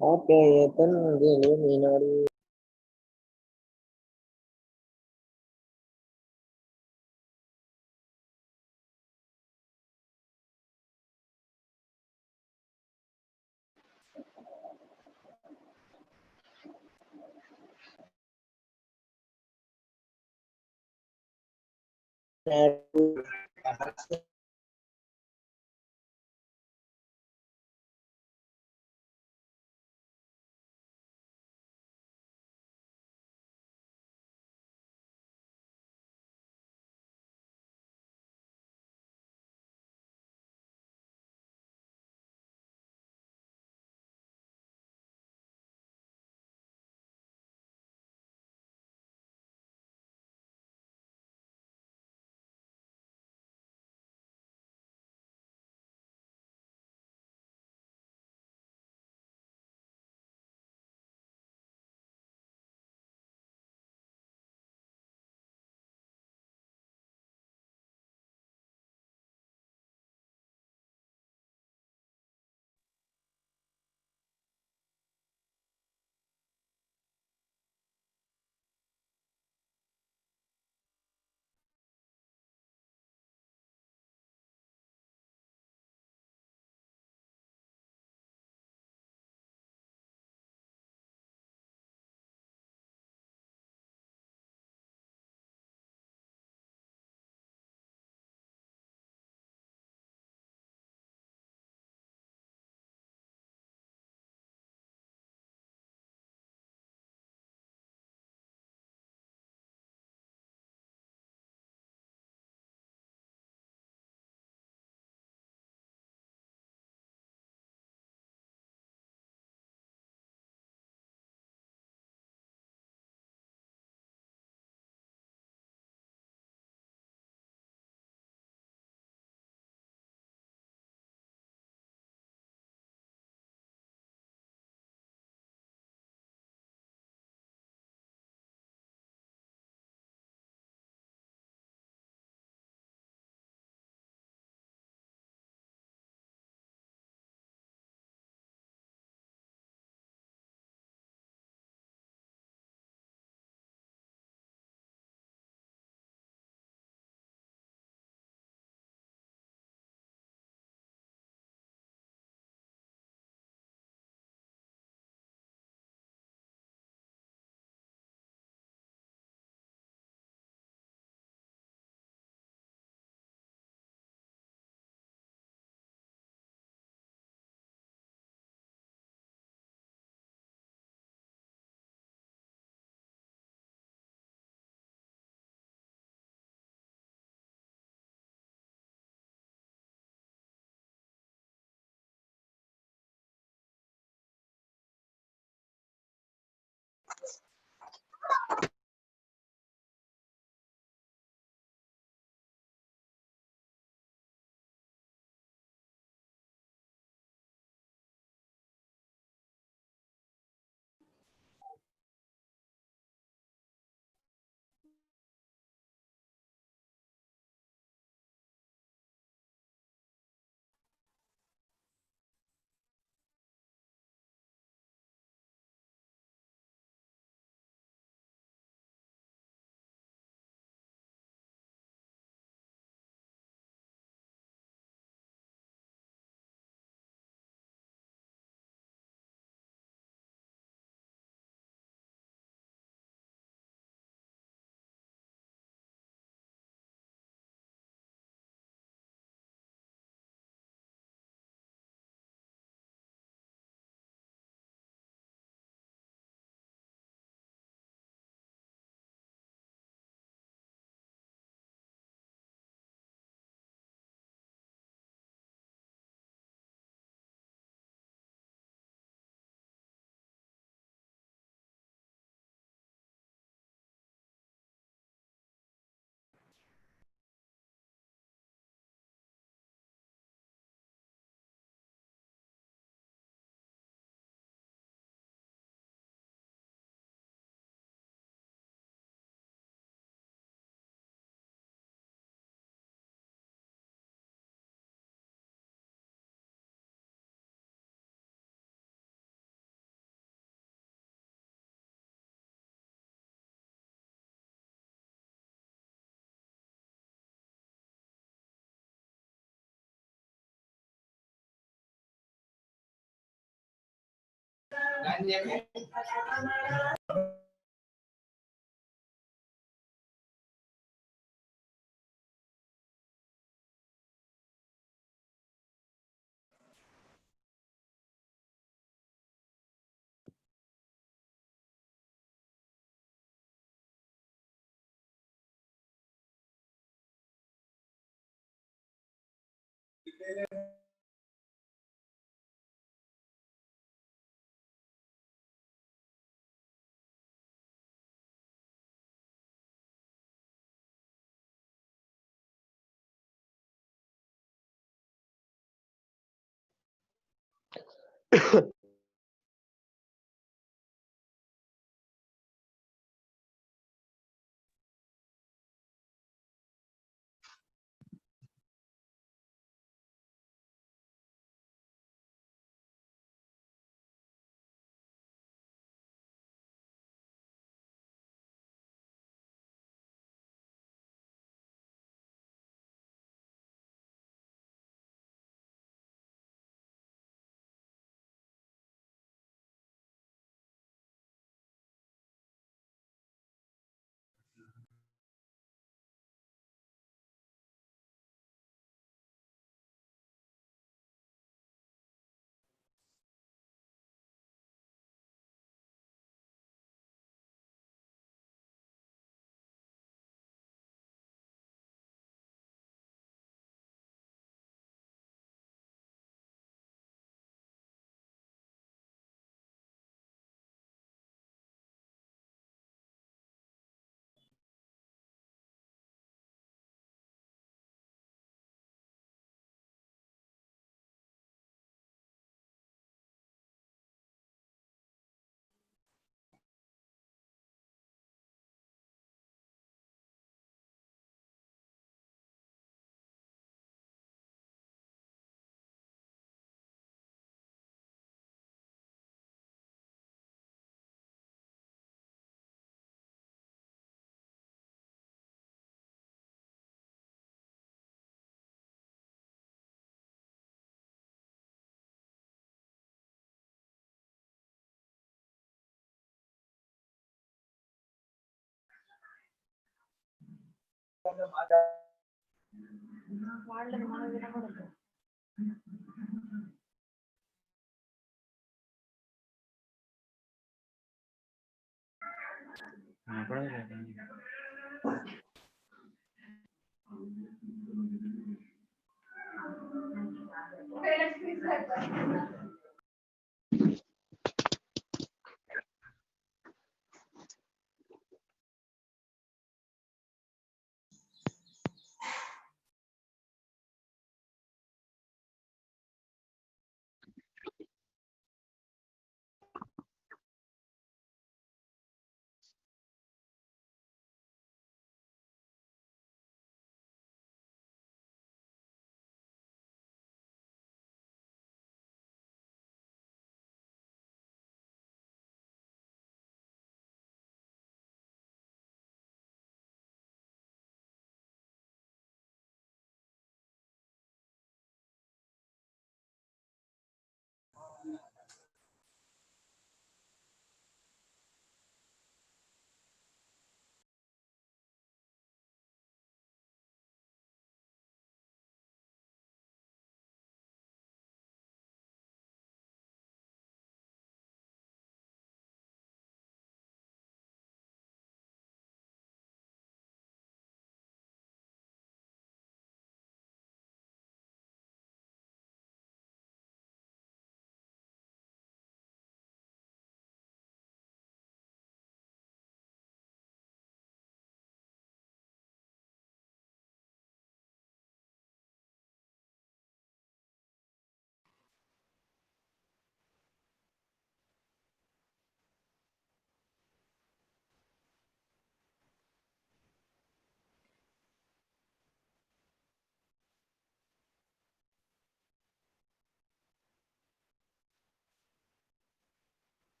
Oke, எத்தனை மீனாடி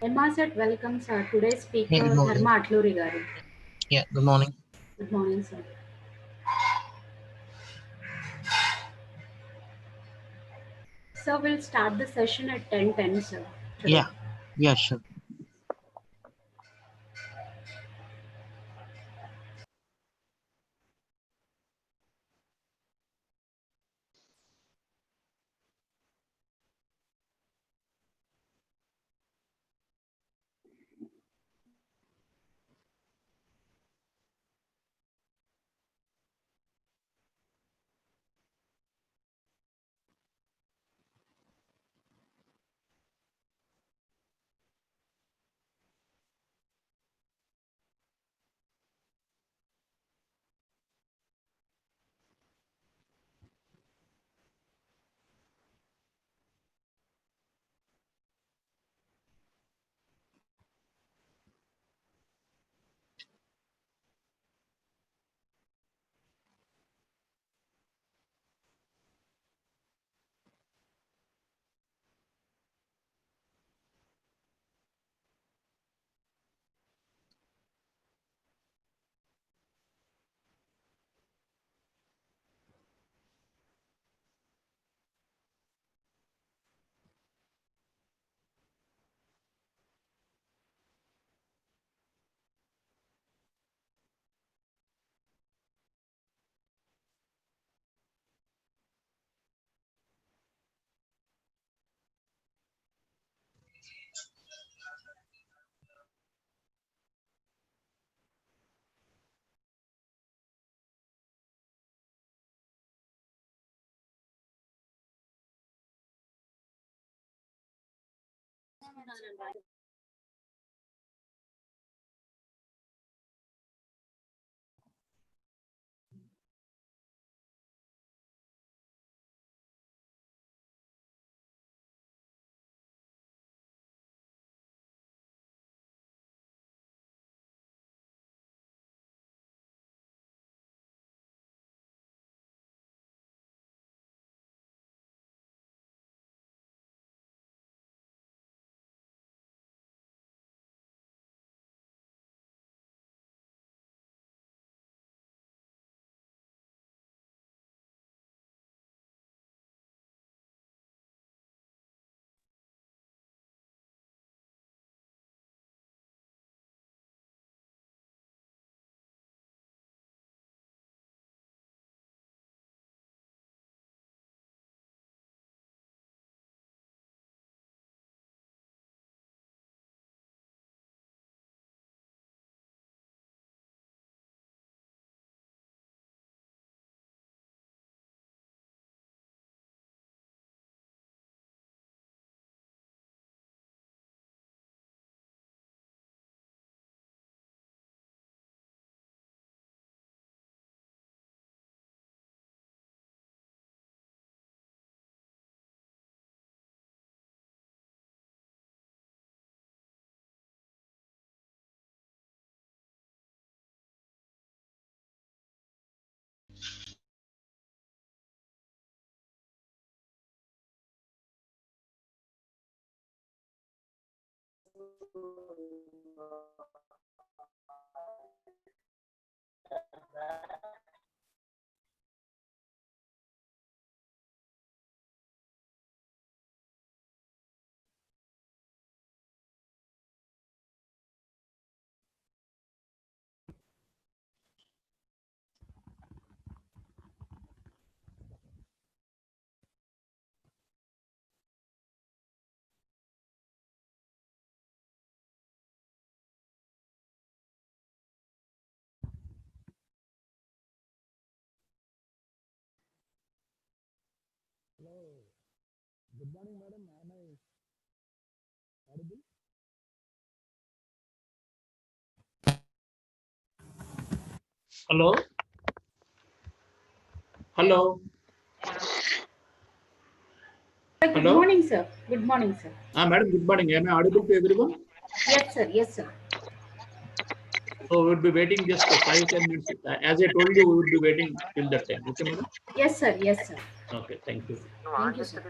MRCET welcomes our today's Yeah, speaker, good morning. Dharma Atluri garu. Yeah, good morning. Good morning, sir. So we'll start the session at 10:10, sir, today. Yeah, sure. Hello. Good morning, madam. Am I audible? Hello, hello. Good Hello. morning, sir. Good morning, sir. Madam, good morning. Am I audible to everyone? Yes, sir. Yes, sir. So we would be waiting just 5-10 minutes. As I told you, we would be waiting till that time. Okay, madam? Yes, sir. Yes, sir. Okay, thank you. Thank you, sir.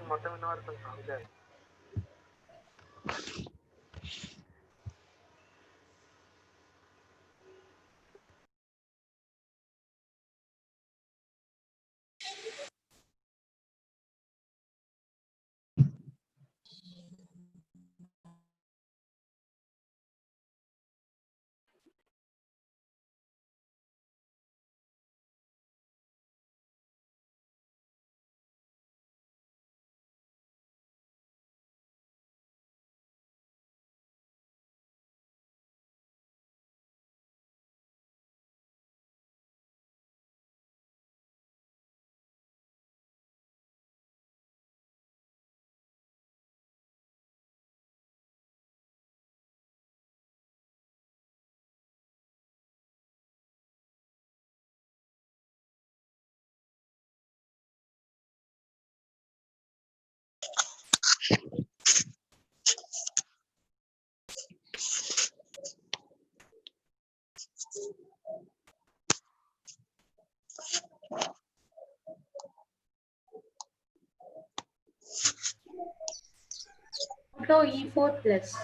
Auto E4 plus.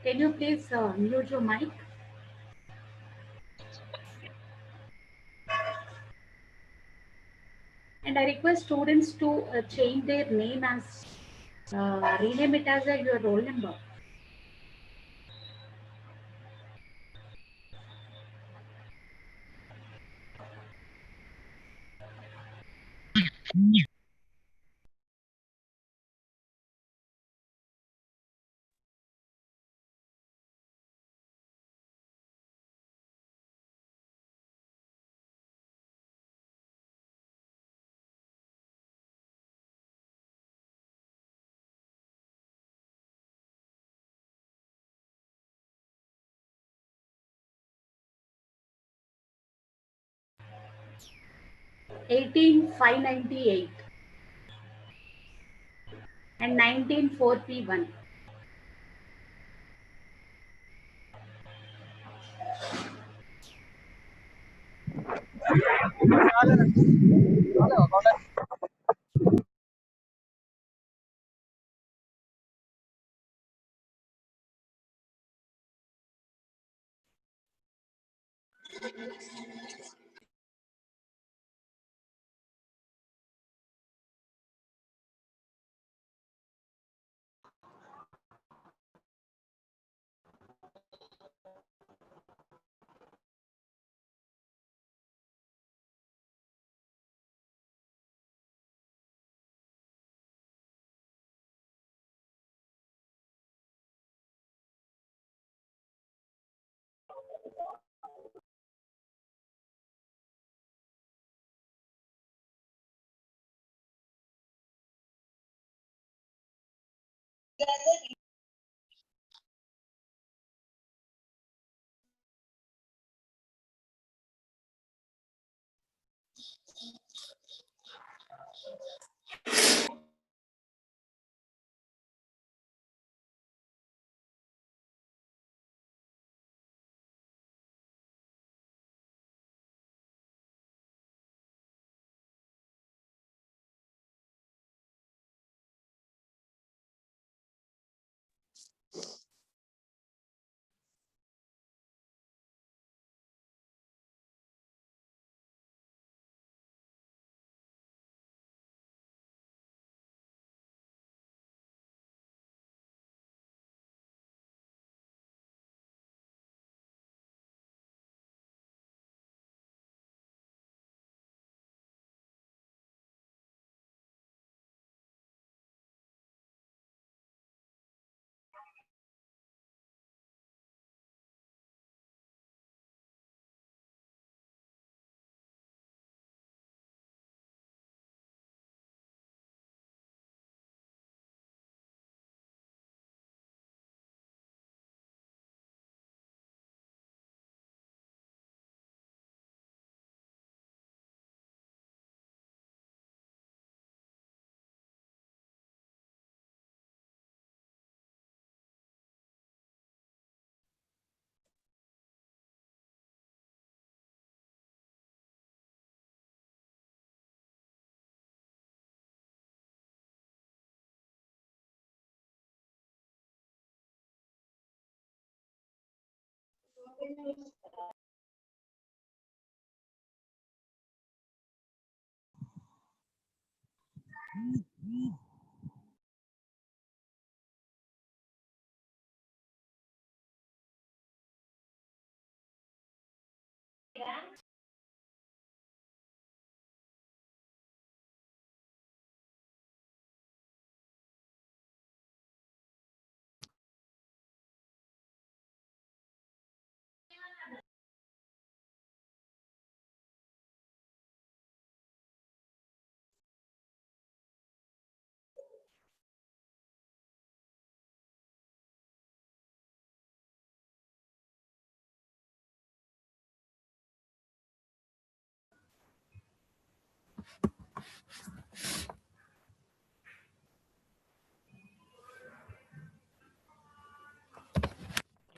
Can you please mute your mic? And I request students to change their name as rename it as your roll number. Eighteen five 598 and 194P1.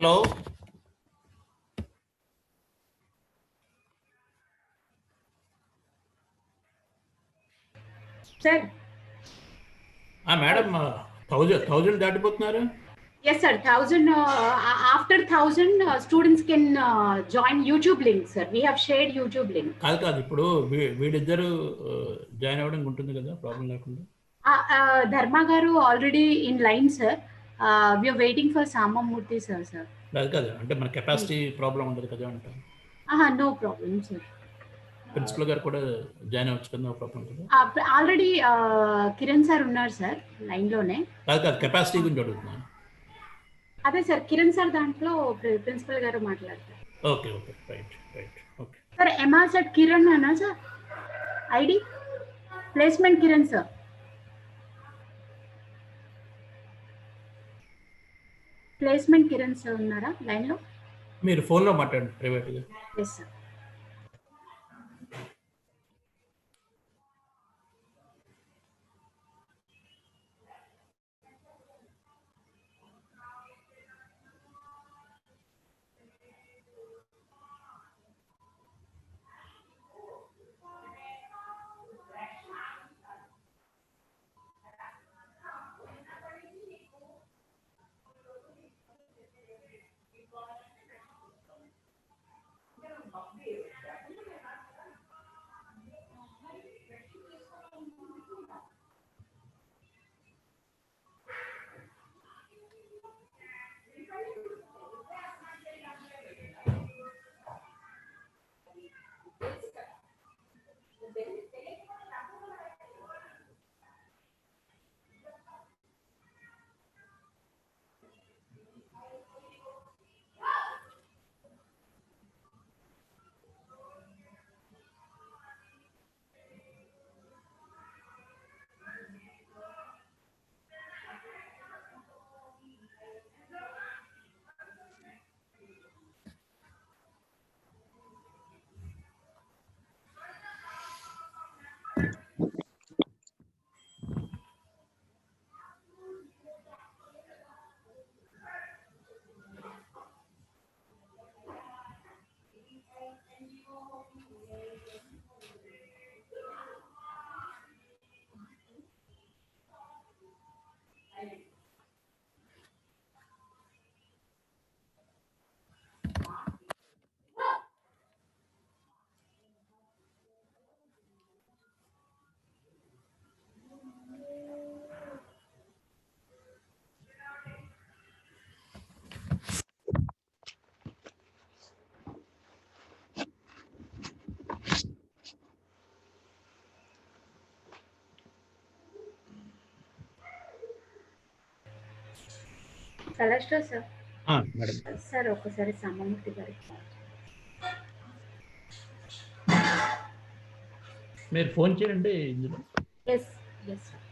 Hello. Sir. Madam, 1000 దాటిపోతున్నారు. Yes, sir. 1,000. After 1,000, students can join YouTube link, sir. We have shared YouTube link. కాదు ఇప్పుడు వీళ్ళిద్దరు join అవ్వడానికి ఉంటుంది కదా, problem లేకుండా. Dharma garu already in line, sir. We are waiting for Samamurthy, sir. కాదు అంటే మన కెపాసిటీ ప్రాబ్లం ఉండదు కదా అంటారు. No problem, sir. ప్రిన్సిపల్ గారు కూడా జాయిన్ అవ్వచ్చు కదా, ప్రాబ్లం కదా. ఆల్రెడీ కిరణ్ సార్ ఉన్నారు సార్ లైన్ లోనే. కాదు కెపాసిటీ గురించి అడుగుతున్నాను. అదే సార్, కిరణ్ సార్ దాంట్లో ప్రిన్సిపల్ గారు మాట్లాడతారు. Okay right okay sir. MRCET Kiran అన్నా sir, ID placement Kiran sir. Placement Kiran sir ఉన్నారా లైన్ లో? మీరు ఫోన్లో మాట్లాడండి ప్రైవేట్గా. Yes sir. Collector sir. Madam sir ఒకసారి సమమూర్తి గారికి మీరు ఫోన్ చేయండి ఇందులో. Yes sir.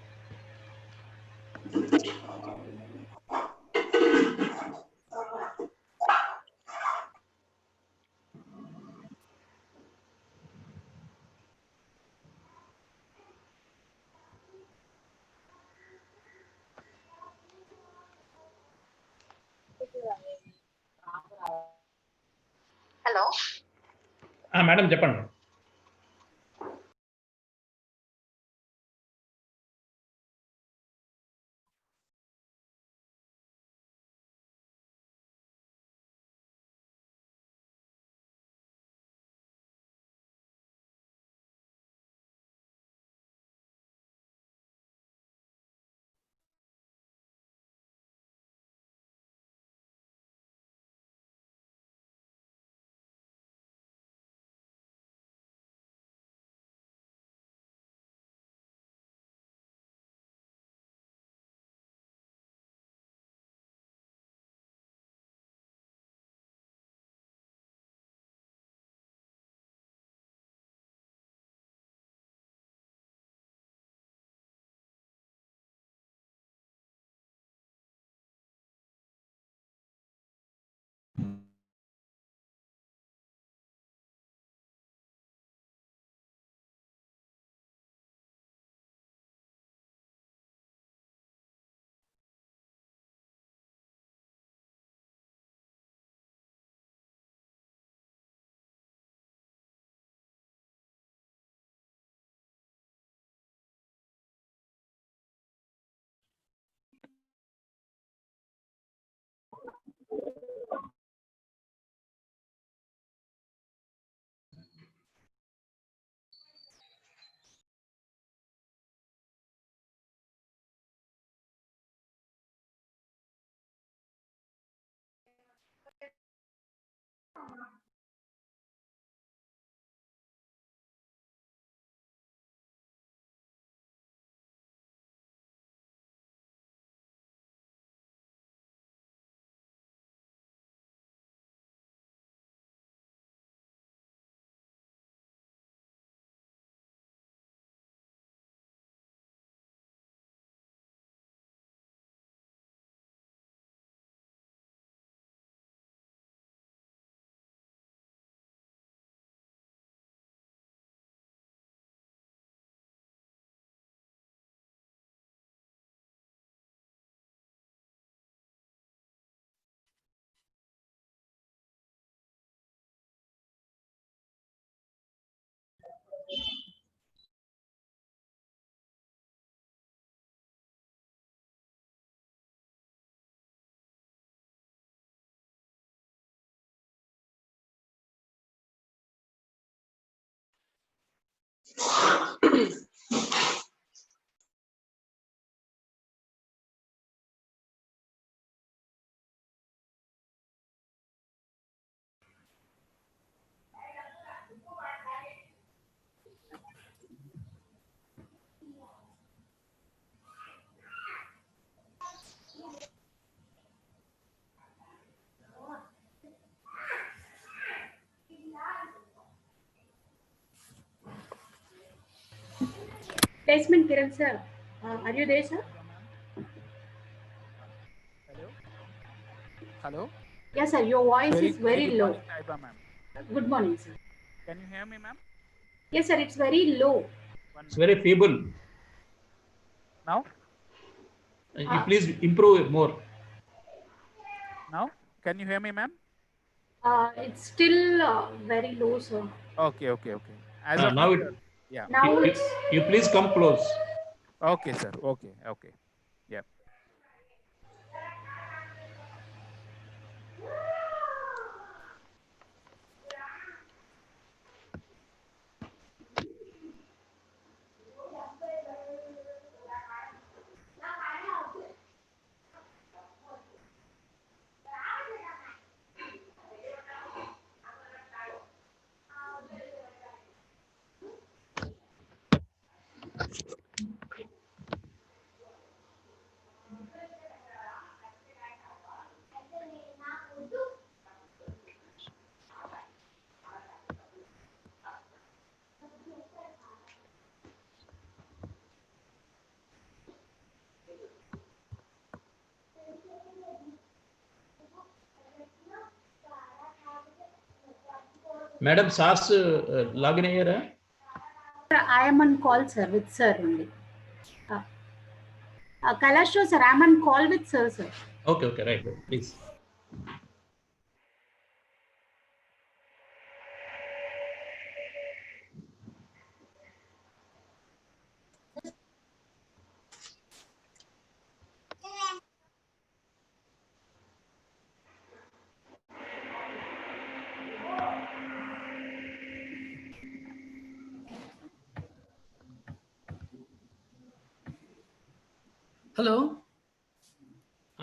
హలో మేడం చెప్పండి. Placement Kiran sir. Are you there, sir? Hello. Hello. Yes, sir. Your voice is very good low. morning, Taiba ma'am. Good morning, sir. Can you hear me, ma'am? Yes, sir. It's very low. It's very feeble. Now? You please improve it more. Now? Can you hear me, ma'am? It's still very low, sir. Okay. As Now of now, it, yeah. Now it's you please come close. Okay, sir. Okay. Yeah. Madam, SARS login here. I am on call, sir, with sir only. Kailash, sir, I am on call with sir, sir. Okay, right, please. Hello.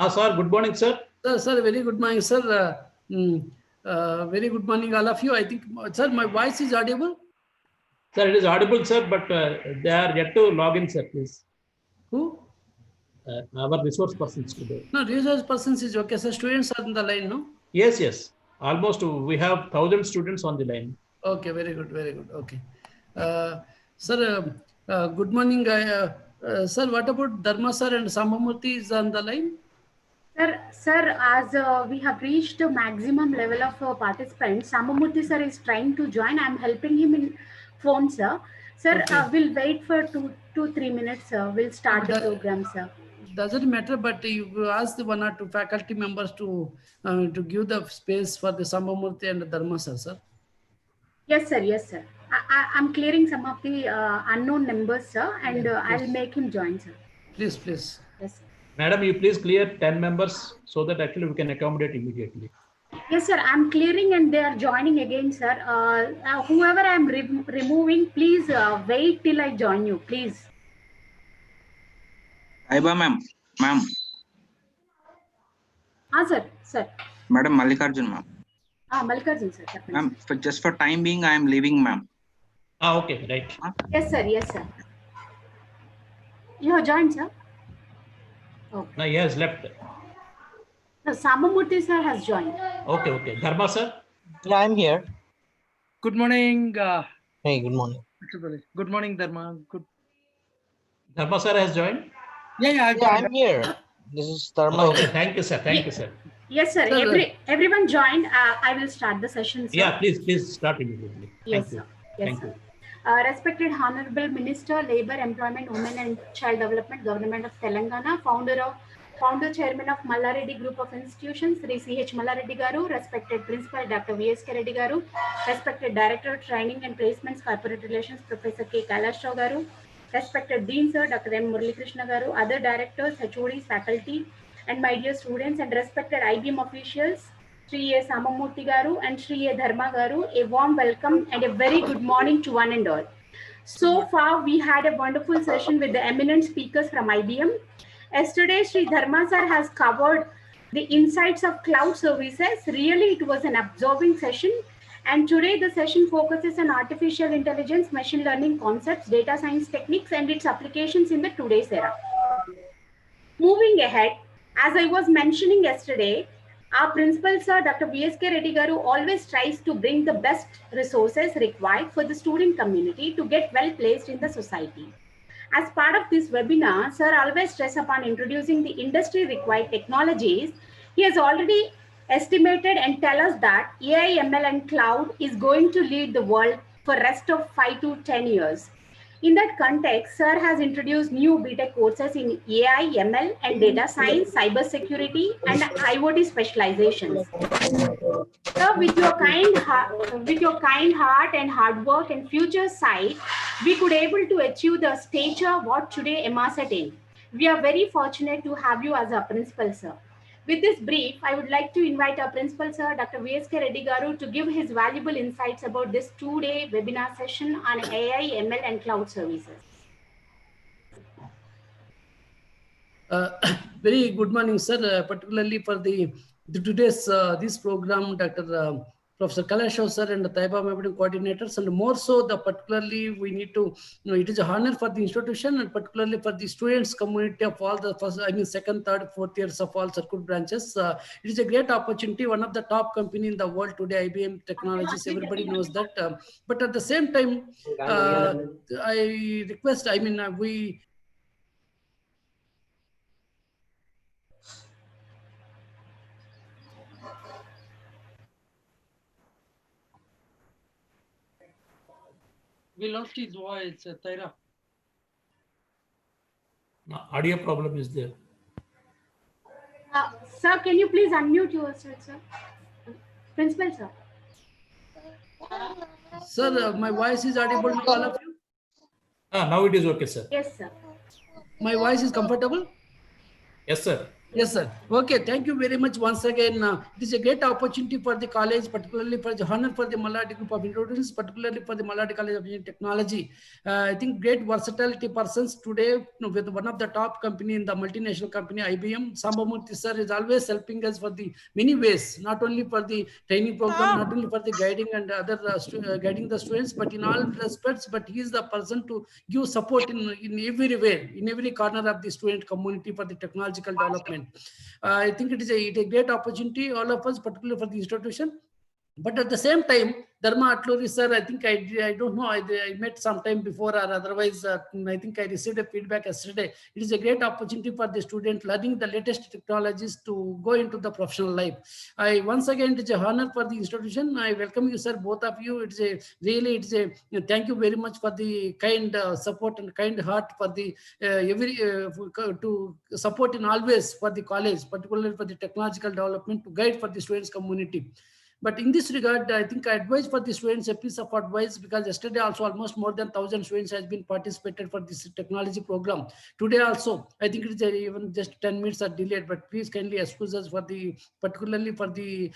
Sir, good morning, sir. Sir, very good morning, sir. Very good morning, all of you. I think, sir, my voice is audible? Sir, it is audible, sir, but they are yet to log in, sir, please. Who? Our resource persons today. No, resource persons is okay, sir. Students are on the line, no? Yes. Almost we have 1,000 students on the line. Okay, very good. Okay. Sir, good morning. Sir, what about Dharma sir and Sambamurthy is on the line? Sir, as we have reached the maximum level of participants, Samamurthy sir is trying to join. I'm helping him in phone, sir. Sir, Okay. we'll wait for 2-3 minutes, sir. We'll start the program, sir. Doesn't matter, but you ask the 1 or 2 faculty members to give the space for the Sambamurthy and Dharma sir. Yes, sir. I'm clearing some of the unknown numbers, sir, and I'll make him join, sir. Please. Yes, sir. Madam, you please clear 10 members so that actually we can accommodate immediately. Yes, sir. I'm clearing and they are joining again, sir. Whoever I'm removing, please wait till I join you, please. Aiba ma'am. Sir. Madam Mallikarjun ma'am. Mallikarjun, sir. Ma'am, just for time being, I am leaving, ma'am. Okay, right. Yes, sir. You have joined, sir? Okay. Now he has left. No, Samamurthy, sir, has joined. Okay. Dharma, sir? Yeah, I'm here. Good morning. Hey, good morning. Good morning, Dharma. Dharma, sir, has joined? Yeah, I'm here. This is Dharma. Okay, thank you, sir. Yes, sir. Everyone joined. I will start the session, sir. Yeah, please start immediately. Yes, sir. Yes, sir. Respected Honorable Minister, Labour, Employment, Women and Child Development, Government of Telangana, Founder Chairman of Mallareddy Group of Institutions, Sri C.H. Mallareddy Garu, respected Principal Dr. V.S.K. Reddy Garu, respected Director of Training and Placements, Corporate Relations, Professor K. Kailash Rao Garu, respected Dean Sir, Dr. M. Murali Krishna Garu, other directors, HODs, faculty, and my dear students, and respected IBM officials, Sri A. Samamurthy Garu and Sri A. Dharma Garu, a warm welcome and a very good morning to one and all. So far, we had a wonderful session with the eminent speakers from IBM. Yesterday, Sri Dharma sir has covered the insights of cloud services. Really, it was an absorbing session. And today, the session focuses on artificial intelligence, machine learning concepts, data science techniques, and its applications in the today's era. Moving ahead, as I was mentioning yesterday, our principal sir, Dr. V.S.K. Reddy Garu, always tries to bring the best resources required for the student community to get well placed in the society. As part of this webinar, Sir always stress upon introducing the industry required technologies. He has already estimated and tell us that AI, ML and cloud is going to lead the world for rest of 5 to 10 years. In that context, Sir has introduced new BTech courses in AI, ML and data science, cybersecurity and IoT specializations. Sir, with your kind heart and hard work and future sight, we could able to achieve the stature what today MRCET is. We are very fortunate to have you as our principal, sir. With this brief, I would like to invite our principal, sir, Dr. V.S.K. Reddy Garu, to give his valuable insights about this two-day webinar session on AI, ML, and cloud services. Very good morning, sir. Particularly for the today's this program, Dr. Professor Kalashaw sir and the Taiba Mapping coordinators, and more so, the particularly we need to, it is a honor for the institution and particularly for the students community of all the first, second, third, fourth years of all circuit branches. It is a great opportunity. One of the top company in the world today, IBM Technologies, everybody knows that. But at the same time, I request, we. We lost his voice, Taira. Audio problem is there. Sir, can you please unmute yourself, sir? Principal, sir. Sir, my voice is audible to all of you? Now it is okay, sir. Yes, sir. My voice is comfortable? Yes, sir. Yes, sir. Okay, thank you very much once again. It is a great opportunity for the college, particularly for the honor for the Maladi Group of Institutions, particularly for the Maladi College of Engineering Technology. I think great versatility persons today with one of the top company in the multinational company, IBM. Sambamurthy sir is always helping us for the many ways, not only for the training program, not only for the guiding and other guiding the students, but in all respects, but he is the person to give support in every way, in every corner of the student community for the technological development. I think it is a great opportunity, all of us, particularly for the institution. But at the same time, Dharma Atluri sir, I think I don't know, I met sometime before or otherwise, I think I received a feedback yesterday. It is a great opportunity for the student learning the latest technologies to go into the professional life. Once again, it is a honor for the institution. I welcome you, sir, both of you. It's a thank you very much for the kind support and kind heart for the to support in always for the college, particularly for the technological development to guide for the students community. But in this regard, I think I advise for the students a piece of advice, because yesterday also almost more than 1,000 students has been participated for this technology program. Today also, I think it is even just 10 minutes are delayed, but please kindly excuse us for the, particularly for the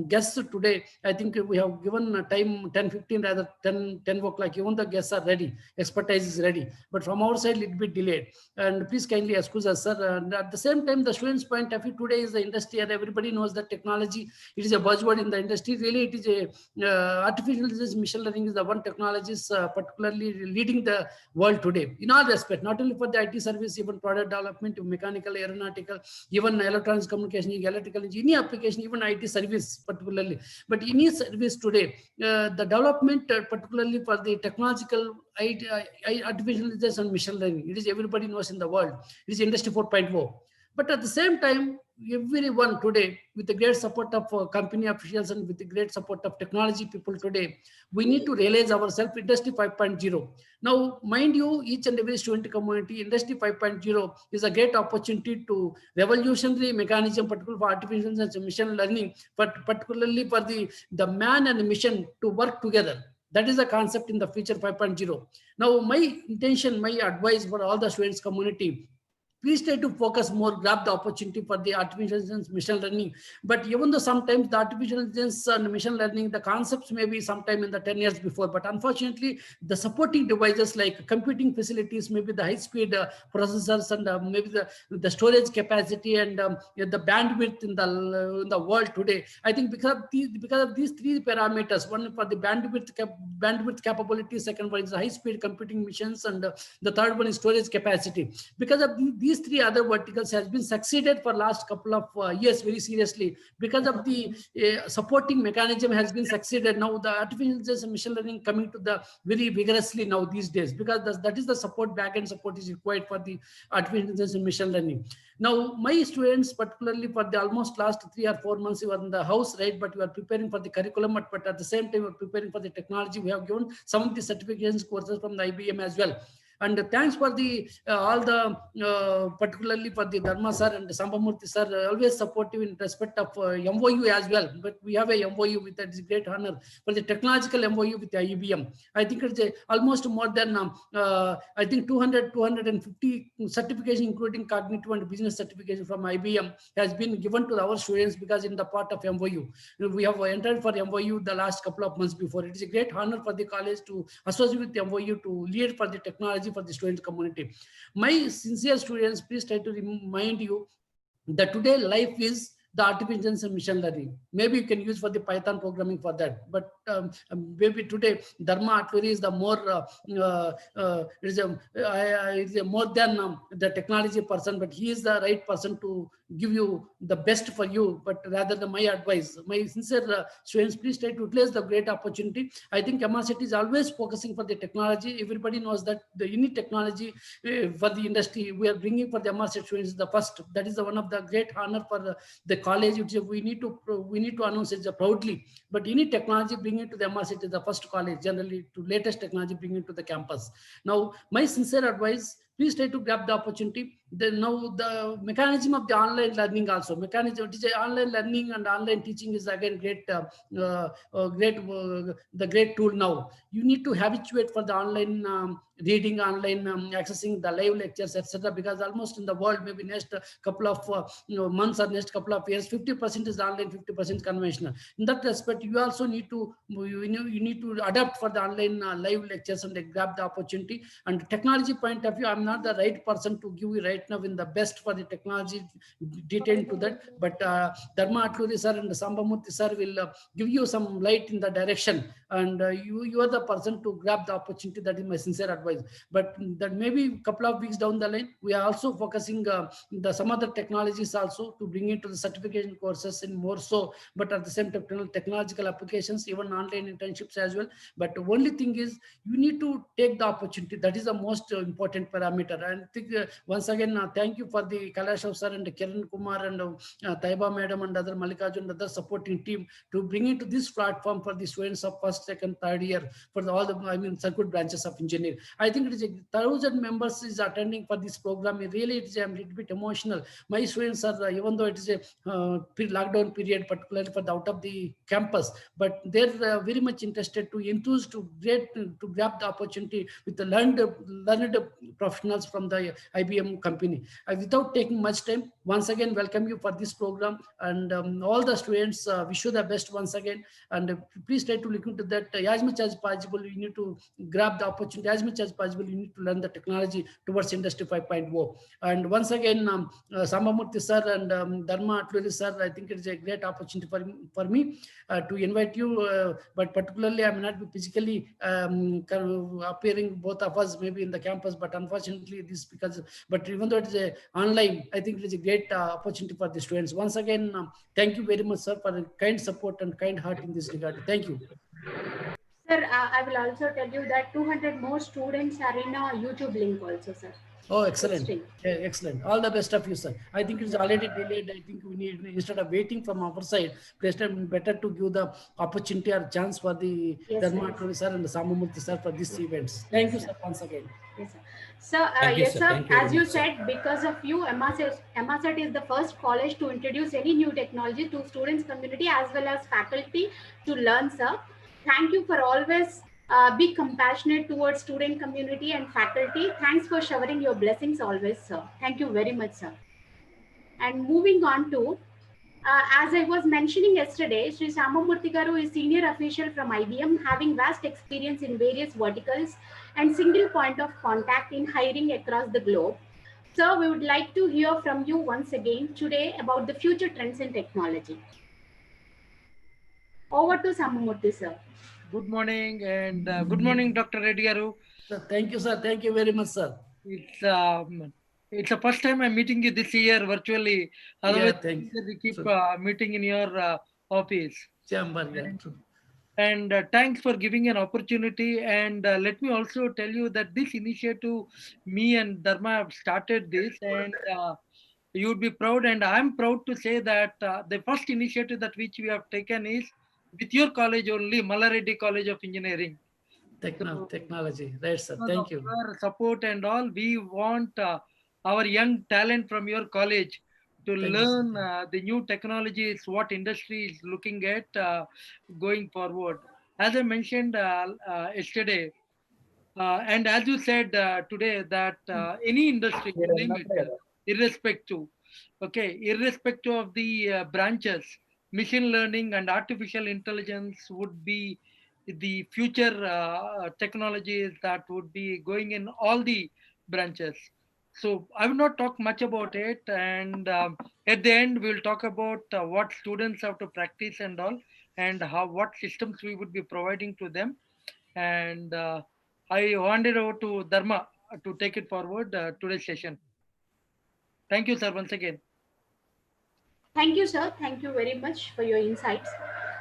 guests today. I think we have given time 10:15 rather 10 o'clock. Even the guests are ready, expertise is ready. But from our side, it will be delayed. And please kindly excuse us, sir. And at the same time, the students' point of view today is the industry, and everybody knows that technology, it is a buzzword in the industry. Really, it is a artificial intelligence, machine learning is the one technologies particularly leading the world today in all respects, not only for the IT service, even product development, mechanical, aeronautical, even electronics communication, electrical engineering, any application, even IT service particularly. But any service today, the development particularly for the technological artificial intelligence and machine learning, it is everybody knows in the world. It is industry 4.0. But at the same time, everyone today, with the great support of company officials and with the great support of technology people today, we need to realize ourselves industry 5.0. Now, mind you, each and every student community, industry 5.0 is a great opportunity to revolutionary mechanism, particularly for artificial intelligence and machine learning, but particularly for the man and the mission to work together. That is the concept in the future 5.0. Now, my intention, my advice for all the students community, please try to focus more, grab the opportunity for the artificial intelligence, machine learning. But even though sometimes the artificial intelligence and machine learning, the concepts may be sometime in the 10 years before, but unfortunately, the supporting devices like computing facilities, maybe the high-speed processors and maybe the storage capacity and the bandwidth in the world today. I think because of these three parameters, one for the bandwidth capability, second one is high-speed computing machines, and the third one is storage capacity. Because of these these three other verticals has been succeeded for last couple of years very seriously because of the supporting mechanism has been succeeded. Now the artificial intelligence and machine learning coming to the very vigorously now these days, because that is the support, backend support is required for the artificial intelligence and machine learning. Now my students, particularly for the almost last 3 or 4 months, you are in the house, right? But you are preparing for the curriculum, but at the same time you are preparing for the technology. We have given some of the certifications courses from the IBM as well. And thanks for the all the particularly for the Dharma sir and Sambamurthy sir, always supportive in respect of MOU as well. But we have a MOU with that is great honor for the technological MOU with the IBM. I think it's almost more than I think 250 certification, including cognitive and business certification from IBM, has been given to our students because in the part of MOU. We have entered for MOU the last couple of months before. It is a great honor for the college to associate with the MOU to lead for the technology for the student community. My sincere students, please try to remind you that today life is the artificial intelligence and machine learning. Maybe you can use for the Python programming for that. But maybe today Dharma actually is the more is a more than the technology person, but he is the right person to give you the best for you. But rather than my advice, my sincere students, please try to utilize the great opportunity. I think MRCET is always focusing for the technology. Everybody knows that the unique technology for the industry we are bringing for the MRCET students is the first. That is one of the great honor for the college, which we need to announce it proudly. But any technology bringing to the MRCET is the first college, generally to latest technology bringing to the campus. Now, my sincere advice, please try to grab the opportunity. Now the mechanism of the online learning also, online learning and online teaching is again great, the great tool now. You need to habituate for the online reading, online accessing the live lectures, etc. Because almost in the world, maybe next couple of months or next couple of years, 50% is online, 50% conventional. In that respect, you also need to you need to adapt for the online live lectures and grab the opportunity. And technology point of view, I'm not the right person to give you right now in the best for the technology detailed to that, but Dharma Atluri sir and Sambamurthy sir will give you some light in the direction, and you are the person to grab the opportunity. That is my sincere advice. But that maybe a couple of weeks down the line, we are also focusing some other technologies also to bring into the certification courses in more so, but at the same time technological applications, even online internships as well. But the only thing is you need to take the opportunity. That is the most important parameter. And I think once again, thank you for the Kailash sir and Kiran Kumar and Taiba madam and other Mallikarjun and other supporting team to bring into this platform for the students of first, second, third year for all the circuit branches of engineering. I think it is 1,000 members is attending for this program. Really, it is a little bit emotional. My students are, even though it is a lockdown period, particularly for the out of the campus, but they're very much interested to enthuse to grab the opportunity with the learned professionals from the IBM company. Without taking much time, once again welcome you for this program, and all the students wish you the best once again. And please try to look into that as much as possible. You need to grab the opportunity as much as possible. You need to learn the technology towards Industry 5.0. And once again, Sambamurthy sir and Dharma Atluri sir, I think it is a great opportunity for me to invite you. But particularly, I may not be physically appearing both of us maybe in the campus, but unfortunately this because. But even though it is a online, I think it is a great opportunity for the students. Once again, thank you very much, sir, for the kind support and kind heart in this regard. Thank you. Sir, I will also tell you that 200 more students are in a YouTube link also, sir. Oh, excellent. Yeah, excellent. All the best of you, sir. I think it's already delayed. I think we need, instead of waiting from our side, better to give the opportunity or chance for the Dharma Atluri sir and the Sambamurthy sir for these events. Thank you, sir, once again. Yes, sir. So, yes, sir. As you said, because of you, MRCET is the first college to introduce any new technology to students community as well as faculty to learn, sir. Thank you for always be compassionate towards student community and faculty. Thanks for showering your blessings always, sir. Thank you very much, sir. And moving on to, as I was mentioning yesterday, Sri Sambamurthy Garu is senior official from IBM, having vast experience in various verticals and single point of contact in hiring across the globe. Sir, we would like to hear from you once again today about the future trends in technology. Over to Sambamurthy, sir. Good morning, and good morning, Dr. Reddy Garu. Thank you, sir. Thank you very much, sir. It's It's the first time I'm meeting you this year virtually. Yeah, Otherwise, thanks. we keep So, meeting in your office. chamber, yeah. True. And thanks for giving an opportunity. And let me also tell you that this initiative, me and Dharma have started this, and you would be proud. And I'm proud to say that the first initiative that which we have taken is with your college only, Mallareddy College of Engineering. So, Technology, right, sir? because of Thank you. your support and all, we want our young talent from your college to Thank you, sir. learn the new technologies, what industry is looking at going forward. As I mentioned yesterday, and as you said today, that any industry, you name it, irrespective, okay, irrespective of the branches, machine learning and artificial intelligence would be the future technologies that would be going in all the branches. So I will not talk much about it, and at the end we will talk about what students have to practice and all, and how what systems we would be providing to them. And I handed over to Dharma to take it forward today's session. Thank you, sir, once again. Thank you, sir. Thank you very much for your insights.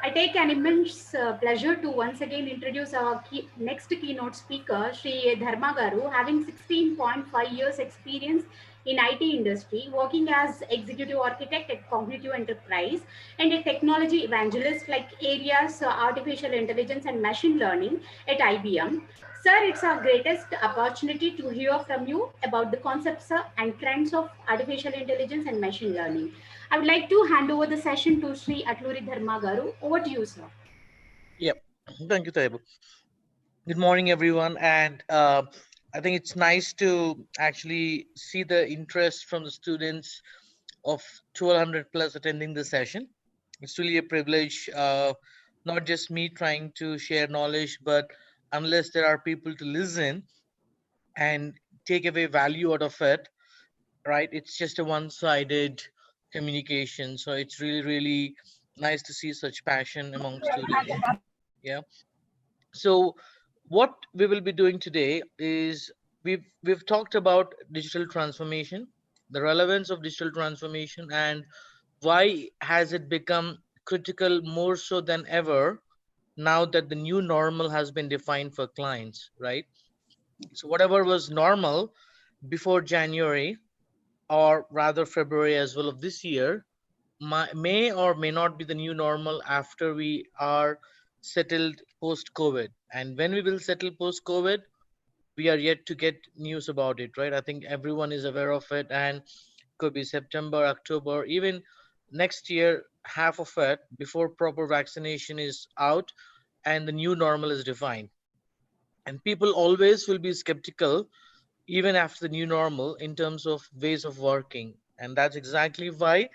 I take an immense pleasure to once again introduce our next keynote speaker, Sri Dharma Garu, having 16.5 years experience in IT industry, working as executive architect at Cognitive Enterprise and a technology evangelist like areas artificial intelligence and machine learning at IBM. Sir, it's our greatest opportunity to hear from you about the concepts and trends of artificial intelligence and machine learning. I would like to hand over the session to Sri Atluri Dharma Garu. Over to you, sir. Yep. Thank you, Taibu. Good morning, everyone. And I think it's nice to actually see the interest from the students of 1200 plus attending the session. It's really a privilege, not just me trying to share knowledge, but unless there are people to listen and take away value out of it, right? It's just a one-sided communication. So it's really, really nice to see such passion among students. Yeah. So what we will be doing today is we've talked about digital transformation, the relevance of digital transformation, and why has it become critical more so than ever now that the new normal has been defined for clients, right? So whatever was normal before January, or rather February as well of this year, may or may not be the new normal after we are settled post COVID. And when we will settle post COVID, we are yet to get news about it, right? I think everyone is aware of it, and could be September, October, even next year, half of it before proper vaccination is out and the new normal is defined. And people always will be skeptical even after the new normal in terms of ways of working. And that's exactly why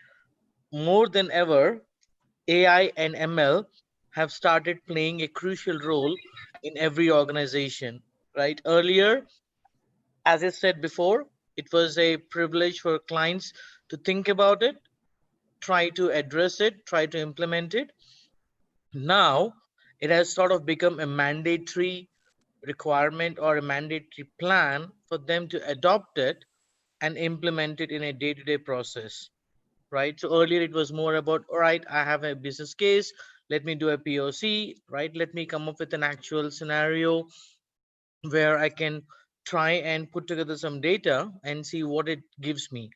more than ever, AI and ML have started playing a crucial role in every organization, right? Earlier, as I said before, it was a privilege for clients to think about it, try to address it, try to implement it. Now, it has sort of become a mandatory requirement or a mandatory plan for them to adopt it and implement it in a day-to-day process, right? So earlier it was more about, all right, I have a business case, let me do a POC, right? Let me come up with an actual scenario where I can try and put together some data and see what it gives me,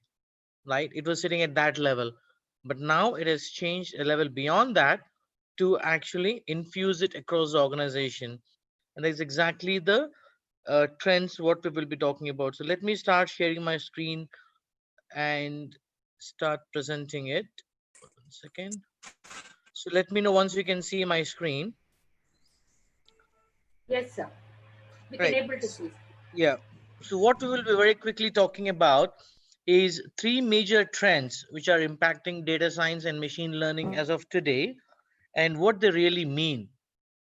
right? It was sitting at that level, but now it has changed a level beyond that to actually infuse it across the organization. And that's exactly the trends what we will be talking about. So let me start sharing my screen and start presenting it. 1 second. So let me know once you can see my screen. Yes, sir. We can Right. able to see. Yeah. So what we will be very quickly talking about is three major trends which are impacting data science and machine learning as of today and what they really mean,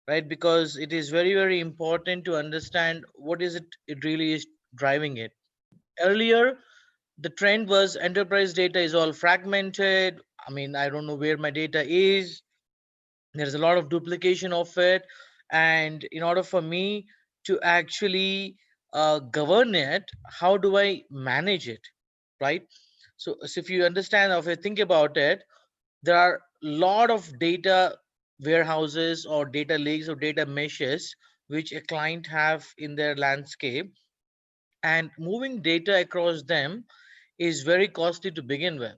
right? Because it is very, very important to understand what is it really is driving it. Earlier, the trend was enterprise data is all fragmented. I mean, I don't know where my data is. There's a lot of duplication of it. And in order for me to actually govern it, how do I manage it? right? So if you understand or if you think about it, there are a lot of data warehouses or data lakes or data meshes which a client have in their landscape, and moving data across them is very costly to begin with,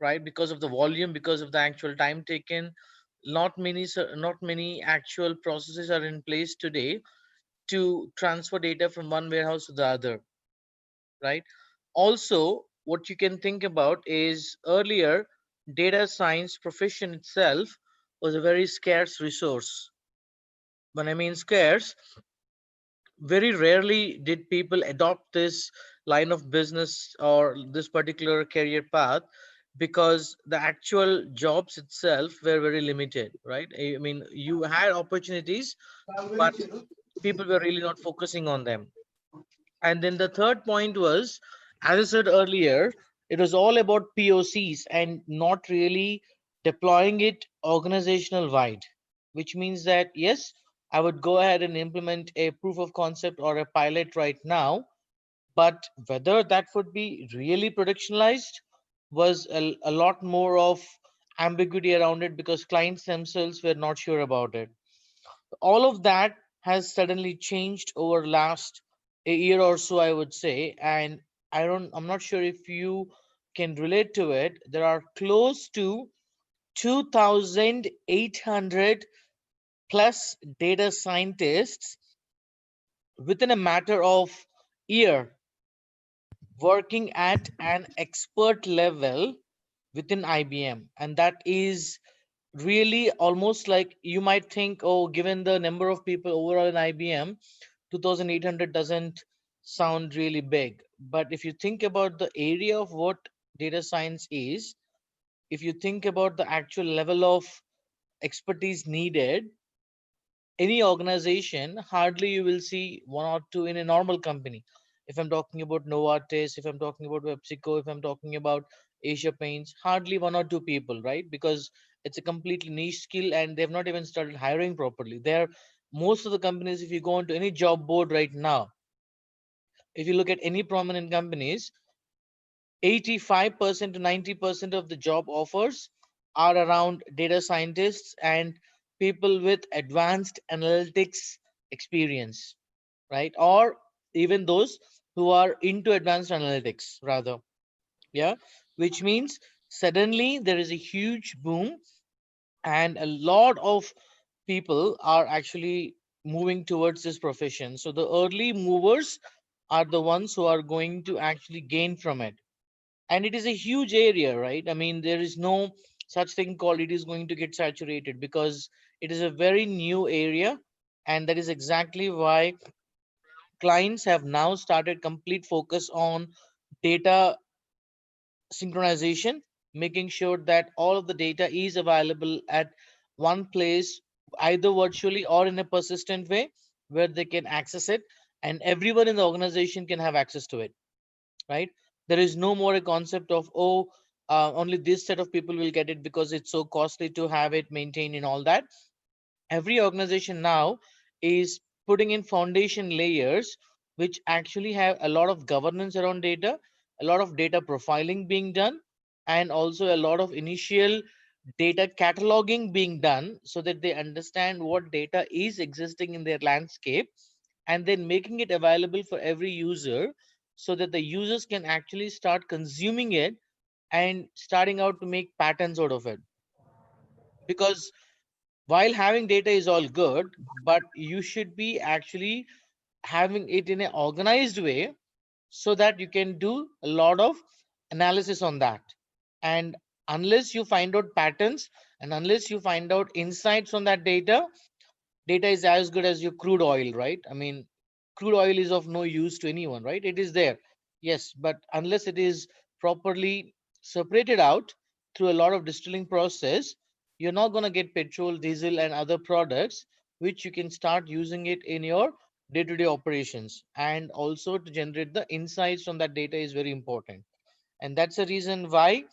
right? Because of the volume, because of the actual time taken. Not many actual processes are in place today to transfer data from one warehouse to the other, right? Also, what you can think about is earlier data science profession itself was a very scarce resource. When I mean scarce, very rarely did people adopt this line of business or this particular career path, because the actual jobs itself were very limited, right? I mean, you had opportunities, but people were really not focusing on them. And then the third point was, as I said earlier, it was all about POCs and not really deploying it organizational wide, which means that yes, I would go ahead and implement a proof of concept or a pilot right now, but whether that would be really productionalized was a lot more of ambiguity around it, because clients themselves were not sure about it. All of that has suddenly changed over last a year or so, I would say. And I'm not sure if you can relate to it. There are close to 2,800 plus data scientists within a matter of year working at an expert level within IBM. And that is really almost like, you might think, oh, given the number of people overall in IBM, 2,800 doesn't sound really big. But if you think about the area of what data science is, if you think about the actual level of expertise needed, any organization, hardly you will see one or two in a normal company. If I'm talking about Novartis, if I'm talking about PepsiCo, if I'm talking about Asia Paints, hardly one or two people, right? Because it's a completely niche skill and they've not even started hiring properly. There, most of the companies, if you go onto any job board right now, if you look at any prominent companies, 85% to 90% of the job offers are around data scientists and people with advanced analytics experience, right? Or even those who are into advanced analytics, rather. Yeah. Which means suddenly there is a huge boom, and a lot of people are actually moving towards this profession. So the early movers are the ones who are going to actually gain from it. And it is a huge area, right? I mean, there is no such thing called it is going to get saturated, because it is a very new area. And that is exactly why clients have now started complete focus on data synchronization, making sure that all of the data is available at one place, either virtually or in a persistent way, where they can access it and everyone in the organization can have access to it, right? There is no more a concept of, oh, only this set of people will get it because it's so costly to have it maintained and all that. Every organization now is putting in foundation layers which actually have a lot of governance around data, a lot of data profiling being done, and also a lot of initial data cataloging being done, so that they understand what data is existing in their landscape, and then making it available for every user, so that the users can actually start consuming it and starting out to make patterns out of it. Because while having data is all good, but you should be actually having it in an organized way, so that you can do a lot of analysis on that. And unless you find out patterns, and unless you find out insights on that data, data is as good as your crude oil, right? I mean, crude oil is of no use to anyone, right? It is there, yes, but unless it is properly separated out through a lot of distilling process, you're not going to get petrol, diesel, and other products which you can start using it in your day-to-day operations. And also to generate the insights from that data is very important. And that's the reason why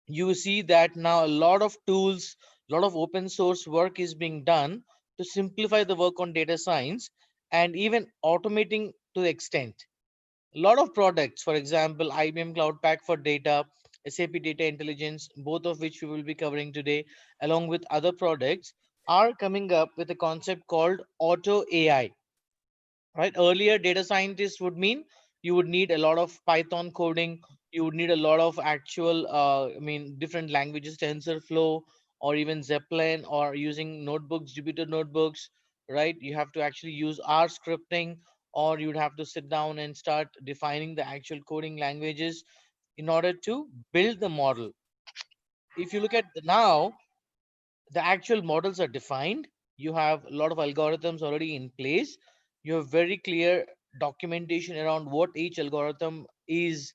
you see that now a lot of tools, a lot of open source work is being done to simplify the work on data science, and even automating to the extent. A lot of products, for example, IBM Cloud Pak for data, SAP Data Intelligence, both of which we will be covering today, along with other products, are coming up with a concept called Auto AI. Right, earlier data scientists would mean you would need a lot of Python coding, you would need a lot of actual different languages, TensorFlow or even Zeppelin, or using notebooks, Jupyter notebooks. Right, you have to actually use R scripting, or you'd have to sit down and start defining the actual coding languages in order to build the model. If you look at now, the actual models are defined. You have a lot of algorithms already in place. You have very clear documentation around what each algorithm is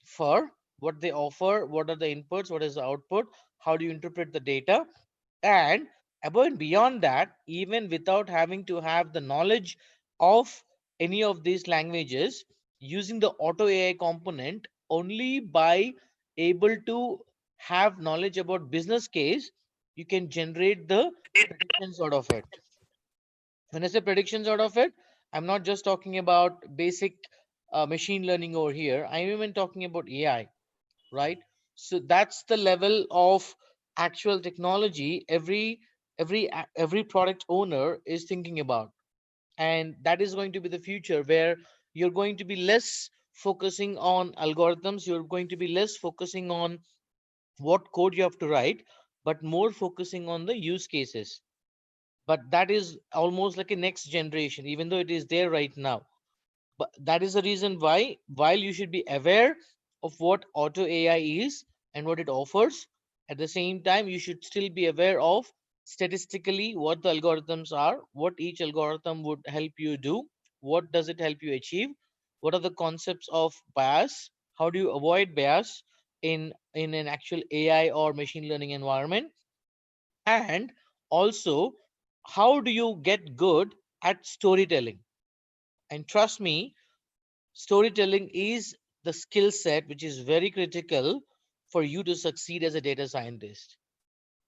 for, what they offer, what are the inputs, what is the output, how do you interpret the data. And above and beyond that, even without having to have the knowledge of any of these languages, using the auto AI component, only by able to have knowledge about business case, you can generate the predictions out of it. When I say predictions out of it, I'm not just talking about basic machine learning over here. I'm even talking about AI, right? So that's the level of actual technology every product owner is thinking about. And that is going to be the future, where you're going to be less focusing on algorithms, you're going to be less focusing on what code you have to write, but more focusing on the use cases. But that is almost like a next generation, even though it is there right now. But that is the reason why, while you should be aware of what auto AI is and what it offers, at the same time you should still be aware of statistically what the algorithms are, what each algorithm would help you do, what does it help you achieve, what are the concepts of bias, how do you avoid bias in an actual AI or machine learning environment, and also how do you get good at storytelling. And trust me, storytelling is the skill set which is very critical for you to succeed as a data scientist.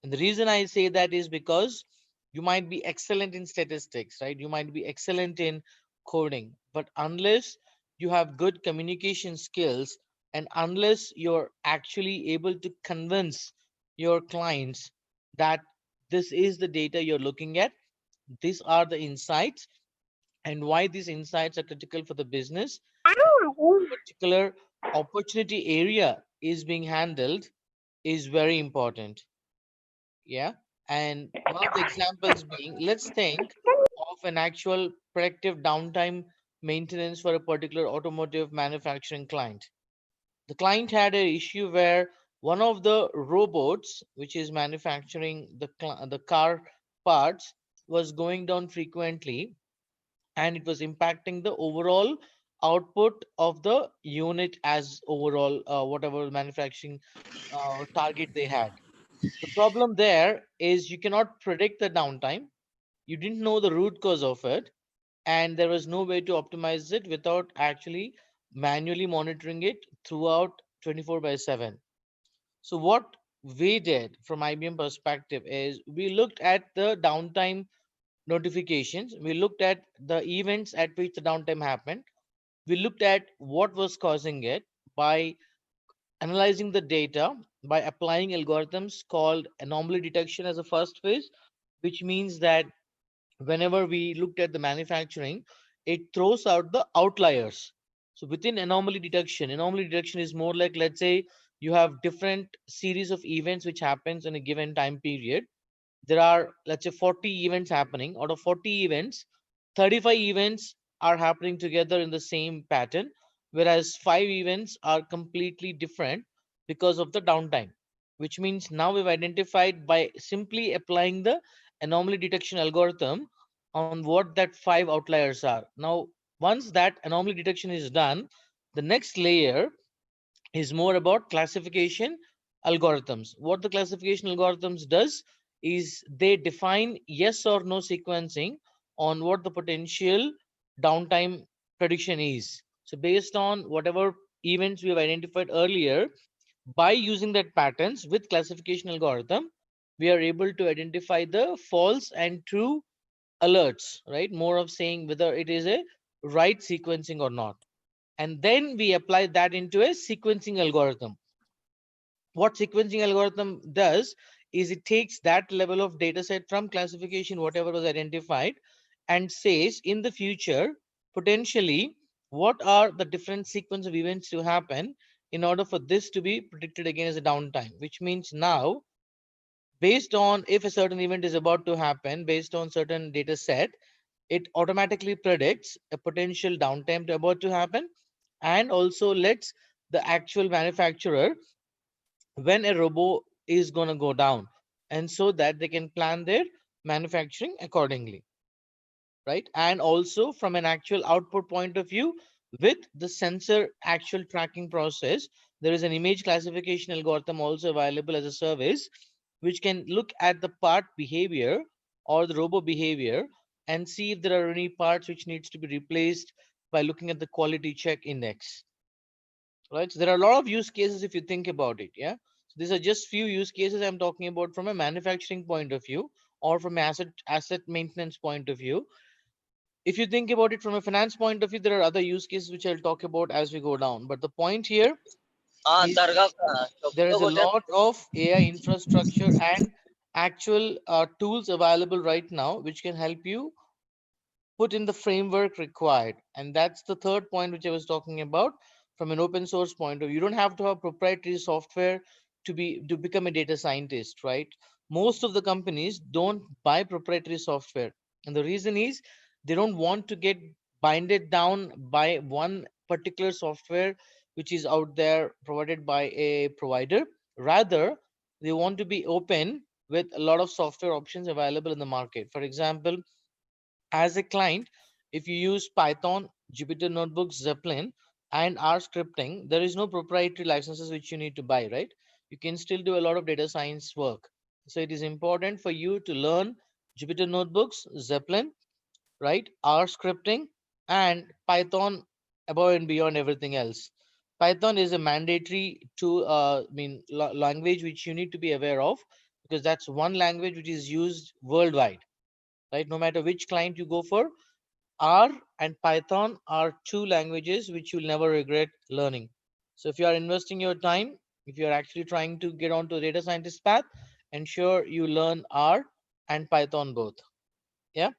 And the reason I say that is because you might be excellent in statistics, right? You might be excellent in coding, but unless you have good communication skills, and unless you're actually able to convince your clients that this is the data you're looking at, these are the insights, and why these insights are critical for the business, particular opportunity area is being handled, is very important. Yeah. And one of the examples being, let's think of an actual predictive downtime maintenance for a particular automotive manufacturing client. The client had an issue where one of the robots, which is manufacturing the car parts, was going down frequently, and it was impacting the overall output of the unit as overall, whatever manufacturing target they had. The problem there is you cannot predict the downtime. You didn't know the root cause of it, and there was no way to optimize it without actually manually monitoring it throughout 24 by 7. So what we did from IBM perspective is we looked at the downtime notifications, we looked at the events at which the downtime happened, we looked at what was causing it by analyzing the data, by applying algorithms called anomaly detection as a first phase, which means that whenever we looked at the manufacturing, it throws out the outliers. So within anomaly detection is more like, let's say you have different series of events which happens in a given time period. There are, let's say, 40 events happening. Out of 40 events, 35 events are happening together in the same pattern, whereas 5 events are completely different because of the downtime. Which means now we've identified by simply applying the anomaly detection algorithm on what that 5 outliers are. Now, once that anomaly detection is done, the next layer is more about classification algorithms. What the classification algorithms does is they define yes or no sequencing on what the potential downtime prediction is. So based on whatever events we have identified earlier, by using that patterns with classification algorithm, we are able to identify the false and true alerts, right? More of saying whether it is a right sequencing or not. and then we apply that into a sequencing algorithm. What sequencing algorithm does is it takes that level of data set from classification, whatever was identified, and says in the future, potentially, what are the different sequence of events to happen in order for this to be predicted again as a downtime, which means now, based on if a certain event is about to happen, based on certain data set, it automatically predicts a potential downtime about to happen, and also lets the actual manufacturer when a robot is going to go down, and so that they can plan their manufacturing accordingly, right? And also from an actual output point of view, with the sensor actual tracking process, there is an image classification algorithm also available as a service, which can look at the part behavior or the robo behavior and see if there are any parts which needs to be replaced by looking at the quality check index, right? So there are a lot of use cases if you think about it. Yeah, so these are just few use cases I'm talking about from a manufacturing point of view or from asset maintenance point of view. If you think about it from a finance point of view, there are other use cases which I'll talk about as we go down. But the point here is there is a lot of AI infrastructure and actual tools available right now which can help you put in the framework required. And that's the third point which I was talking about from an open source point of view. You don't have to have proprietary software to become a data scientist, right? Most of the companies don't buy proprietary software. And the reason is they don't want to get binded down by one particular software which is out there provided by a provider. Rather, they want to be open with a lot of software options available in the market. For example, as a client, if you use Python, Jupyter Notebooks, Zeppelin, and R scripting, there is no proprietary licenses which you need to buy, right? You can still do a lot of data science work. So it is important for you to learn Jupyter Notebooks, Zeppelin, right? R scripting and Python above and beyond everything else. Python is a mandatory language which you need to be aware of, because that's one language which is used worldwide, right? No matter which client you go for, R and Python are two languages which you'll never regret learning. So if you are investing your time, if you are actually trying to get onto a data scientist path, ensure you learn R and Python both. Yeah.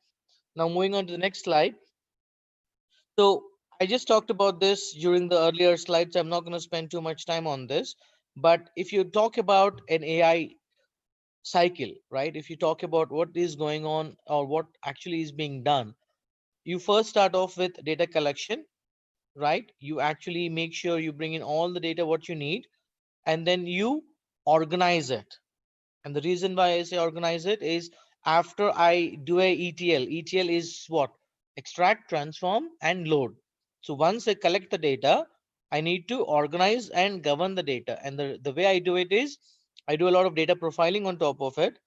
Now moving on to the next slide. So I just talked about this during the earlier slides. I'm not going to spend too much time on this. But if you talk about an AI cycle, right? If you talk about what is going on or what actually is being done, you first start off with data collection, right? You actually make sure you bring in all the data what you need, and then you organize it. And the reason why I say organize it is after I do a ETL is what? Extract, transform, and load. So once I collect the data, I need to organize and govern the data. And the way I do it is I do a lot of data profiling on top of it.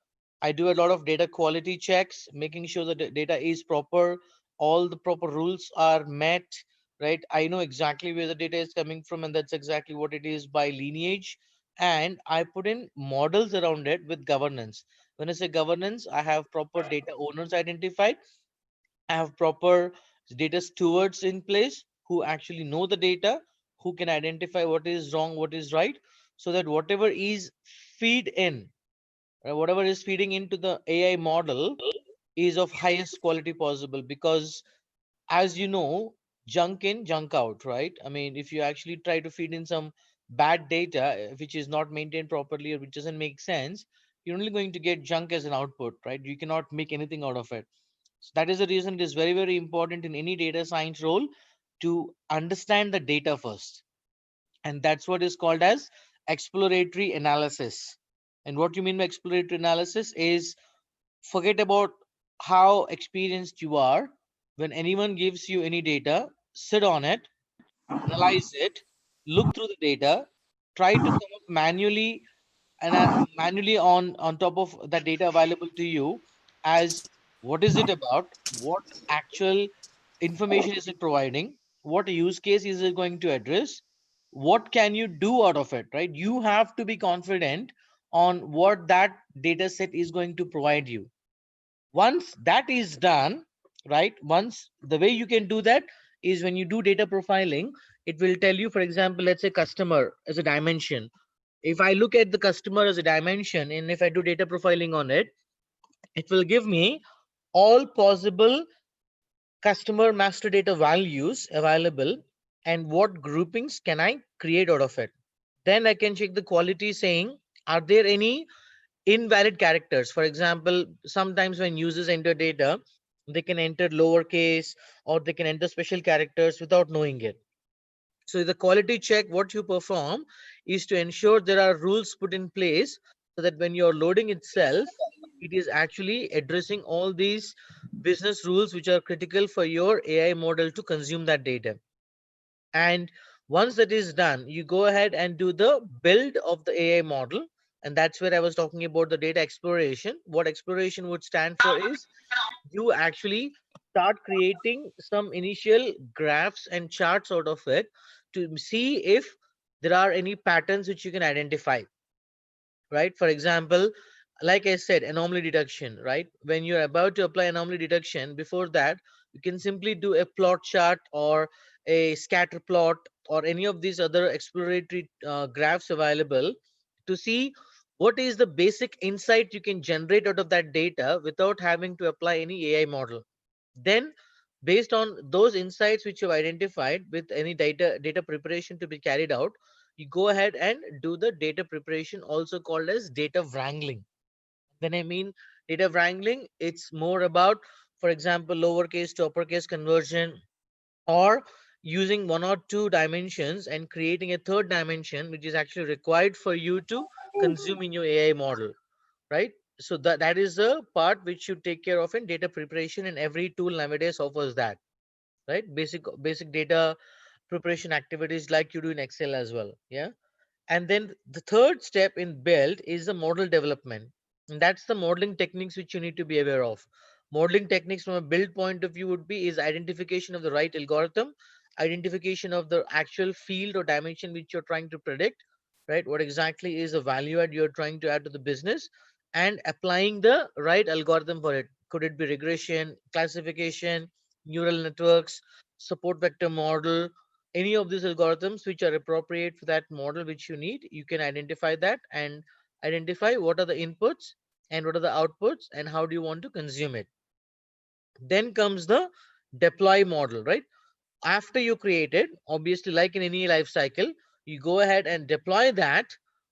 I do a lot of data quality checks, making sure that the data is proper, all the proper rules are met, right? I know exactly where the data is coming from, and that's exactly what it is by lineage. And I put in models around it with governance. When I say governance, I have proper data owners identified. I have proper data stewards in place who actually know the data, who can identify what is wrong, what is right, so that whatever is feed in, whatever is feeding into the AI model is of highest quality possible. Because as you know, junk in, junk out, right? I mean, if you actually try to feed in some bad data which is not maintained properly or which doesn't make sense, you're only going to get junk as an output, right? You cannot make anything out of it. So that is the reason it is very, very important in any data science role to understand the data first. And that's what is called as exploratory analysis. And what you mean by exploratory analysis is forget about how experienced you are. When anyone gives you any data, sit on it, analyze it, look through the data, try to come up manually and manually on top of that data available to you, as what is it about, what actual information is it providing, what use case is it going to address, what can you do out of it, right? You have to be confident on what that data set is going to provide you. Once that is done, right, once the way you can do that is when you do data profiling, it will tell you, for example, let's say customer as a dimension. If I look at the customer as a dimension, and if I do data profiling on it, it will give me all possible customer master data values available and what groupings can I create out of it. Then I can check the quality saying, are there any invalid characters? For example, sometimes when users enter data, they can enter lowercase or they can enter special characters without knowing it. So the quality check, what you perform is to ensure there are rules put in place so that when you're loading itself, it is actually addressing all these business rules which are critical for your AI model to consume that data. And once that is done, you go ahead and do the build of the AI model. And that's where I was talking about the data exploration. What exploration would stand for is you actually start creating some initial graphs and charts out of it to see if there are any patterns which you can identify, right? For example, like I said, anomaly detection, right? When you're about to apply anomaly detection, before that, you can simply do a plot chart or a scatter plot or any of these other exploratory graphs available to see what is the basic insight you can generate out of that data without having to apply any AI model. Then, based on those insights which you've identified with any data preparation to be carried out, you go ahead and do the data preparation, also called as data wrangling. When I mean data wrangling, it's more about, for example, lowercase to uppercase conversion, or using one or two dimensions and creating a third dimension which is actually required for you to consume in your AI model, right? So that is the part which you take care of in data preparation, and every tool nowadays offers that, right? Basic data preparation activities like you do in Excel as well. Yeah. And then the third step in build is the model development. And that's the modeling techniques which you need to be aware of. Modeling techniques from a build point of view would be is identification of the right algorithm, identification of the actual field or dimension which you're trying to predict, right? What exactly is the value add you're trying to add to the business, and applying the right algorithm for it. Could it be regression, classification, neural networks, support vector model, any of these algorithms which are appropriate for that model which you need, you can identify that and identify what are the inputs and what are the outputs and how do you want to consume it. Then comes the deploy model, right? After you create it, obviously like in any life cycle, you go ahead and deploy that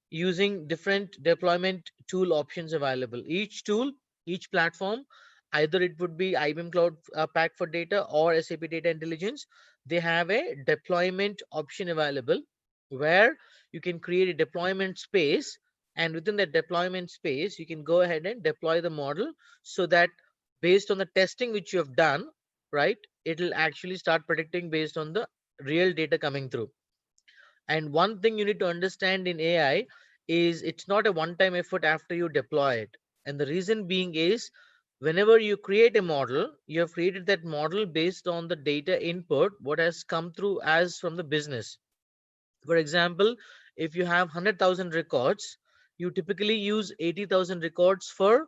using different deployment tool options available. Each tool, each platform, either it would be IBM Cloud Pack for Data or SAP Data Intelligence, they have a deployment option available where you can create a deployment space, and within that deployment space you can go ahead and deploy the model so that based on the testing which you have done, right, it'll actually start predicting based on the real data coming through. And one thing you need to understand in AI is it's not a one-time effort after you deploy it. And the reason being is whenever you create a model, you have created that model based on the data input, what has come through as from the business. For example, if you have 100,000 records, you typically use 80,000 records for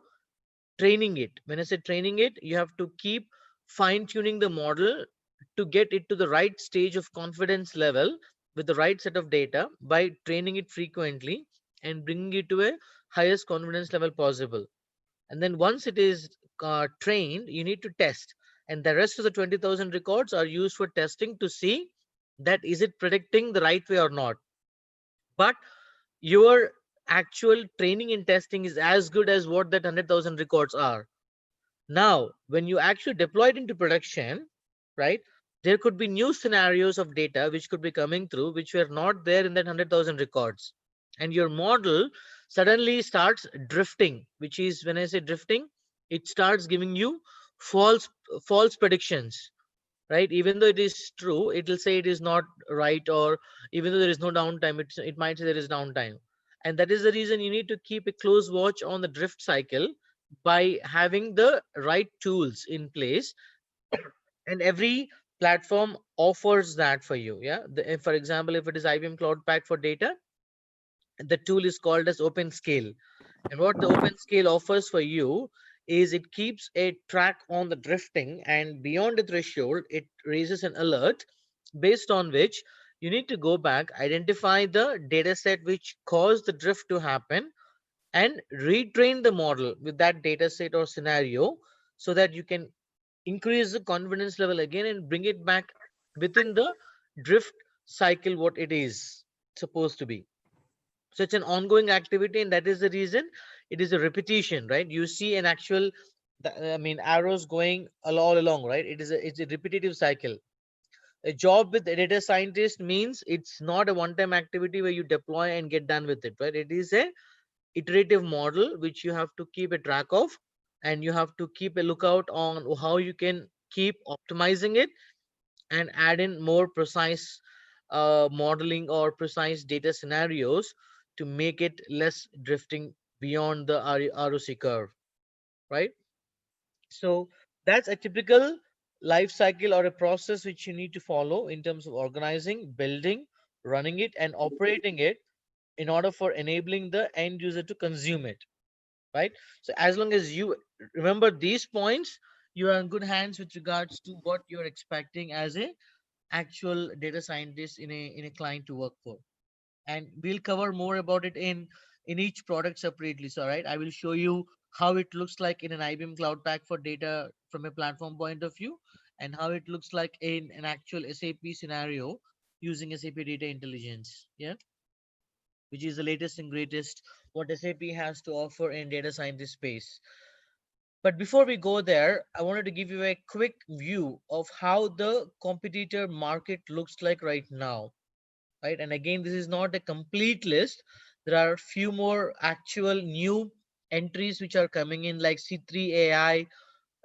training it. When I say training it, you have to keep fine tuning the model to get it to the right stage of confidence level with the right set of data by training it frequently and bringing it to a highest confidence level possible. And then once it is trained, you need to test, and the rest of the 20,000 records are used for testing to see that is it predicting the right way or not. But your actual training and testing is as good as what that 100,000 records are. Now, when you actually deploy it into production, right, there could be new scenarios of data which could be coming through, which were not there in that 100,000 records. And your model suddenly starts drifting, which is when I say drifting, it starts giving you false false predictions, right? Even though it is true, it will say it is not right, or even though there is no downtime, it might say there is downtime. And that is the reason you need to keep a close watch on the drift cycle by having the right tools in place. And every platform offers that for you. Yeah. For example, if it is IBM Cloud Pack for Data, the tool is called as OpenScale. And what the OpenScale offers for you is it keeps a track on the drifting, and beyond the threshold, it raises an alert based on which you need to go back, identify the data set which caused the drift to happen, and retrain the model with that data set or scenario so that you can increase the confidence level again and bring it back within the drift cycle what it is supposed to be. So it's an ongoing activity, and that is the reason it is a repetition, right? You see an actual, I mean, arrows going all along, right? It's a repetitive cycle. A job with a data scientist means it's not a one-time activity where you deploy and get done with it, right? It is a iterative model which you have to keep a track of, and you have to keep a lookout on how you can keep optimizing it and add in more precise modeling or precise data scenarios to make it less drifting beyond the ROC curve, right? So that's a typical life cycle or a process which you need to follow in terms of organizing, building, running it, and operating it in order for enabling the end user to consume it, right? So as long as you remember these points, you are in good hands with regards to what you're expecting as a actual data scientist in a client to work for. And we'll cover more about it in each product separately. So, all right, I will show you how it looks like in an IBM Cloud Pack for data from a platform point of view, and how it looks like in an actual SAP scenario using SAP Data Intelligence. Yeah, which is the latest and greatest what SAP has to offer in data scientist space. But before we go there, I wanted to give you a quick view of how the competitor market looks like right now, right? And again, this is not a complete list. There are a few more actual new entries which are coming in, like C3 AI,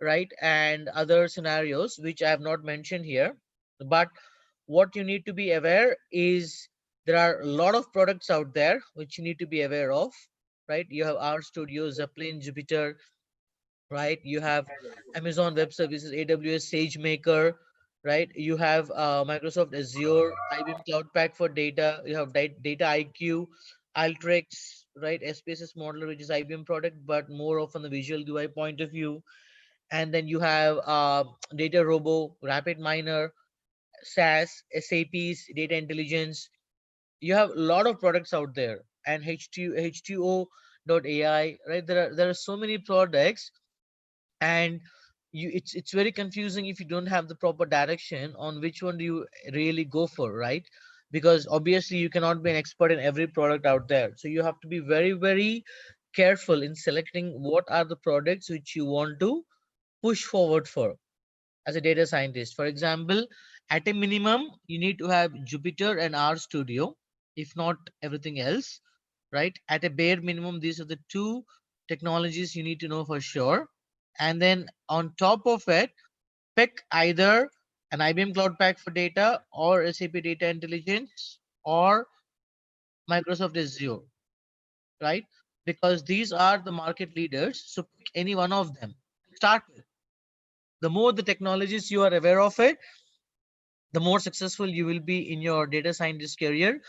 right? And other scenarios which I have not mentioned here. But what you need to be aware is there are a lot of products out there which you need to be aware of, right? You have R Studio, Zeppelin, Jupyter, right? You have Amazon Web Services, AWS SageMaker, right? You have Microsoft Azure, IBM Cloud Pack for data. You have Data IQ, Alteryx, right? SPSS Modeler, which is IBM product, but more of on the visual UI point of view. And then you have Data Robo, Rapid Miner, SAS, SAP's Data Intelligence. You have a lot of products out there, and H2O.ai, right? There are so many products, and it's very confusing if you don't have the proper direction on which one do you really go for, right? Because obviously you cannot be an expert in every product out there, so you have to be very careful in selecting what are the products which you want to push forward for as a data scientist. For example, at a minimum you need to have Jupyter and R Studio, if not everything else, right? At a bare minimum, these are the two technologies you need to know for sure. And then on top of it, pick either an IBM Cloud Pack for data or SAP Data Intelligence or Microsoft Azure, right? Because these are the market leaders. So pick any one of them. Start with. The more the technologies you are aware of it, the more successful you will be in your data scientist career,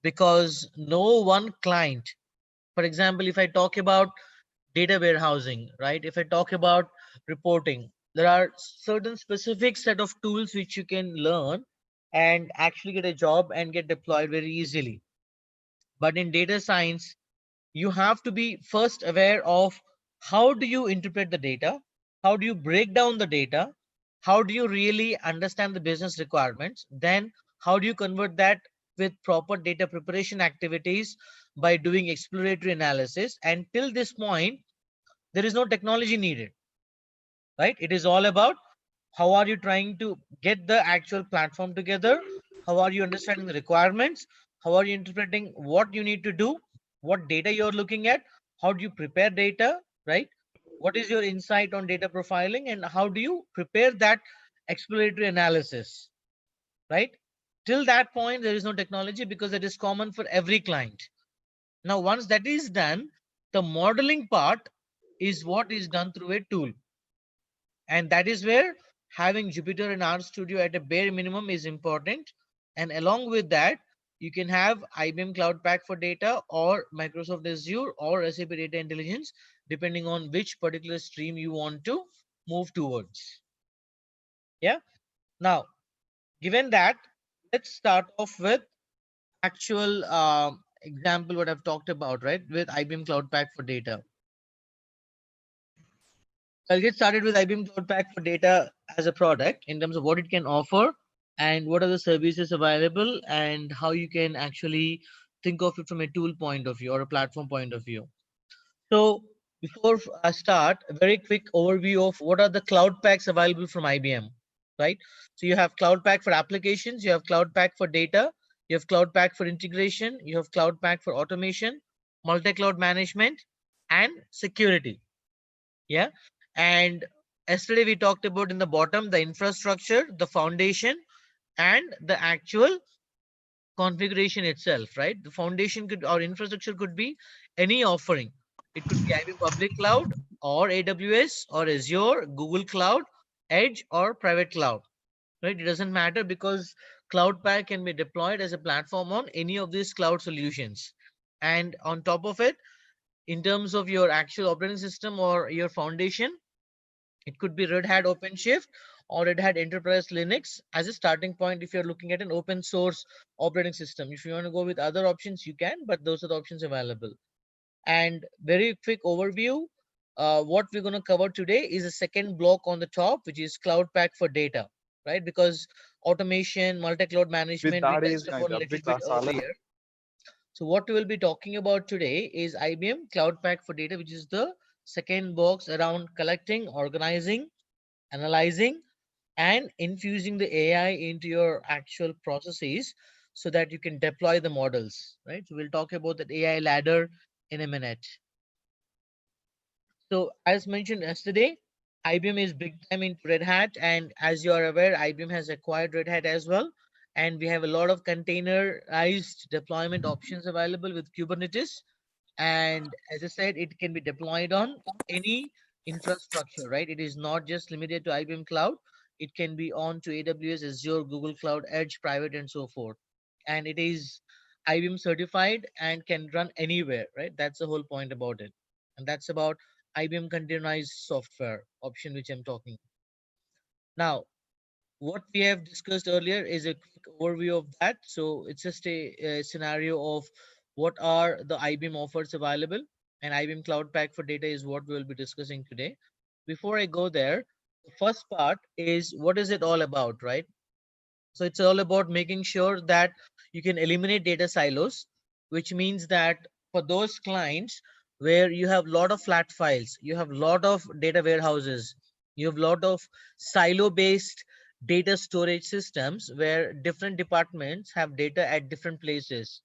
because no one client, for example, if I talk about data warehousing, right? If I talk about reporting, there are certain specific set of tools which you can learn and actually get a job and get deployed very easily. But in data science, you have to be first aware of how do you interpret the data, how do you break down the data, how do you really understand the business requirements, then how do you convert that with proper data preparation activities by doing exploratory analysis. And till this point, there is no technology needed, right? It is all about how are you trying to get the actual platform together, how are you understanding the requirements, how are you interpreting what you need to do, what data you're looking at, how do you prepare data, right? What is your insight on data profiling, and how do you prepare that exploratory analysis, right? Till that point, there is no technology because it is common for every client. Now once that is done, the modeling part is what is done through a tool. And that is where having Jupyter and R Studio at a bare minimum is important. And along with that, you can have IBM Cloud Pack for data or Microsoft Azure or SAP Data Intelligence. depending on which particular stream you want to move towards. Yeah. Now, given that, let's start off with actual example what I've talked about, right? With IBM Cloud Pak for Data. I'll get started with IBM Cloud Pak for Data as a product in terms of what it can offer and what are the services available and how you can actually think of it from a tool point of view or a platform point of view. So before I start, a very quick overview of what are the cloud packs available from IBM, right? So you have cloud pack for applications, you have cloud pack for data, you have cloud pack for integration, you have cloud pack for automation, multi-cloud management, and security. Yeah. And yesterday we talked about in the bottom, the infrastructure, the foundation, and the actual configuration itself, right? The foundation could or infrastructure could be any offering. It could be IBM public cloud or AWS or Azure, Google Cloud, Edge or private cloud, right? It doesn't matter because Cloud Pak can be deployed as a platform on any of these cloud solutions. And on top of it, in terms of your actual operating system or your foundation, it could be Red Hat OpenShift or Red Hat Enterprise Linux as a starting point if you're looking at an open source operating system. If you want to go with other options, you can, but those are the options available. And very quick overview, what we're going to cover today is a second block on the top, which is Cloud Pak for Data, right? Because automation, multi-cloud management, we touched upon a little bit earlier. So what we will be talking about today is IBM Cloud Pak for Data, which is the second box around collecting, organizing, analyzing, and infusing the AI into your actual processes so that you can deploy the models, right? So we'll talk about that AI ladder in a minute. So as mentioned yesterday, IBM is big time into Red Hat, and as you are aware, IBM has acquired Red Hat as well. And we have a lot of containerized deployment options available with Kubernetes. And as I said, it can be deployed on any infrastructure, right? It is not just limited to IBM Cloud. It can be on to AWS, Azure, Google Cloud, Edge, private, and so forth. And it is IBM certified and can run anywhere, right? That's the whole point about it. And that's about IBM containerized software option, which I'm talking. Now, what we have discussed earlier is a quick overview of that. So it's just a scenario of what are the IBM offers available, and IBM Cloud Pak for Data is what we will be discussing today. Before I go there, the first part is what is it all about, right? So it's all about making sure that you can eliminate data silos, which means that for those clients where you have a lot of flat files, you have a lot of data warehouses, you have a lot of silo based data storage systems where different departments have data at different places.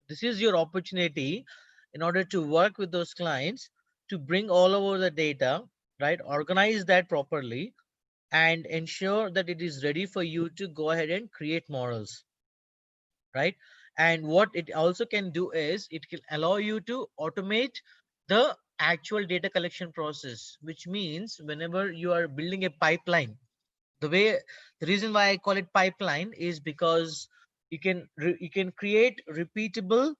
This is your opportunity in order to work with those clients to bring all over the data, right? Organize that properly and ensure that it is ready for you to go ahead and create models, right? And what it also can do is it can allow you to automate the actual data collection process, which means whenever you are building a pipeline, the reason why I call it pipeline is because you can create repeatable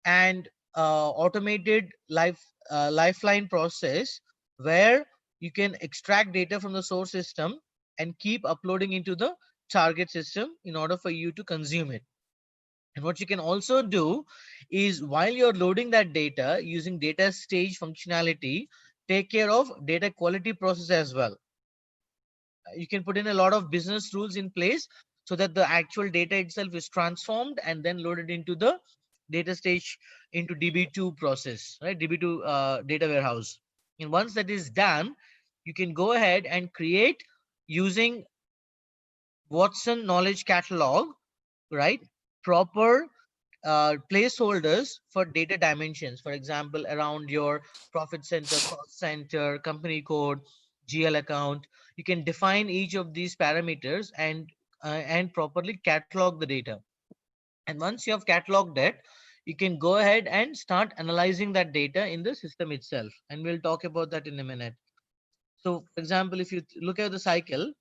and automated lifeline process where you can extract data from the source system and keep uploading into the target system in order for you to consume it. And what you can also do is while you're loading that data using data stage functionality, take care of data quality process as well. You can put in a lot of business rules in place so that the actual data itself is transformed and then loaded into the data stage into DB2 process, right? DB2 data warehouse. And once that is done, you can go ahead and create using Watson knowledge catalog, right? Proper placeholders for data dimensions, for example, around your profit center, cost center, company code, GL account. You can define each of these parameters and properly catalog the data. And once you have cataloged it, you can go ahead and start analyzing that data in the system itself. And we'll talk about that in a minute. So, for example, if you look at the cycle,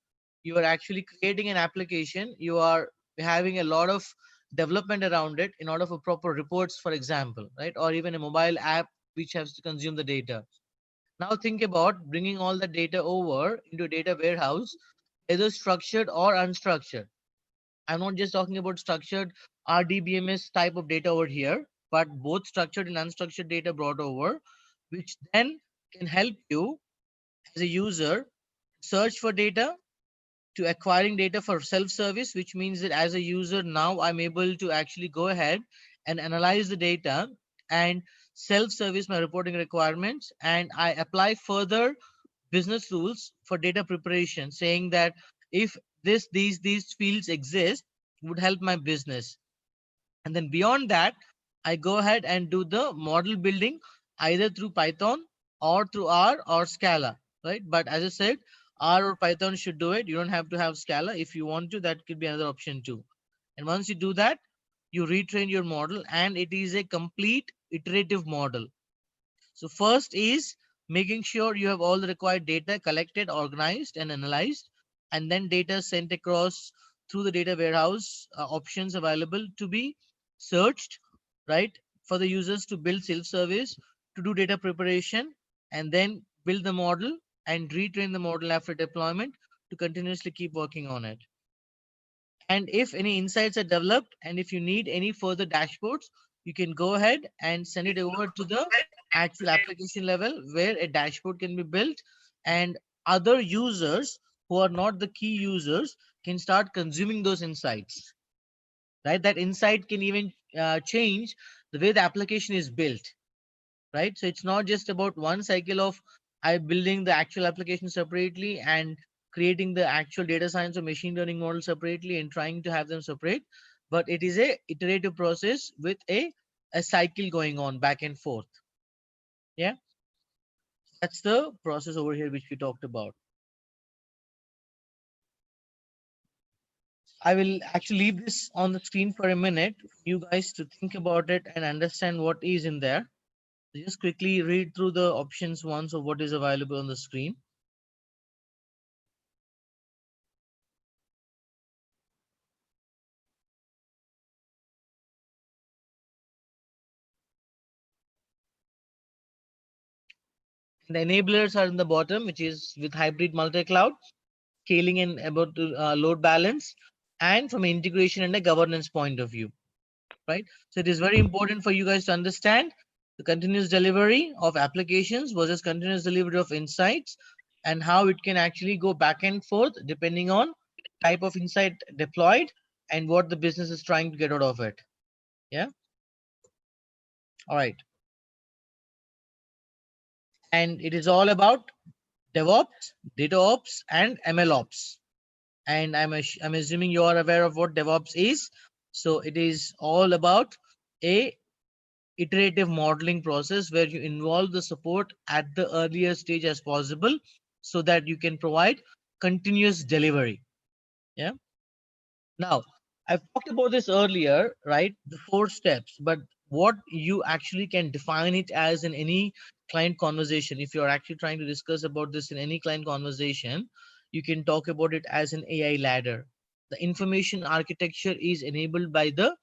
you are actually creating an application. You are having a lot of development around it in order for proper reports, for example, right? Or even a mobile app which has to consume the data. Now think about bringing all the data over into a data warehouse, either structured or unstructured. I'm not just talking about structured RDBMS type of data over here, but both structured and unstructured data brought over, which then can help you as a user search for data, to acquiring data for self-service, which means that as a user now I'm able to actually go ahead and analyze the data and self-service my reporting requirements, and I apply further business rules for data preparation, saying that if these fields exist, would help my business. And then beyond that, I go ahead and do the model building either through Python or through R or Scala, right? But as I said, R or Python should do it. You don't have to have Scala. If you want to, that could be another option too. And once you do that, you retrain your model, and it is a complete iterative model. So first is making sure you have all the required data collected, organized, and analyzed, and then data sent across through the data warehouse, options available to be searched, right? For the users to build self-service, to do data preparation, and then build the model and retrain the model after deployment to continuously keep working on it. And if any insights are developed, and if you need any further dashboards, you can go ahead and send it over to the actual application level where a dashboard can be built, and other users who are not the key users can start consuming those insights, right? That insight can even change the way the application is built, right? So it's not just about one cycle of I building the actual application separately and creating the actual data science or machine learning model separately and trying to have them separate, but it is a iterative process with a cycle going on back and forth. Yeah, that's the process over here which we talked about. I will actually leave this on the screen for a minute for you guys to think about it and understand what is in there. So just quickly read through the options once of what is available on the screen. The enablers are in the bottom, which is with hybrid multi-cloud, scaling and about load balance, and from an integration and a governance point of view, right? So it is very important for you guys to understand the continuous delivery of applications versus continuous delivery of insights, and how it can actually go back and forth depending on type of insight deployed and what the business is trying to get out of it. Yeah. All right. And it is all about DevOps, DataOps, and MLOps. And I'm assuming you are aware of what DevOps is. So it is all about a iterative modeling process where you involve the support at the earliest stage as possible so that you can provide continuous delivery. Yeah. Now, I've talked about this earlier, right? The 4 steps, but what you actually can define it as in any client conversation, if you're actually trying to discuss about this in any client conversation, you can talk about it as an AI ladder. The information architecture is enabled by the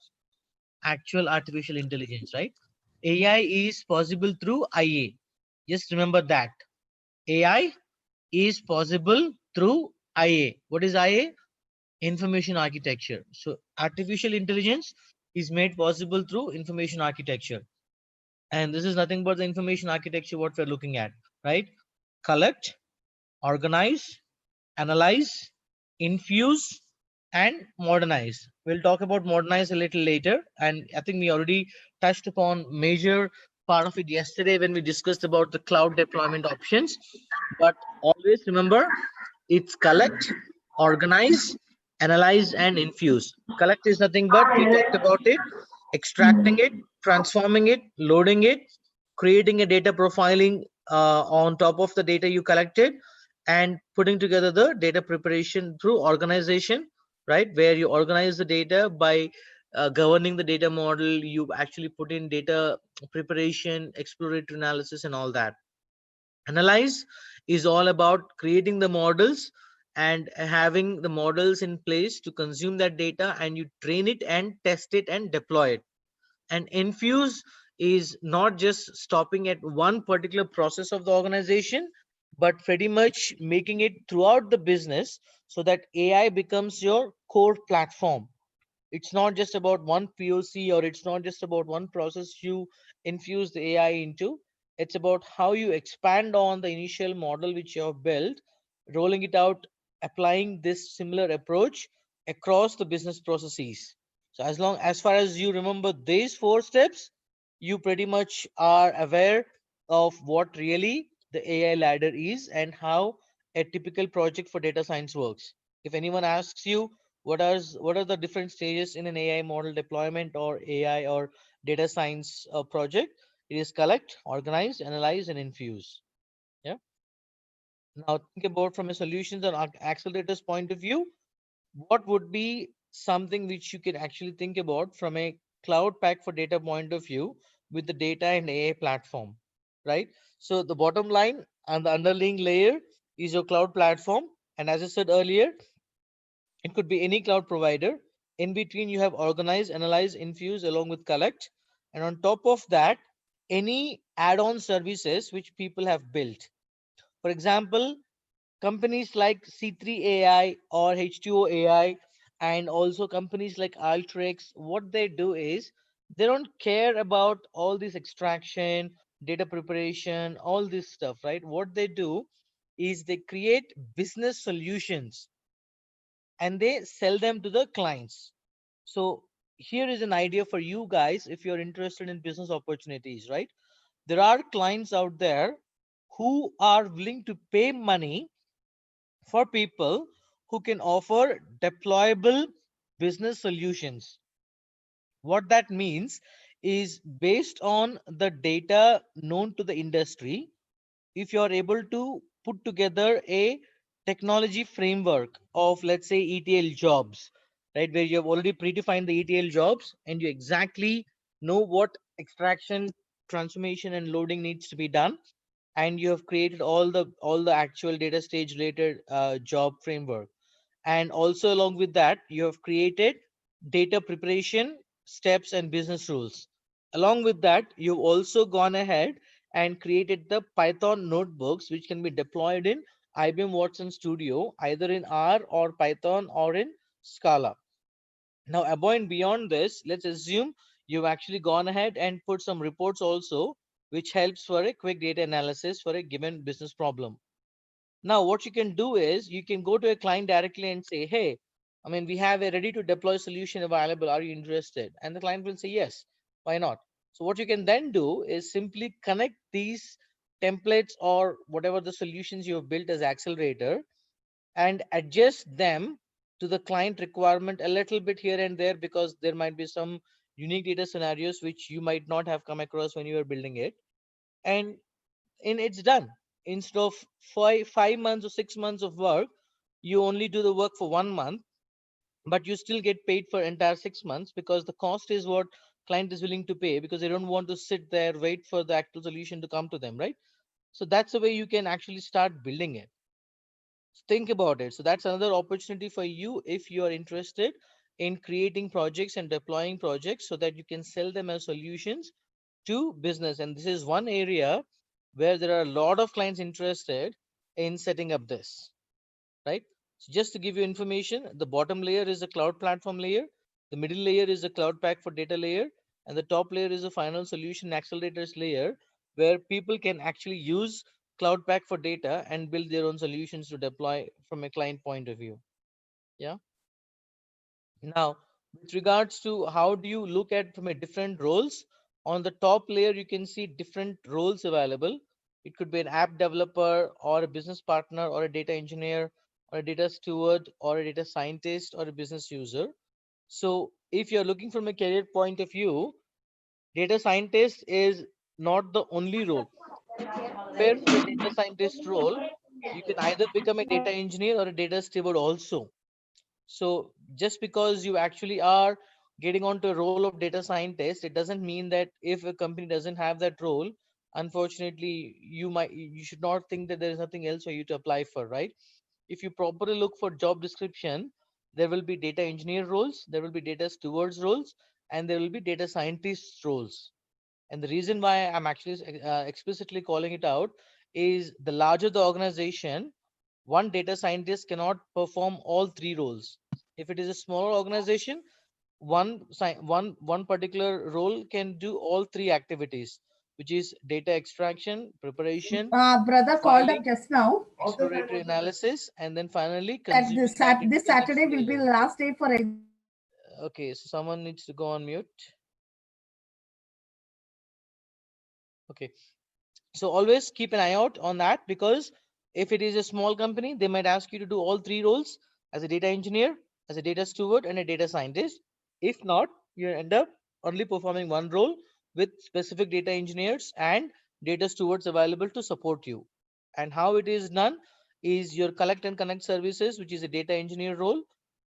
actual artificial intelligence, right? AI is possible through IA. Just remember that. AI is possible through IA. What is IA? Information architecture. So artificial intelligence is made possible through information architecture. And this is nothing but the information architecture what we're looking at, right? Collect, organize, analyze, infuse, and modernize. We'll talk about modernize a little later. And I think we already touched upon major part of it yesterday when we discussed about the cloud deployment options. But always remember, it's collect, organize, analyze, and infuse. Collect is nothing but, we talked about it, extracting it, transforming it, loading it, creating a data profiling on top of the data you collected, and putting together the data preparation through organization, right? Where you organize the data by governing the data model, you actually put in data preparation, exploratory analysis, and all that. Analyze is all about creating the models and having the models in place to consume that data, and you train it and test it and deploy it. And infuse is not just stopping at one particular process of the organization, but pretty much making it throughout the business so that AI becomes your core platform. It's not just about one POC, or it's not just about one process you infuse the AI into. It's about how you expand on the initial model which you have built, rolling it out, applying this similar approach across the business processes. So as far as you remember these four steps, you pretty much are aware of what really the AI ladder is and how a typical project for data science works. If anyone asks you what are the different stages in an AI model deployment or AI or data science project, it is collect, organize, analyze, and infuse. Yeah. Now think about from a solutions and accelerators point of view, what would be something which you can actually think about from a cloud pack for data point of view with the data and AI platform, right? So the bottom line and the underlying layer is your cloud platform. And as I said earlier, it could be any cloud provider. In between, you have organize, analyze, infuse along with collect. And on top of that, any add-on services which people have built. For example, companies like C3 AI or H2O AI, and also companies like Alteryx, what they do is they don't care about all this extraction, data preparation, all this stuff, right? What they do is they create business solutions and they sell them to the clients. So here is an idea for you guys if you're interested in business opportunities, right? There are clients out there who are willing to pay money for people who can offer deployable business solutions. What that means is based on the data known to the industry, if you are able to put together a technology framework of, let's say, ETL jobs, right, where you have already predefined the ETL jobs and you exactly know what extraction, transformation, and loading needs to be done, and you have created all the actual data stage related job framework, and also along with that you have created data preparation steps and business rules. Along with that, you've also gone ahead and created the Python notebooks which can be deployed in IBM Watson Studio, either in R or Python or in Scala. Now, above and beyond this, let's assume you've actually gone ahead and put some reports also, which helps for a quick data analysis for a given business problem. Now, what you can do is you can go to a client directly and say, hey, I mean, we have a ready to deploy solution available. Are you interested? And the client will say, yes, why not? So what you can then do is simply connect these templates or whatever the solutions you have built as accelerator and adjust them to the client requirement a little bit here and there, because there might be some unique data scenarios which you might not have come across when you were building it. And it's done. Instead of 5 months or 6 months of work, you only do the work for 1 month, but you still get paid for entire 6 months, because the cost is what client is willing to pay, because they don't want to sit there wait for the actual solution to come to them, right? So that's the way you can actually start building it. Think about it. So that's another opportunity for you if you are interested in creating projects and deploying projects so that you can sell them as solutions to business. And this is one area where there are a lot of clients interested in setting up this, right? So just to give you information, the bottom layer is a cloud platform layer, the middle layer is a cloud pack for data layer, and the top layer is a final solution accelerators layer, where people can actually use cloud pack for data and build their own solutions to deploy from a client point of view. Yeah. Now, with regards to how do you look at from a different roles, on the top layer, you can see different roles available. It could be an app developer or a business partner or a data engineer or a data steward or a data scientist or a business user. So if you're looking from a career point of view, data scientist is not the only role. Prepare for a data scientist role, you can either become a data engineer or a data steward also. So just because you actually are getting onto a role of data scientist, it doesn't mean that if a company doesn't have that role, unfortunately, you should not think that there is nothing else for you to apply for, right? If you properly look for job description, there will be data engineer roles, there will be data stewards roles, and there will be data scientist roles. And the reason why I'm actually explicitly calling it out is the larger the organization, one data scientist cannot perform all three roles. If it is a smaller organization, one particular role can do all three activities, which is data extraction, preparation, Brother called up filing, just now exploratory analysis, and then finally that consuming back this intelligence at Saturday will scale be the level. last day for Okay, so someone needs to go on mute. Okay, so always keep an eye out on that, because if it is a small company, they might ask you to do all three roles: as a data engineer, as a data steward, and a data scientist. If not, you end up only performing one role with specific data engineers and data stewards available to support you. And how it is done is your collect and connect services, which is a data engineer role,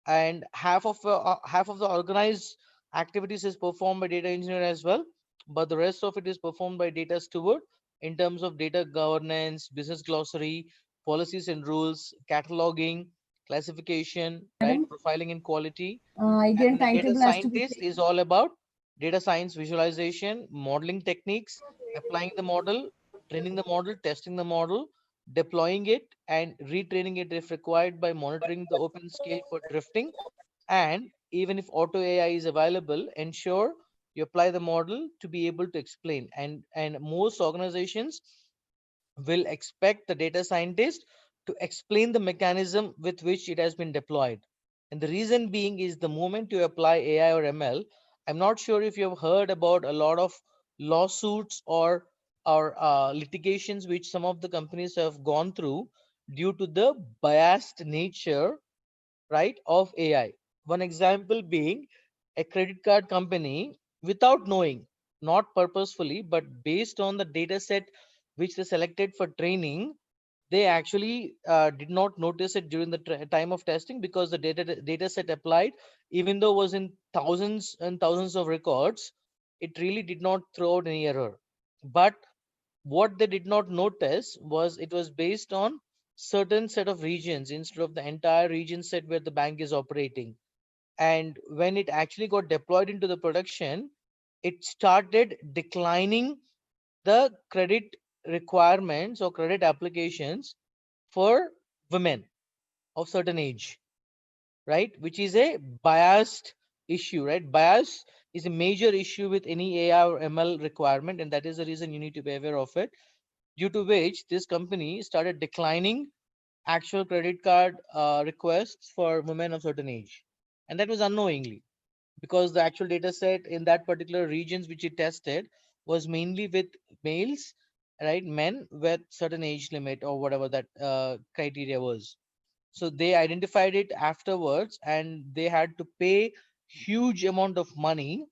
and half of the organized activities is performed by data engineer as well, but the rest of it is performed by data steward in terms of data governance, business glossary, policies and rules, cataloging, classification, right, Madam, profiling and quality. And IBM then the data timetable has to be scientist is all about data science visualization, modeling techniques, applying the model, training the model, testing the model, deploying it, and retraining it if required by monitoring the open scale for drifting. And even if auto AI is available, ensure you apply the model to be able to explain. And most organizations will expect the data scientist to explain the mechanism with which it has been deployed. And the reason being is the moment you apply AI or ML, I'm not sure if you've heard about a lot of lawsuits or litigations which some of the companies have gone through due to the biased nature, right, of AI. One example being a credit card company, without knowing, not purposefully, but based on the data set which they selected for training, they actually did not notice it during the time of testing, because the data set applied, even though was in thousands and thousands of records, it really did not throw out any error. But what they did not notice was it was based on certain set of regions instead of the entire region set where the bank is operating. And when it actually got deployed into the production, it started declining the credit requirements or credit applications for women of certain age, right, which is a biased issue, right? Bias is a major issue with any AI or ML requirement, and that is the reason you need to be aware of it, due to which this company started declining actual credit card requests for women of certain age. And that was unknowingly, because the actual data set in that particular regions which it tested was mainly with males, right, men with certain age limit or whatever that criteria was. So they identified it afterwards, and they had to pay huge amount of money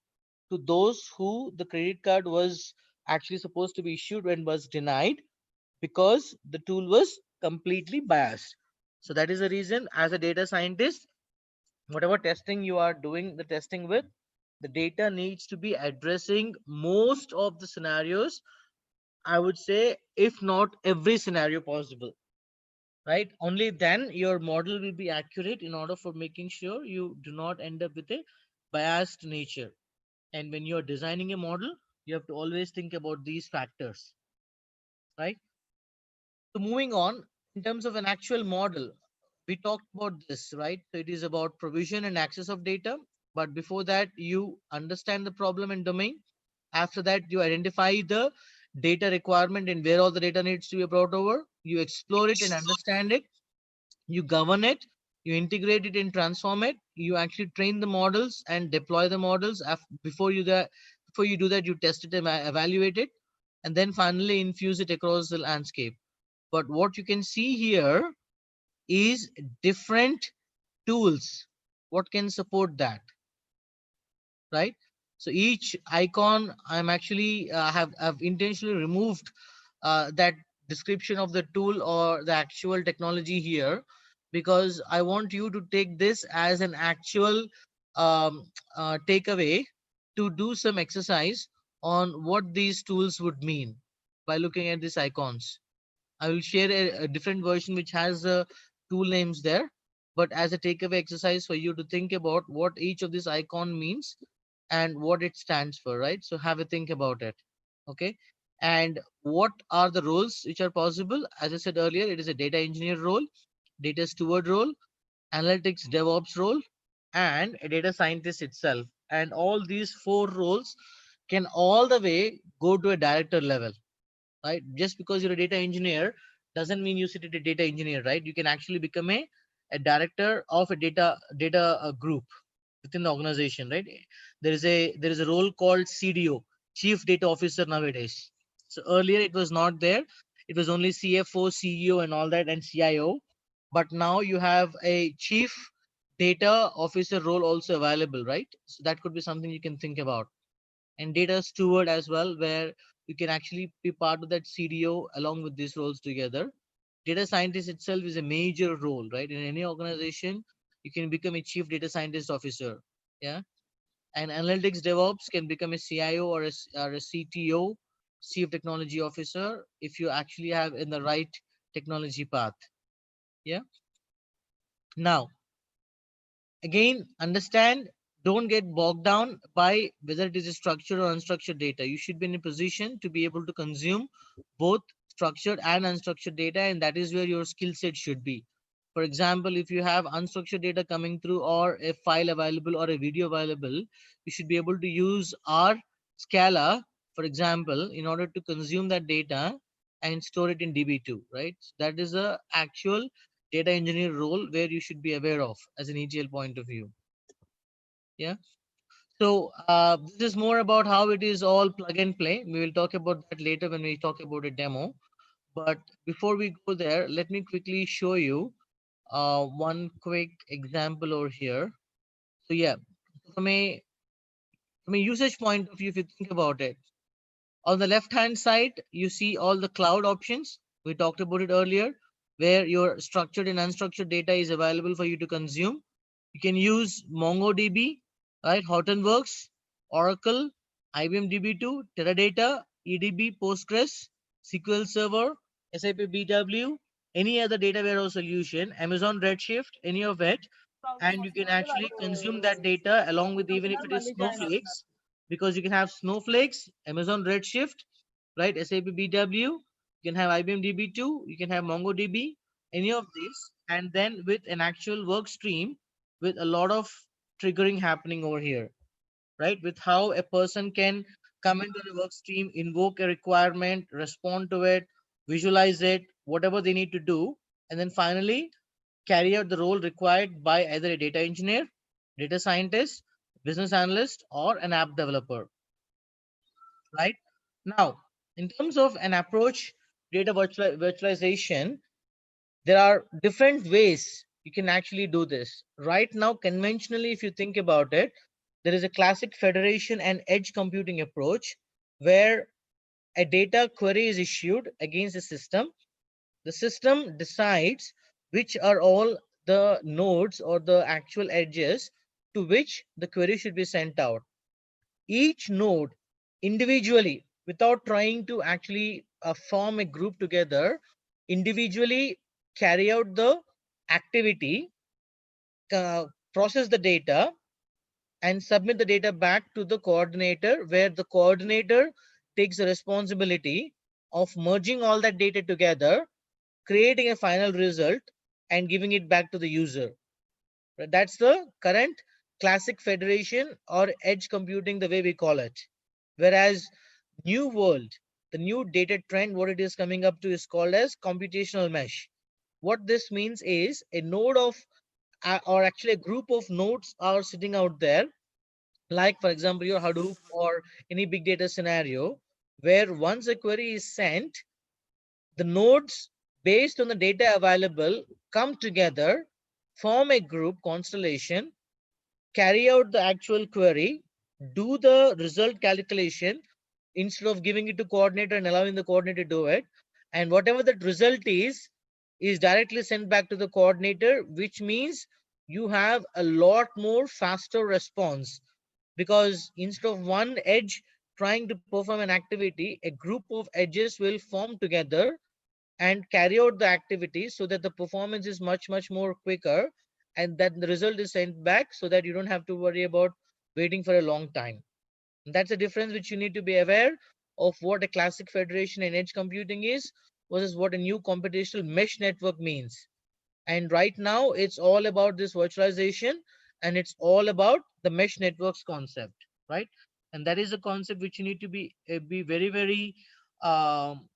to those who the credit card was actually supposed to be issued and was denied, because the tool was completely biased. So that is the reason, as a data scientist, whatever testing you are doing the testing with, the data needs to be addressing most of the scenarios, I would say, if not every scenario possible, right? Only then your model will be accurate, in order for making sure you do not end up with a biased nature. And when you're designing a model, you have to always think about these factors, right? So moving on, in terms of an actual model, we talked about this, right? So it is about provision and access of data. But before that, you understand the problem and domain. After that, you identify the data requirement and where all the data needs to be brought over. You explore it and understand it. You govern it. You integrate it and transform it. You actually train the models and deploy the models. Before you do that, you test it and evaluate it, and then finally infuse it across the landscape. But what you can see here is different tools what can support that, right? So each icon, I'm actually have intentionally removed that description of the tool or the actual technology here, because I want you to take this as an actual takeaway to do some exercise on what these tools would mean by looking at these icons. I will share a different version which has the tool names there, but as a takeaway exercise for you to think about what each of this icon means and what it stands for, right? So have a think about it. Okay. And what are the roles which are possible? As I said earlier, it is a data engineer role, data steward role, analytics DevOps role, and a data scientist itself. And all these four roles can all the way go to a director level, right? Just because you're a data engineer doesn't mean you sit at a data engineer, right? You can actually become a director of a data group within the organization, right? There is a role called CDO, Chief Data Officer nowadays. So earlier it was not there. It was only CFO, CEO, and all that, and CIO. But now you have a Chief Data Officer role also available, right? So that could be something you can think about. And data steward as well, where you can actually be part of that CDO along with these roles together. Data scientist itself is a major role, right? In any organization, you can become a chief data scientist officer. Yeah. And analytics DevOps can become a CIO or a CTO, chief technology officer, if you actually have in the right technology path. Yeah. Now, again, understand, don't get bogged down by whether it is a structured or unstructured data. You should be in a position to be able to consume both structured and unstructured data, and that is where your skill set should be. For example, if you have unstructured data coming through, or a file available, or a video available, you should be able to use R Scala, for example, in order to consume that data and store it in DB2, right? That is a actual data engineer role where you should be aware of as an ETL point of view. Yeah. So this is more about how it is all plug and play. We will talk about that later when we talk about a demo. But before we go there, let me quickly show you one quick example over here. So yeah, from a usage point of view, if you think about it, on the left hand side, you see all the cloud options. We talked about it earlier, where your structured and unstructured data is available for you to consume. You can use MongoDB, right? Hortonworks, Oracle, IBM DB2, Teradata, EDB, Postgres, SQL Server, SAP BW, any other data warehouse solution, Amazon Redshift, any of it, and you can actually consume that data along with, even if it is snowflakes, because you can have snowflakes, Amazon Redshift, right? SAP BW, you can have IBM DB2, you can have MongoDB, any of these, and then with an actual work stream with a lot of triggering happening over here, right? With how a person can come into the work stream, invoke a requirement, respond to it, visualize it, whatever they need to do, and then finally carry out the role required by either a data engineer, data scientist, business analyst, or an app developer, right? Now, in terms of an approach, data virtualization, there are different ways you can actually do this. Right now, conventionally, if you think about it, there is a classic federation and edge computing approach where a data query is issued against the system. The system decides which are all the nodes or the actual edges to which the query should be sent out. Each node individually, without trying to actually form a group together, individually carry out the activity, process the data, and submit the data back to the coordinator, where the coordinator takes the responsibility of merging all that data together, creating a final result, and giving it back to the user. That's the current classic federation or edge computing, the way we call it. Whereas new world, the new data trend, what it is coming up to is called as computational mesh. What this means is a node of, or actually a group of nodes are sitting out there, like for example your Hadoop or any big data scenario, where once a query is sent, the nodes based on the data available come together, form a group constellation, carry out the actual query, do the result calculation instead of giving it to coordinator and allowing the coordinator to do it. And whatever that result is directly sent back to the coordinator, which means you have a lot more faster response, because instead of one edge trying to perform an activity, a group of edges will form together and carry out the activity so that the performance is much more quicker, and that the result is sent back so that you don't have to worry about waiting for a long time. And that's a difference which you need to be aware of what a classic federation and edge computing is versus what a new computational mesh network means. And right now, it's all about this virtualization, and it's all about the mesh networks concept, right? And that is a concept which you need to be very, very um,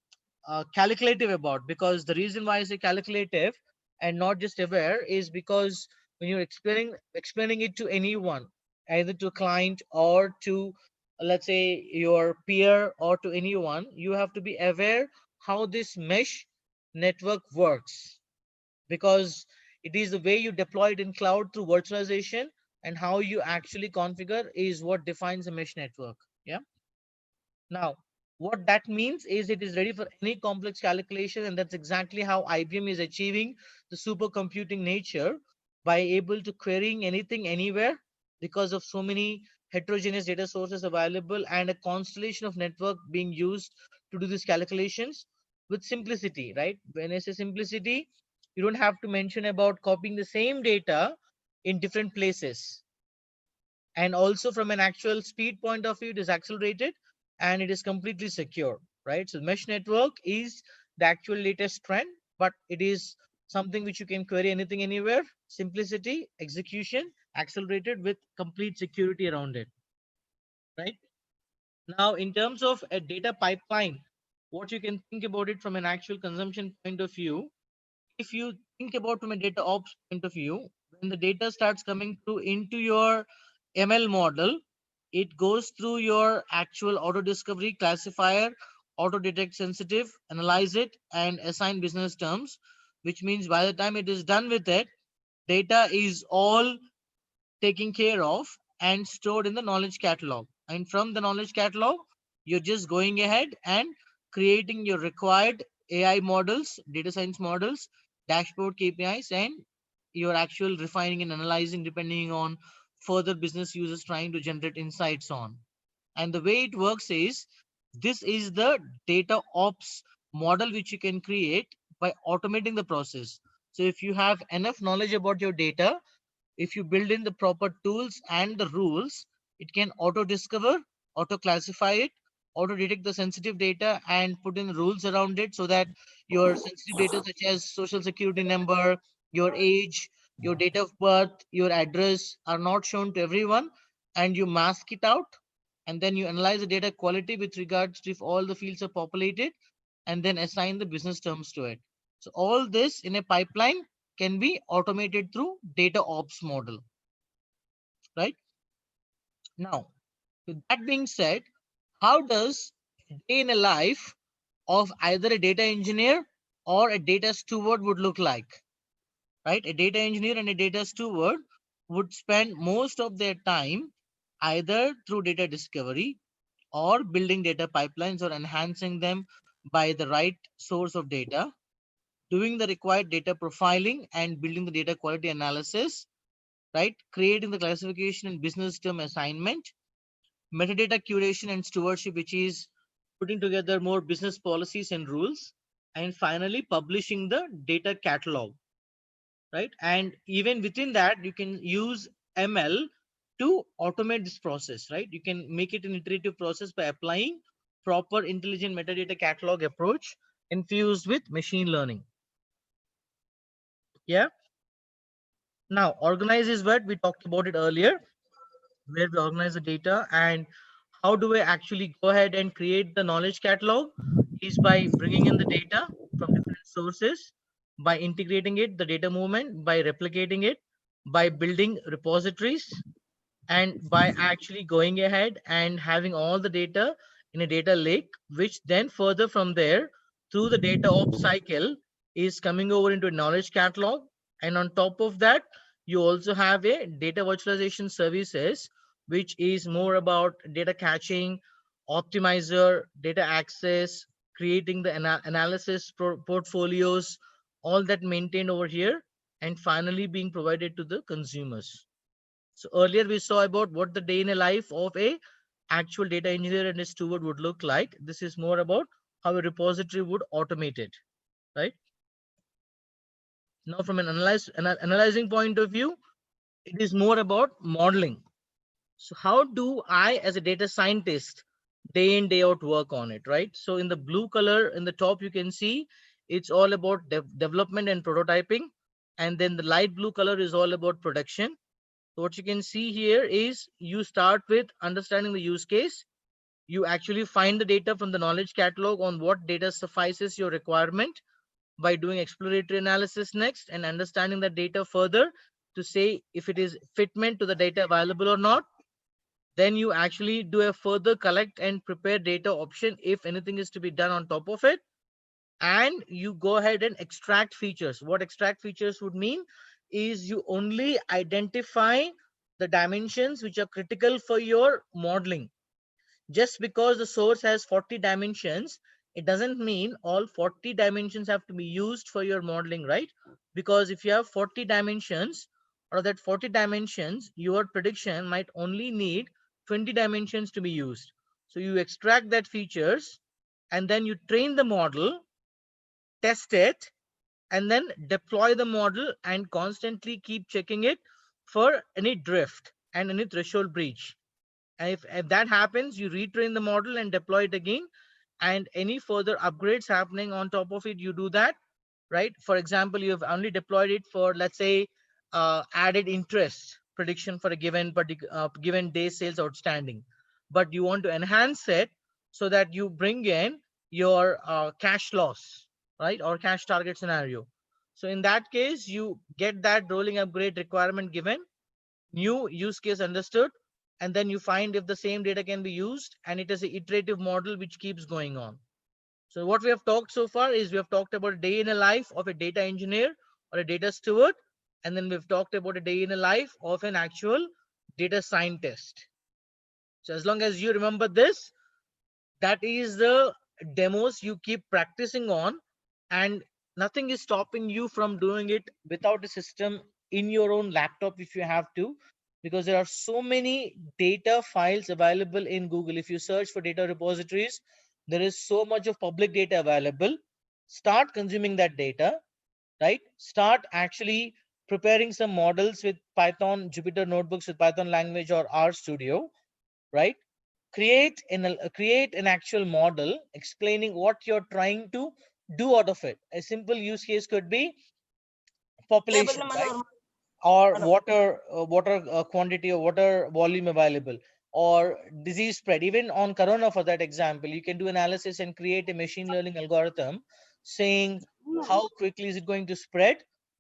calculative about, because the reason why I say calculative and not just aware is because when you're explaining it to anyone, either to a client or to, let's say, your peer or to anyone, you have to be aware how this mesh network works, because it is the way you deploy it in cloud through virtualization, and how you actually configure is what defines a mesh network. Yeah. Now, what that means is it is ready for any complex calculation, and that's exactly how IBM is achieving the supercomputing nature by able to querying anything anywhere, because of so many heterogeneous data sources available and a constellation of network being used to do these calculations with simplicity, right? When I say simplicity, you don't have to mention about copying the same data in different places, and also from an actual speed point of view, it is accelerated and it is completely secure, right? So mesh network is the actual latest trend, but it is something which you can query anything anywhere, simplicity, execution, accelerated with complete security around it, right? Now, in terms of a data pipeline, what you can think about it from an actual consumption point of view, if you think about from a data ops point of view, when the data starts coming through into your ML model, it goes through your actual auto discovery classifier, auto detect sensitive, analyze it, and assign business terms, which means by the time it is done with it, data is all taken care of and stored in the knowledge catalog. And from the knowledge catalog, you're just going ahead and creating your required AI models, data science models, dashboard KPIs, and your actual refining and analyzing depending on further business users trying to generate insights on. And the way it works is, this is the data ops model which you can create by automating the process. So if you have enough knowledge about your data, if you build in the proper tools and the rules, it can auto discover, auto classify it, auto detect the sensitive data, and put in rules around it so that your sensitive data such as social security number, your age, your date of birth, your address are not shown to everyone, and you mask it out, and then you analyze the data quality with regards to if all the fields are populated, and then assign the business terms to it. So all this in a pipeline can be automated through data ops model, right? Now, with that being said, how does a day in a life of either a data engineer or a data steward would look like, right? A data engineer and a data steward would spend most of their time either through data discovery or building data pipelines or enhancing them by the right source of data, doing the required data profiling and building the data quality analysis, right? Creating the classification and business term assignment, metadata curation and stewardship, which is putting together more business policies and rules, and finally publishing the data catalog, right? And even within that, you can use ML to automate this process, right? You can make it an iterative process by applying proper intelligent metadata catalog approach infused with machine learning. Yeah. Now, organize is what we talked about it earlier, where we organize the data. And how do I actually go ahead and create the knowledge catalog is by bringing in the data from different sources, by integrating it, the data movement, by replicating it, by building repositories, and by actually going ahead and having all the data in a data lake, which then further from there through the data ops cycle is coming over into a knowledge catalog. And on top of that, you also have a data virtualization services, which is more about data caching, optimizer, data access, creating the analysis portfolios, all that maintained over here, and finally being provided to the consumers. So earlier we saw about what the day in a life of a actual data engineer and a steward would look like. This is more about how a repository would automate it, right? Now from an analyzing point of view, it is more about modeling. So how do I as a data scientist day in day out work on it, right? So in the blue color in the top, you can see it's all about development and prototyping, and then the light blue color is all about production. So what you can see here is you start with understanding the use case. You actually find the data from the knowledge catalog on what data suffices your requirement by doing exploratory analysis next and understanding the data further to say if it is fitment to the data available or not. Then you actually do a further collect and prepare data option if anything is to be done on top of it. And you go ahead and extract features. What extract features would mean is you only identify the dimensions which are critical for your modeling. Just because the source has 40 dimensions, it doesn't mean all 40 dimensions have to be used for your modeling, right? Because if you have 40 dimensions, or that 40 dimensions, your prediction might only need 20 dimensions to be used. So you extract that features and then you train the model, test it, and then deploy the model and constantly keep checking it for any drift and any threshold breach. And if that happens, you retrain the model and deploy it again. And any further upgrades happening on top of it, you do that, right? For example, you have only deployed it for, let's say, added interest prediction for a given day sales outstanding, but you want to enhance it so that you bring in your cash loss, right, or cash target scenario. So in that case, you get that rolling upgrade requirement given, new use case understood, and then you find if the same data can be used, and it is an iterative model which keeps going on. So what we have talked so far is we have talked about a day in a life of a data engineer or a data steward, and then we've talked about a day in a life of an actual data scientist. So as long as you remember this, that is the demos you keep practicing on, and nothing is stopping you from doing it without a system in your own laptop if you have to, because there are so many data files available in Google. If you search for data repositories, there is so much of public data available. Start consuming that data, right? Start actually preparing some models with Python, Jupyter notebooks with Python language or R Studio, right? Create an actual model explaining what you're trying to do out of it. A simple use case could be population, right? Or water quantity or water volume available, or disease spread. Even on corona, for that example, you can do analysis and create a machine learning algorithm saying how quickly is it going to spread,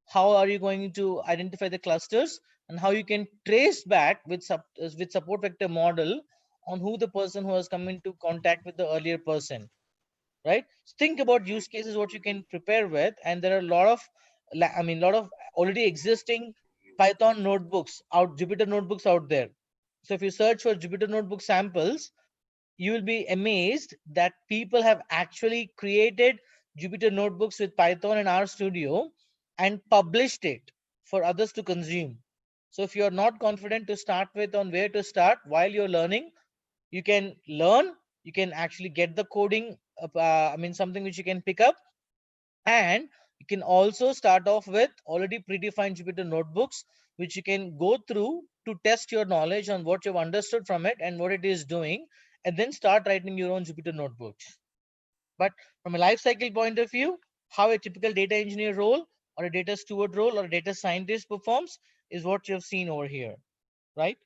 how are you going to identify the clusters, and how you can trace back with support vector model on who the person who has come into contact with the earlier person, right? Think about use cases what you can prepare with, and there are a lot of lot of already existing Python notebooks out, Jupyter notebooks out there. So if you search for Jupyter notebook samples, you will be amazed that people have actually created Jupyter notebooks with Python and R Studio and published it for others to consume. So if you're not confident to start with on where to start while you're learning, you can learn, you can actually get the coding, something which you can pick up, and you can also start off with already predefined Jupyter notebooks, which you can go through to test your knowledge on what you've understood from it and what it is doing, and then start writing your own Jupyter notebooks. But from a life cycle point of view, how a typical data engineer role or a data steward role or a data scientist performs is what you've seen over here, right?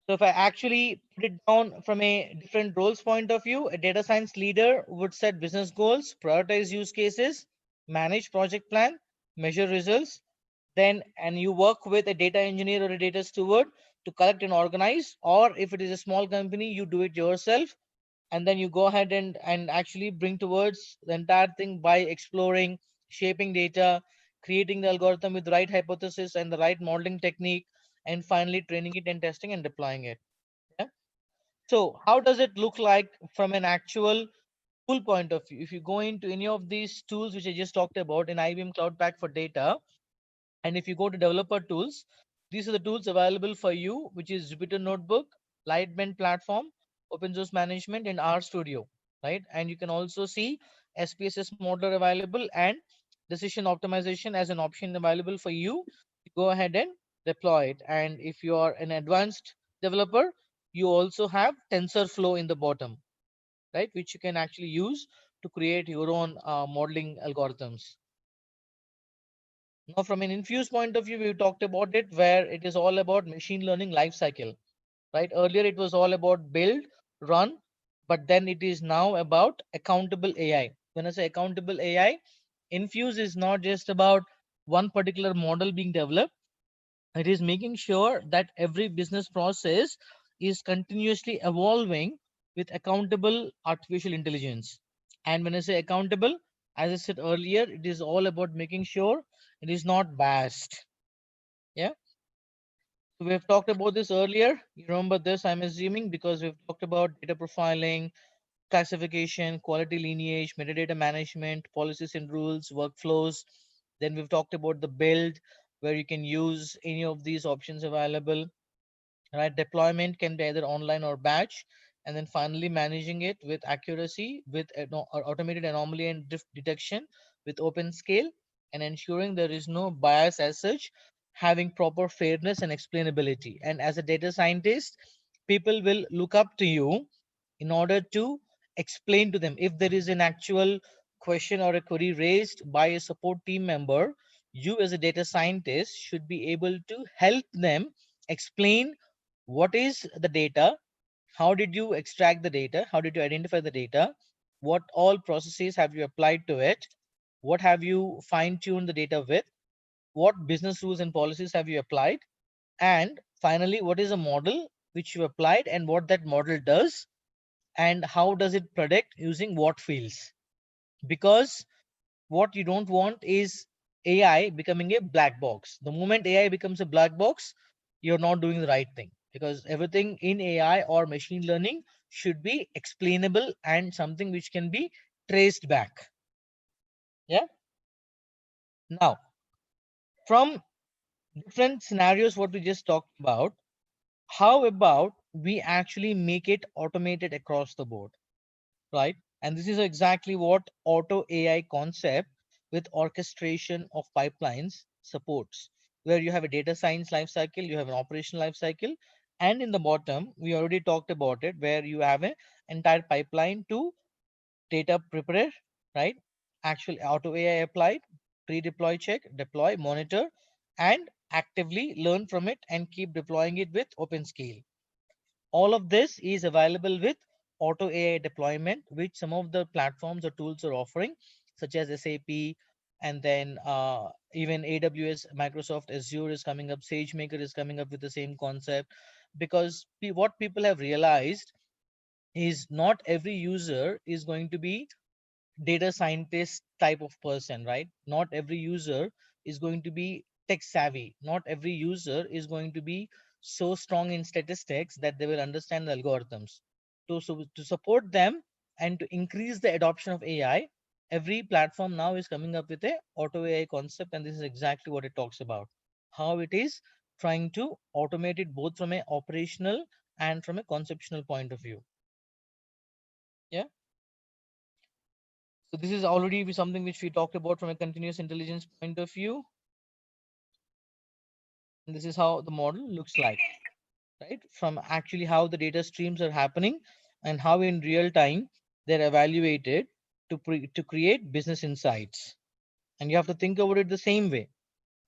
So if I actually put it down from a different roles point of view, a data science leader would set business goals, prioritize use cases, manage project plan, measure results, and you work with a data engineer or a data steward to collect and organize, or if it is a small company, you do it yourself, and then you go ahead and actually bring towards the entire thing by exploring, shaping data, creating the algorithm with the right hypothesis and the right modeling technique, and finally training it and testing and deploying it. Yeah. So how does it look like from an actual tool point of view? If you go into any of these tools which I just talked about in IBM Cloud Pak for data, and if you go to developer tools, these are the tools available for you, which is Jupyter Notebook, Lightbend platform, open source management, and R Studio, right? And you can also see SPSS modeler available and decision optimization as an option available for you. Go ahead and deploy it. And if you are an advanced developer, you also have TensorFlow in the bottom, right? Which you can actually use to create your own modeling algorithms. Now, from an Infuse point of view, we talked about it where it is all about machine learning lifecycle, right? Earlier, it was all about build, run, but then it is now about accountable AI. When I say accountable AI, Infuse is not just about one particular model being developed. It is making sure that every business process is continuously evolving with accountable artificial intelligence. And when I say accountable, as I said earlier, it is all about making sure it is not biased. Yeah. So we've talked about this earlier. You remember this, I'm assuming, because we've talked about data profiling, classification, quality lineage, metadata management, policies and rules, workflows. Then we've talked about the build, where you can use any of these options available. Right, deployment can be either online or batch, and then finally managing it with accuracy, with automated anomaly and drift detection, with open scale, and ensuring there is no bias as such, having proper fairness and explainability. And as a data scientist, people will look up to you in order to explain to them if there is an actual question or a query raised by a support team member. You as a data scientist should be able to help them explain what is the data, how did you extract the data, how did you identify the data, what all processes have you applied to it, what have you fine-tuned the data with, what business rules and policies have you applied, and finally what is a model which you applied and what that model does, and how does it predict using what fields. Because what you don't want is AI becoming a black box. The moment AI becomes a black box, you're not doing the right thing, because everything in AI or machine learning should be explainable and something which can be traced back. Yeah. Now, from different scenarios, what we just talked about, how about we actually make it automated across the board, right? And this is exactly what auto AI concept with orchestration of pipelines supports, where you have a data science lifecycle, you have an operational lifecycle, and in the bottom, we already talked about it, where you have an entire pipeline to data prepare, right? Actual auto AI applied, pre-deploy check, deploy, monitor, and actively learn from it and keep deploying it with open scale. All of this is available with auto AI deployment, which some of the platforms or tools are offering, such as SAP, and then even AWS, Microsoft Azure is coming up, SageMaker is coming up with the same concept. Because what people have realized is not every user is going to be data scientist type of person, right? Not every user is going to be tech savvy. Not every user is going to be so strong in statistics that they will understand the algorithms. To support them and to increase the adoption of AI, every platform now is coming up with a auto AI concept, and this is exactly what it talks about. How it is trying to automate it both from a operational and from a conceptual point of view. Yeah. So this is already something which we talked about from a continuous intelligence point of view. And this is how the model looks like, right? From actually how the data streams are happening and how in real time they're evaluated to create business insights. And you have to think about it the same way,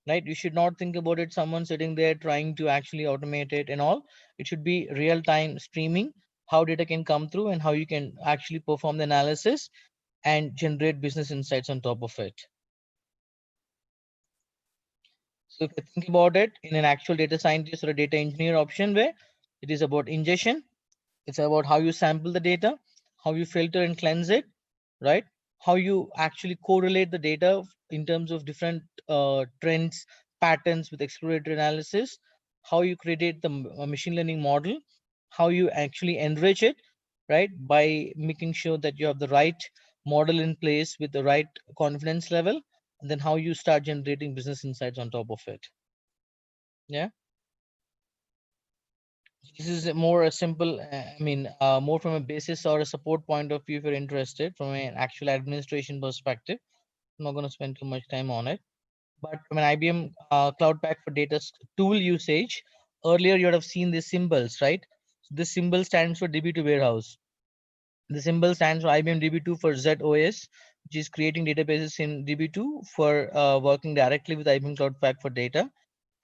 right? You should not think about it someone sitting there trying to actually automate it and all. It should be real time streaming, how data can come through and how you can actually perform the analysis and generate business insights on top of it. So if you think about it in an actual data scientist or a data engineer option way, it is about ingestion. It's about how you sample the data, how you filter and cleanse it, right? How you actually correlate the data in terms of different trends, patterns with exploratory analysis, how you create the machine learning model, how you actually enrich it, right? By making sure that you have the right model in place with the right confidence level, and then how you start generating business insights on top of it. Yeah. This is more a simple, more from a basis or a support point of view if you're interested from an actual administration perspective. I'm not going to spend too much time on it. But from an IBM Cloud Pak for Data tool usage, earlier you would have seen these symbols, right? This symbol stands for DB2 warehouse. The symbol stands for IBM DB2 for ZOS, which is creating databases in DB2 for working directly with IBM Cloud Pak for data.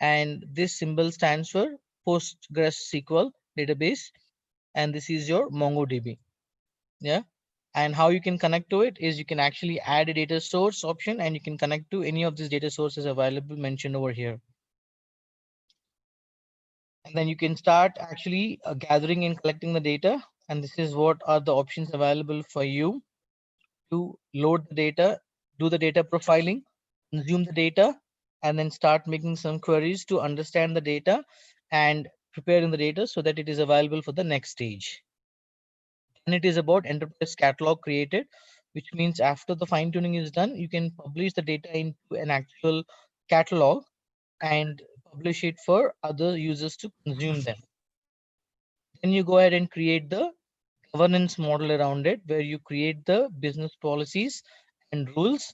And this symbol stands for PostgreSQL database, and this is your MongoDB. Yeah. And how you can connect to it is you can actually add a data source option, and you can connect to any of these data sources available mentioned over here. And then you can start actually gathering and collecting the data. And this is what are the options available for you to load the data, do the data profiling, consume the data, and then start making some queries to understand the data and preparing the data so that it is available for the next stage. And it is about enterprise catalog created, which means after the fine tuning is done, you can publish the data into an actual catalog and publish it for other users to consume them. Then you go ahead and create the governance model around it, where you create the business policies and rules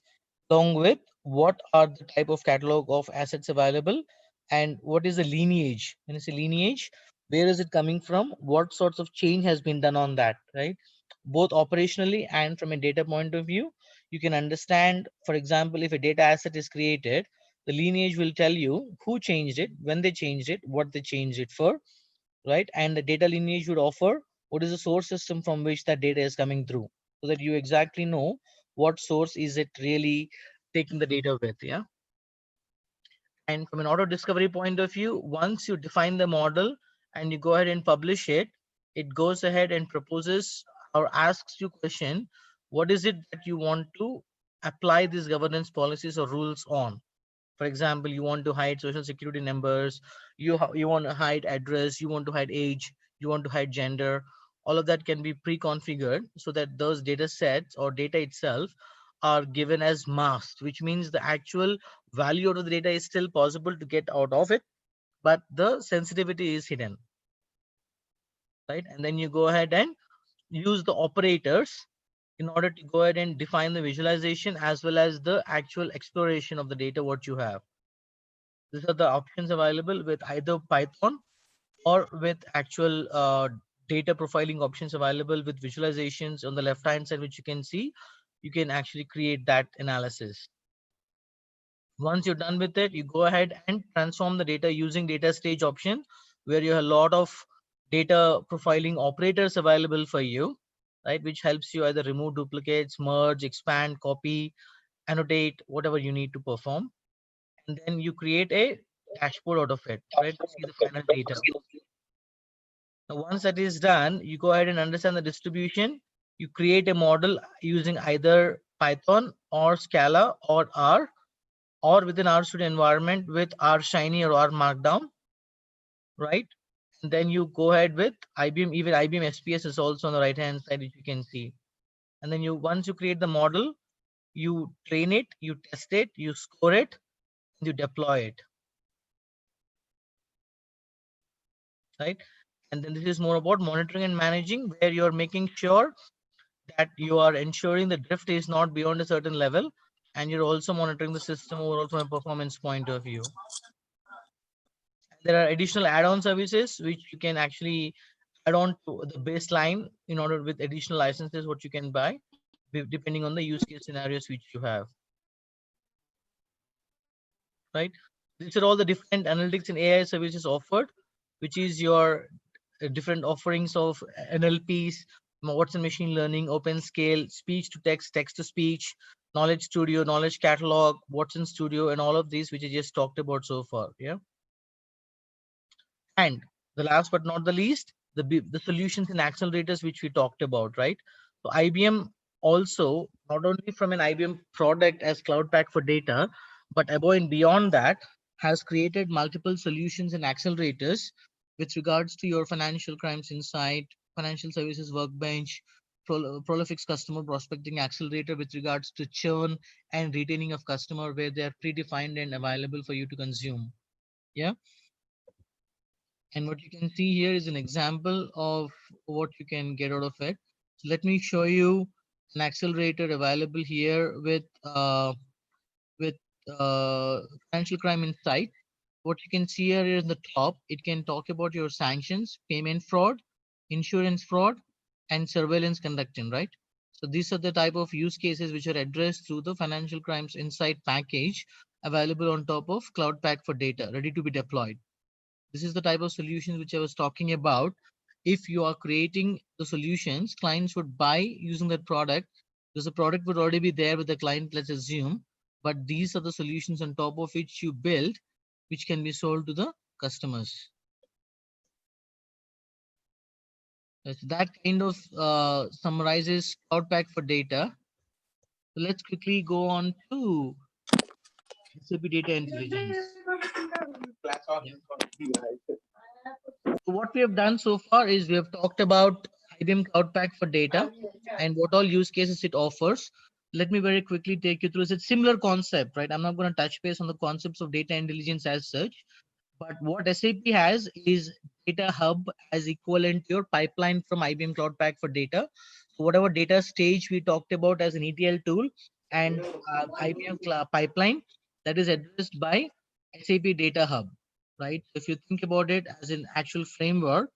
along with what are the type of catalog of assets available and what is the lineage. When it's a lineage, where is it coming from, what sorts of change has been done on that, right? Both operationally and from a data point of view, you can understand, for example, if a data asset is created, the lineage will tell you who changed it, when they changed it, what they changed it for, right? And the data lineage would offer what is the source system from which that data is coming through, so that you exactly know what source is it really taking the data with. Yeah. And from an auto discovery point of view, once you define the model and you go ahead and publish it, it goes ahead and proposes or asks you question, what is it that you want to apply these governance policies or rules on? For example, you want to hide social security numbers, you want to hide address, you want to hide age, you want to hide gender. All of that can be pre-configured so that those data sets or data itself are given as masked, which means the actual value out of the data is still possible to get out of it, but the sensitivity is hidden, right? And then you go ahead and use the operators in order to go ahead and define the visualization as well as the actual exploration of the data what you have. These are the options available with either Python or with actual data profiling options available with visualizations on the left hand side, which you can see. You can actually create that analysis. Once you're done with it, you go ahead and transform the data using data stage option, where you have a lot of data profiling operators available for you, right? Which helps you either remove duplicates, merge, expand, copy, annotate, whatever you need to perform. And then you create a dashboard out of it, right? To see the final data. Now, once that is done, you go ahead and understand the distribution. You create a model using either Python or Scala or R, or within R Studio environment with R Shiny or R Markdown, right? And then you go ahead with IBM, even IBM SPS is also on the right hand side, which you can see. And then once you create the model, you train it, you test it, you score it, you deploy it, right? And then this is more about monitoring and managing, where you're making sure that you are ensuring the drift is not beyond a certain level, and you're also monitoring the system overall from a performance point of view. There are additional add-on services which you can actually add on to the baseline in order with additional licenses what you can buy depending on the use case scenarios which you have, right? These are all the different analytics and AI services offered, which is your different offerings of NLPs, Watson machine learning, open scale, speech to text, text to speech, knowledge studio, knowledge catalog, Watson studio, and all of these which I just talked about so far. Yeah. And the last but not the least, the solutions and accelerators which we talked about, right? So IBM also, not only from an IBM product as Cloud Pak for data, but above and beyond that, has created multiple solutions and accelerators with regards to your financial crimes insight, financial services workbench, prolifix customer prospecting accelerator with regards to churn and retaining of customer, where they are predefined and available for you to consume. Yeah. And what you can see here is an example of what you can get out of it. So let me show you an accelerator available here with financial crime insight. What you can see here is the top. It can talk about your sanctions, payment fraud, insurance fraud, and surveillance conducting, right? So these are the type of use cases which are addressed through the financial crimes insight package available on top of Cloud Pak for Data, ready to be deployed. This is the type of solutions which I was talking about. If you are creating the solutions, clients would buy using that product because the product would already be there with the client, let's assume. But these are the solutions on top of which you build, which can be sold to the customers. That kind of summarizes Cloud Pak for Data. So let's quickly go on to SAP Data Intelligence. So what we have done so far is we have talked about IBM Cloud Pak for Data and what all use cases it offers. Let me very quickly take you through. It's a similar concept, right? I'm not going to touch base on the concepts of data intelligence as such, but what SAP has is Data Hub as equivalent to your pipeline from IBM Cloud Pak for Data. So whatever data stage we talked about as an ETL tool and IBM pipeline, that is addressed by SAP Data Hub, right? If you think about it as an actual framework,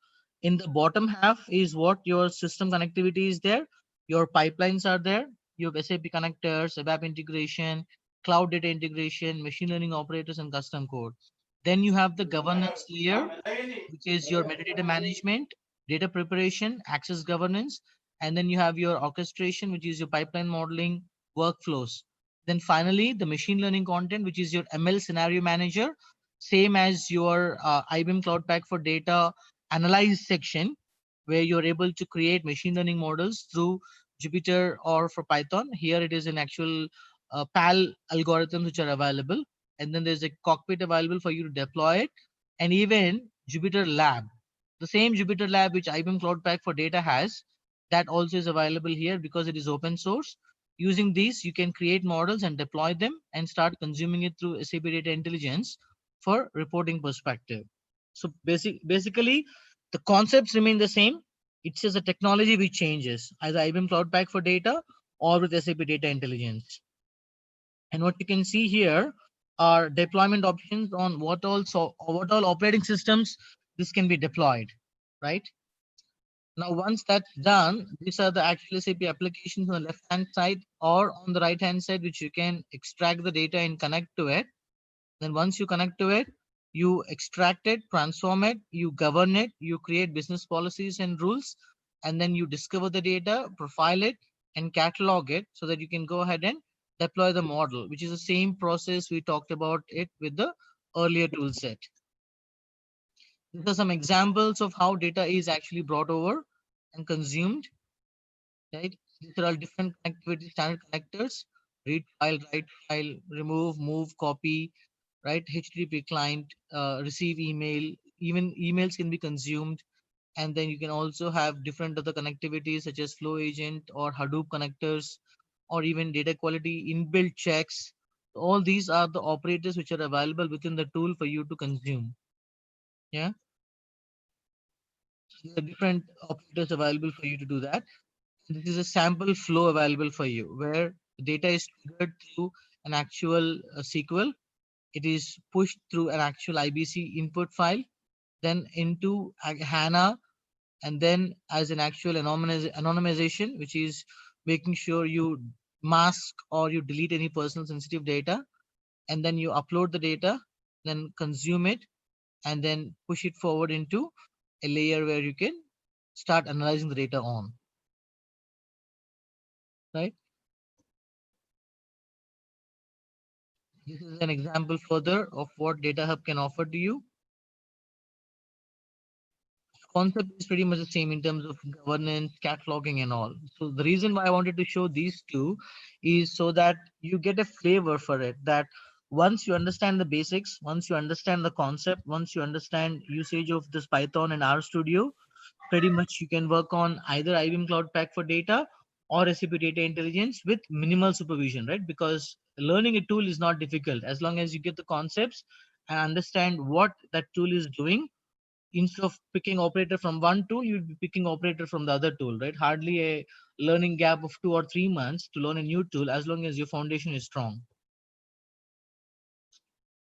in the bottom half is what your system connectivity is there, your pipelines are there, you have SAP connectors, web integration, cloud data integration, machine learning operators, and custom code. Then you have the governance layer, which is your metadata management, data preparation, access governance, and then you have your orchestration, which is your pipeline modeling, workflows. Then finally, the machine learning content, which is your ML scenario manager, same as your IBM Cloud Pak for Data analyze section, where you're able to create machine learning models through Jupyter or for Python. Here it is an actual PAL algorithms which are available. And then there's a cockpit available for you to deploy it. And even Jupyter Lab, the same Jupyter Lab which IBM Cloud Pak for Data has, that also is available here because it is open source. Using these, you can create models and deploy them and start consuming it through SAP Data Intelligence for reporting perspective. So basically, the concepts remain the same. It's just a technology which changes, either IBM Cloud Pak for Data or with SAP Data Intelligence. And what you can see here are deployment options on what all operating systems this can be deployed, right? Now, once that's done, these are the actual SAP applications on the left-hand side or on the right-hand side, which you can extract the data and connect to it. Then once you connect to it, you extract it, transform it, you govern it, you create business policies and rules, and then you discover the data, profile it, and catalog it so that you can go ahead and deploy the model, which is the same process we talked about it with the earlier tool set. These are some examples of how data is actually brought over and consumed, right? These are all different connectivity standard connectors: read file, write file, remove, move, copy, right? HTTP client, receive email, even emails can be consumed. And then you can also have different other connectivities such as flow agent or Hadoop connectors, or even data quality inbuilt checks. All these are the operators which are available within the tool for you to consume. Yeah. So there are different operators available for you to do that. This is a sample flow available for you where data is triggered through an actual SQL. It is pushed through an actual IBC input file, then into HANA, and then as an actual anonymization, which is making sure you mask or you delete any personal sensitive data, and then you upload the data, then consume it, and then push it forward into a layer where you can start analyzing the data on, right? This is an example further of what Data Hub can offer to you. Concept is pretty much the same in terms of governance, cataloging, and all. So the reason why I wanted to show these two is so that you get a flavor for it. That once you understand the basics, once you understand the concept, once you understand usage of this Python and RStudio, pretty much you can work on either IBM Cloud Pak for Data or SAP Data Intelligence with minimal supervision, right? Because learning a tool is not difficult as long as you get the concepts and understand what that tool is doing. Instead of picking operator from one tool, you'll be picking operator from the other tool, right? Hardly a learning gap of 2 or 3 months to learn a new tool as long as your foundation is strong.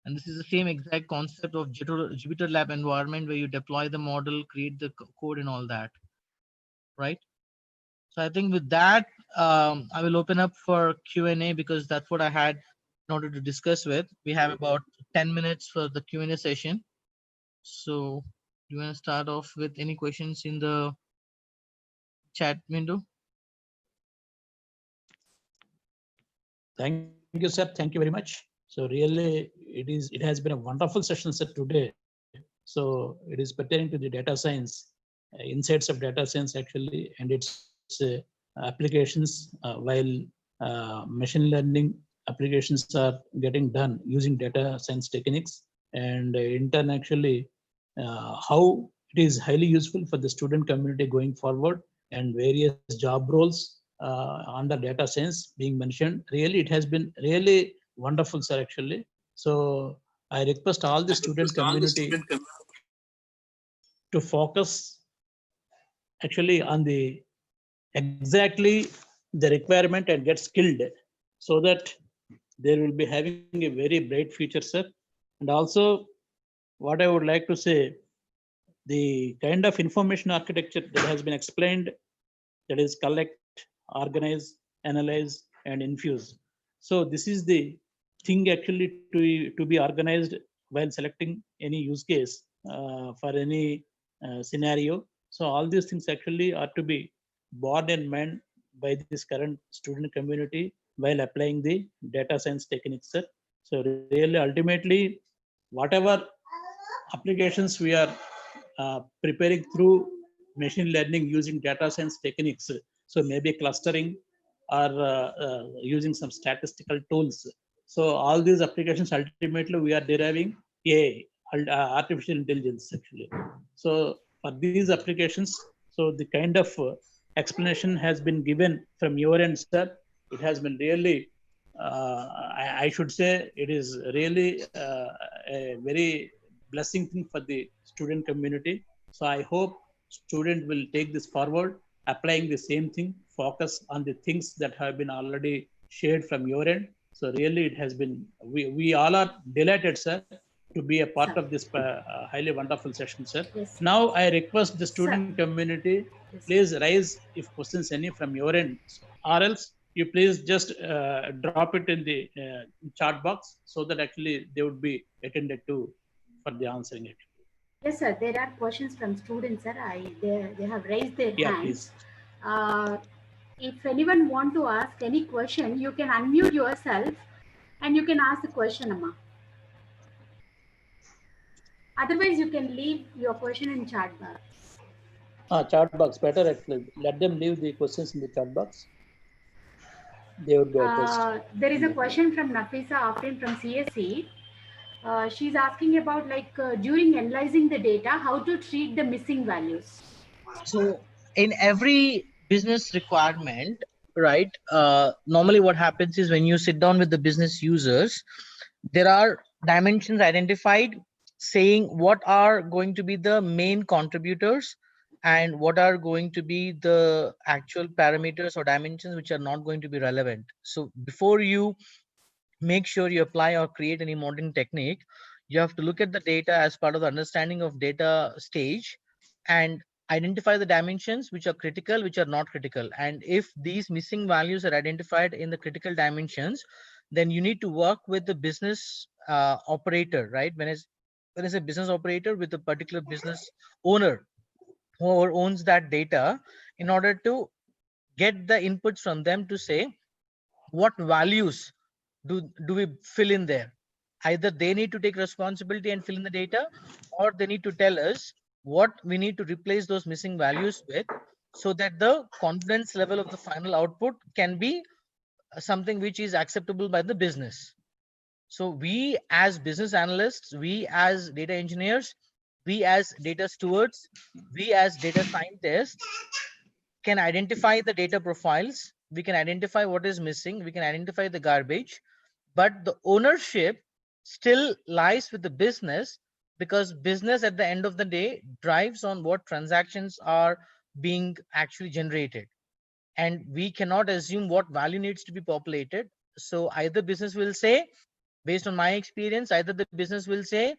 And this is the same exact concept of Jupyter Lab environment where you deploy the model, create the code and all that. right? So I think with that, I will open up for Q&A because that's what I had in order to discuss with. We have about 10 minutes for the Q&A session. So you want to start off with any questions in the chat window? Thank you, sir. Thank you very much. So really, it has been a wonderful session, sir, today. So it is pertaining to the data science, insights of data science actually, and its applications while machine learning applications are getting done using data science techniques, and in turn actually how it is highly useful for the student community going forward, and various job roles on the data science being mentioned. Really, it has been really wonderful, sir, actually. So I request all the student community to focus actually on the exactly the requirement and get skilled, so that they will be having a very bright future, sir. And also, what I would like to say, the kind of information architecture that has been explained, that is collect, organize, analyze, and infuse. So this is the thing actually to be organized while selecting any use case for any scenario. So all these things actually are to be born in mind by this current student community while applying the data science techniques, sir. So really, ultimately, whatever applications we are preparing through machine learning using data science techniques. So maybe clustering or using some statistical tools. So all these applications ultimately we are deriving AI, artificial intelligence actually. So for these applications, so the kind of explanation has been given from your end, sir. It has been really, I should say, it is really a very blessing thing for the student community. So I hope student will take this forward, applying the same thing, focus on the things that have been already shared from your end. So really it has been, we all are delighted, sir, to be a part of this highly wonderful session, sir. Yes. Now I request the student community, Yes. please raise if questions any from your end, or else you please just drop it in the chat box, so that actually they would be attended to for the answering it. Yes, sir. There are questions from students, sir. They have raised their Yeah, hands. please. If anyone want to ask any question, you can unmute yourself and you can ask the question, Amma. Otherwise, you can leave your question in chat box. Chat box better actually. Let them leave the questions in the chat box. They would be addressed. There is a question from Nafisa Afrin from CSC. She's asking about during analyzing the data, how to treat the missing values. So in every business requirement, right, normally what happens is when you sit down with the business users, there are dimensions identified saying what are going to be the main contributors and what are going to be the actual parameters or dimensions which are not going to be relevant. So before you make sure you apply or create any modeling technique, you have to look at the data as part of the understanding of data stage and identify the dimensions which are critical, which are not critical. And if these missing values are identified in the critical dimensions, then you need to work with the business operator, right? When it's a business operator with a particular business owner who owns that data, in order to get the inputs from them to say what values do we fill in there. Either they need to take responsibility and fill in the data, or they need to tell us what we need to replace those missing values with, so that the confidence level of the final output can be something which is acceptable by the business. So we as business analysts, we as data engineers, we as data stewards, we as data scientists can identify the data profiles, we can identify what is missing, we can identify the garbage, but the ownership still lies with the business, because business at the end of the day drives on what transactions are being actually generated, and we cannot assume what value needs to be populated. So either business will say, based on my experience, either the business will say,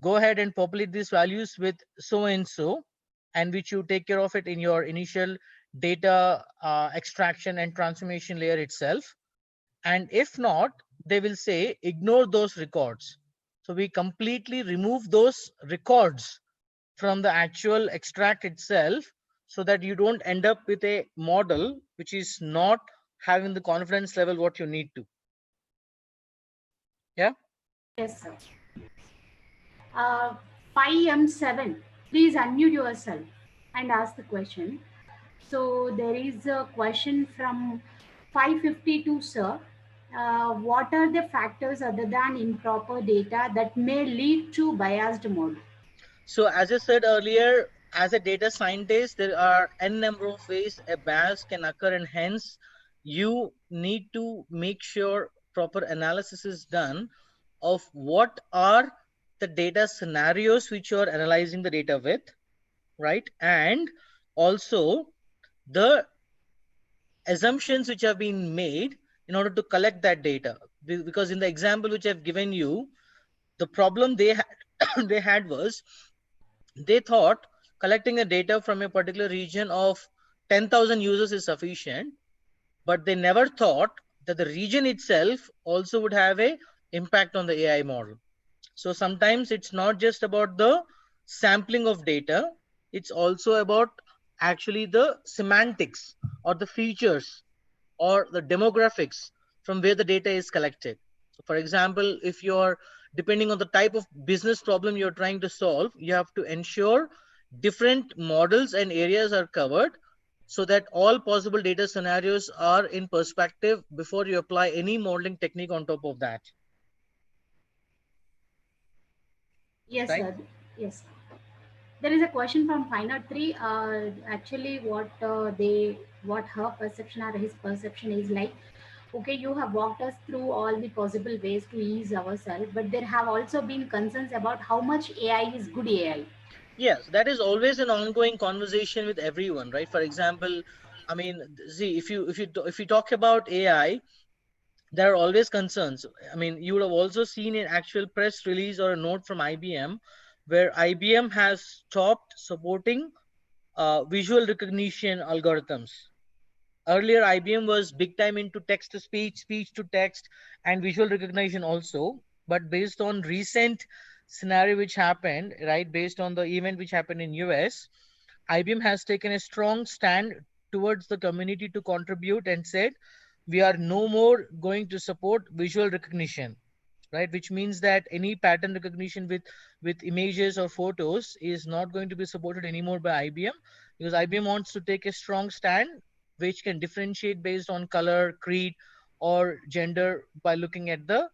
go ahead and populate these values with so and so, and which you take care of it in your initial data extraction and transformation layer itself. And if not, they will say ignore those records. So we completely remove those records from the actual extract itself, so that you don't end up with a model which is not having the confidence level what you need to. Yeah. Yes, sir. 5M7, please unmute yourself and ask the question. So there is a question from 552, sir. What are the factors other than improper data that may lead to biased model? So as I said earlier, as a data scientist, there are n number of ways a bias can occur, and hence you need to make sure proper analysis is done of what are the data scenarios which you are analyzing the data with, right? And also the assumptions which have been made in order to collect that data. Because in the example which I've given you, the problem they had they had was, they thought collecting a data from a particular region of 10,000 users is sufficient, but they never thought that the region itself also would have a impact on the AI model. So sometimes it's not just about the sampling of data, it's also about actually the semantics or the features or the demographics from where the data is collected. So for example, if you're depending on the type of business problem you're trying to solve, you have to ensure different models and areas are covered, so that all possible data scenarios are in perspective before you apply any modeling technique on top of that. Yes, Right? sir. Yes. There is a question from Final 3. Actually, what her perception or his perception is like. Okay, you have walked us through all the possible ways to ease ourselves, but there have also been concerns about how much AI is good AI. Yes, that is always an ongoing conversation with everyone, right? For example, I mean, see, if you talk about AI, there are always concerns. I mean, you would have also seen an actual press release or a note from IBM, where IBM has stopped supporting visual recognition algorithms. Earlier, IBM was big time into text to speech, speech to text, and visual recognition also. But based on recent scenario which happened, right, based on the event which happened in US, IBM has taken a strong stand towards the community to contribute and said, we are no more going to support visual recognition, right? Which means that any pattern recognition with images or photos is not going to be supported anymore by IBM, because IBM wants to take a strong stand which can differentiate based on color, creed, or gender by looking at the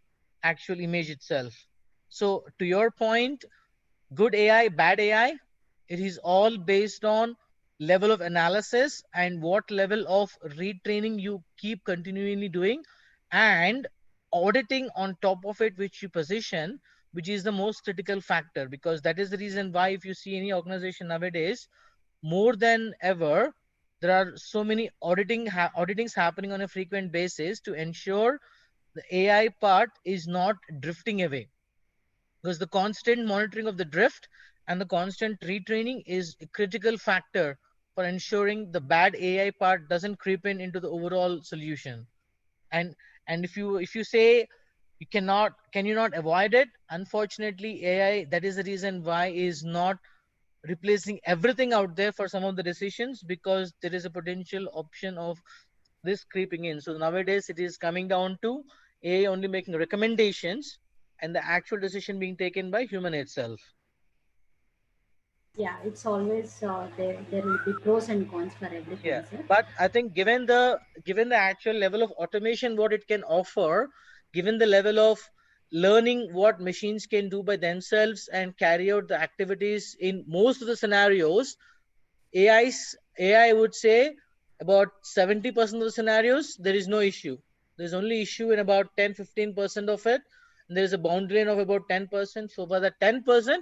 actual image itself. So to your point, good AI, bad AI, it is all based on level of analysis and what level of retraining you keep continually doing, and auditing on top of it, which you position, which is the most critical factor. Because that is the reason why if you see any organization nowadays, more than ever, there are so many auditings happening on a frequent basis to ensure the AI part is not drifting away, because the constant monitoring of the drift and the constant retraining is a critical factor for ensuring the bad AI part doesn't creep in into the overall solution. And if you say you can you not avoid it, unfortunately AI, that is the reason why, is not replacing everything out there for some of the decisions, because there is a potential option of this creeping in. So nowadays it is coming down to AI only making recommendations and the actual decision being taken by human itself. Yeah, it's always there. There will be pros and cons for Yeah, everything, sir. but I think given the actual level of automation what it can offer, given the level of learning what machines can do by themselves and carry out the activities in most of the scenarios, AI would say about 70% of the scenarios there is no issue. There's only issue in about 10-15% of it. And there is a boundary line of about 10%. So for the 10%,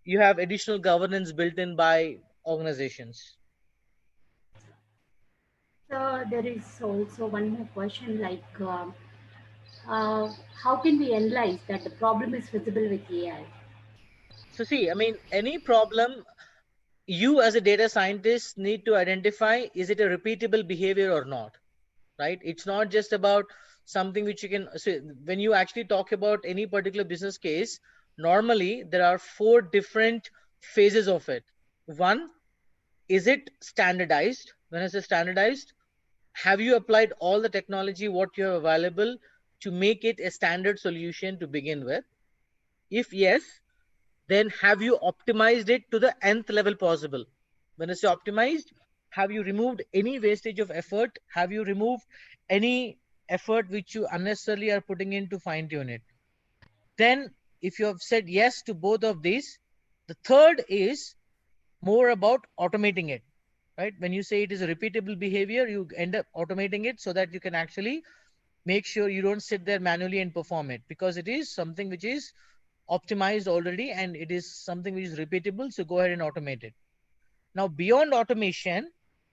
you have additional governance built in by organizations. So there is also one more question like, how can we analyze that the problem is visible with AI? So see, I mean, any problem you as a data scientist need to identify, is it a repeatable behavior or not, right? It's not just about something which you can, so when you actually talk about any particular business case, normally there are 4 different phases of it. One, is it standardized? When I say standardized, have you applied all the technology what you have available to make it a standard solution to begin with? If yes, then have you optimized it to the nth level possible? When I say optimized, have you removed any wastage of effort? Have you removed any effort which you unnecessarily are putting in to fine tune it? Then, if you have said yes to both of these, the third is more about automating it, right? When you say it is a repeatable behavior, you end up automating it so that you can actually make sure you don't sit there manually and perform it, because it is something which is optimized already and it is something which is repeatable. So go ahead and automate it. Now, beyond automation,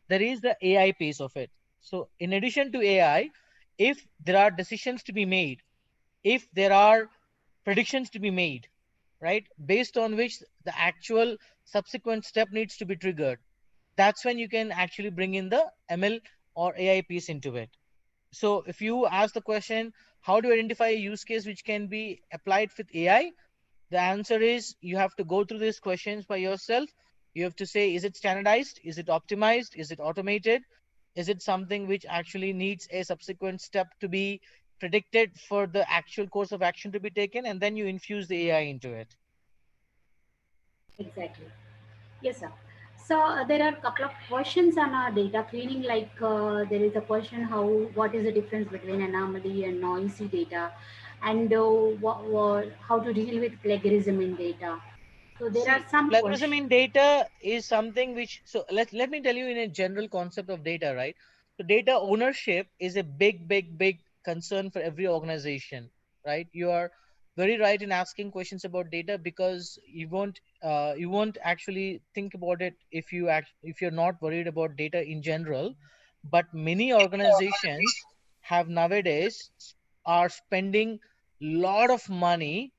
there is the AI piece of it. So in addition to AI, if there are decisions to be made, if there are predictions to be made, right, based on which the actual subsequent step needs to be triggered, that's when you can actually bring in the ML or AI piece into it. So if you ask the question, how do you identify a use case which can be applied with AI? The answer is you have to go through these questions by yourself. You have to say, is it standardized? Is it optimized? Is it automated? Is it something which actually needs a subsequent step to be predicted for the actual course of action to be taken? And then you infuse the AI into it. Exactly. Yes, sir. So there are a couple of questions on data cleaning. Like there is a question, what is the difference between anomaly and noisy data, and how to deal with plagiarism in data. So there are See, some plagiarism questions. in data is something which, so let me tell you in a general concept of data, right? So data ownership is a big concern for every organization, right? You are very right in asking questions about data, because you won't actually think about it if if you're not worried about data in general. But many organizations have nowadays are spending lot of money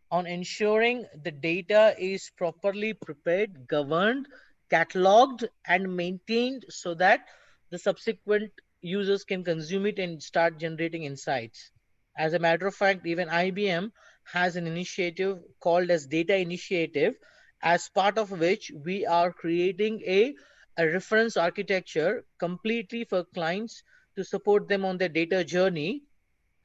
on ensuring the data is properly prepared, governed, cataloged, and maintained so that the subsequent users can consume it and start generating insights. As a matter of fact, even IBM has an initiative called as Data Initiative, as part of which we are creating a reference architecture completely for clients to support them on their data journey,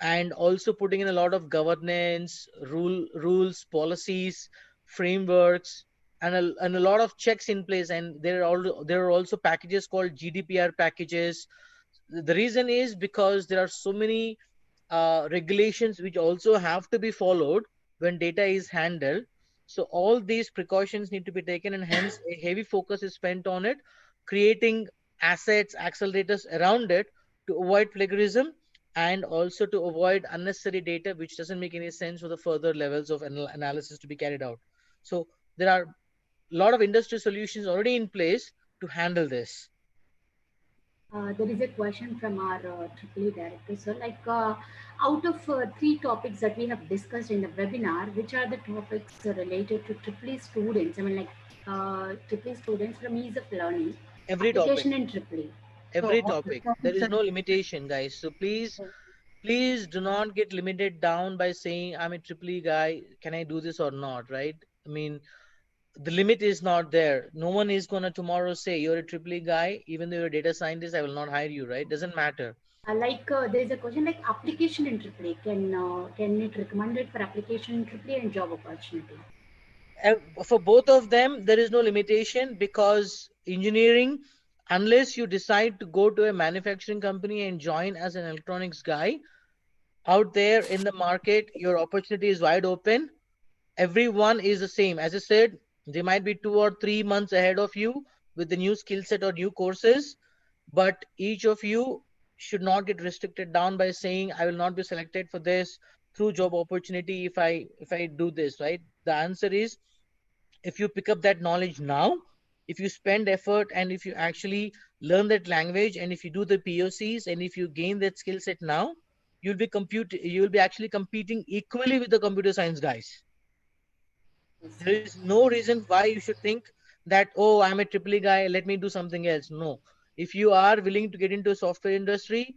and also putting in a lot of governance, rules, policies, frameworks, and a lot of checks in place. And there are also packages called GDPR packages. The reason is because there are so many regulations which also have to be followed when data is handled. So all these precautions need to be taken, and hence a heavy focus is spent on it, creating assets, accelerators around it to avoid plagiarism, and also to avoid unnecessary data which doesn't make any sense for the further levels of analysis to be carried out. So there are a lot of industry solutions already in place to handle this. There is a question from our AAA director. So, like, out of 3 topics that we have discussed in the webinar, which are the topics related to AAA students? I mean, like, AAA students from ease of learning, Every topic, application in AAA. So, every all the topic. There topics is are. no limitation, guys. So please do not get limited down by saying I'm a triple E guy, can I do this or not, right? I mean, the limit is not there. No one is going to tomorrow say you're a triple E guy, even though you're a data scientist, I will not hire you, right? Doesn't matter. There is a question like application in AAA. Can it recommended for application in AAA and job opportunity? For both of them, there is no limitation, because engineering, unless you decide to go to a manufacturing company and join as an electronics guy, out there in the market, your opportunity is wide open. Everyone is the same. As I said, they might be 2 or 3 months ahead of you with the new skill set or new courses, but each of you should not get restricted down by saying I will not be selected for this through job opportunity if I do this, right? The answer is, if you pick up that knowledge now, if you spend effort, and if you actually learn that language, and if you do the POCs, and if you gain that skill set now, you'll be actually competing equally with the computer science guys. Yes. There is no reason why you should think that, oh, I'm a triple E guy, let me do something else. No. If you are willing to get into software industry,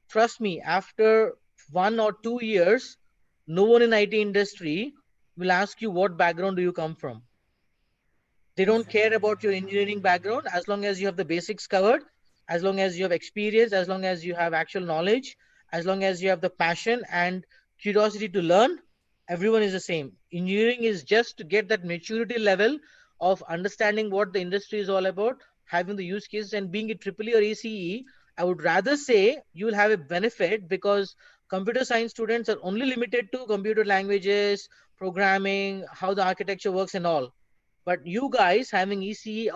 trust me, after 1 or 2 years, no one in IT industry will ask you what background do you come from. They don't care about your engineering background as long as you have the basics covered, as long as you have experience, as long as you have actual knowledge, as long as you have the passion and curiosity to learn. Everyone is the same. Engineering is just to get that maturity level of understanding what the industry is all about, having the use cases, and being a triple E or ACE. I would rather say you will have a benefit because computer science students are only limited to computer languages, programming, how the architecture works, and all. But you guys having ECE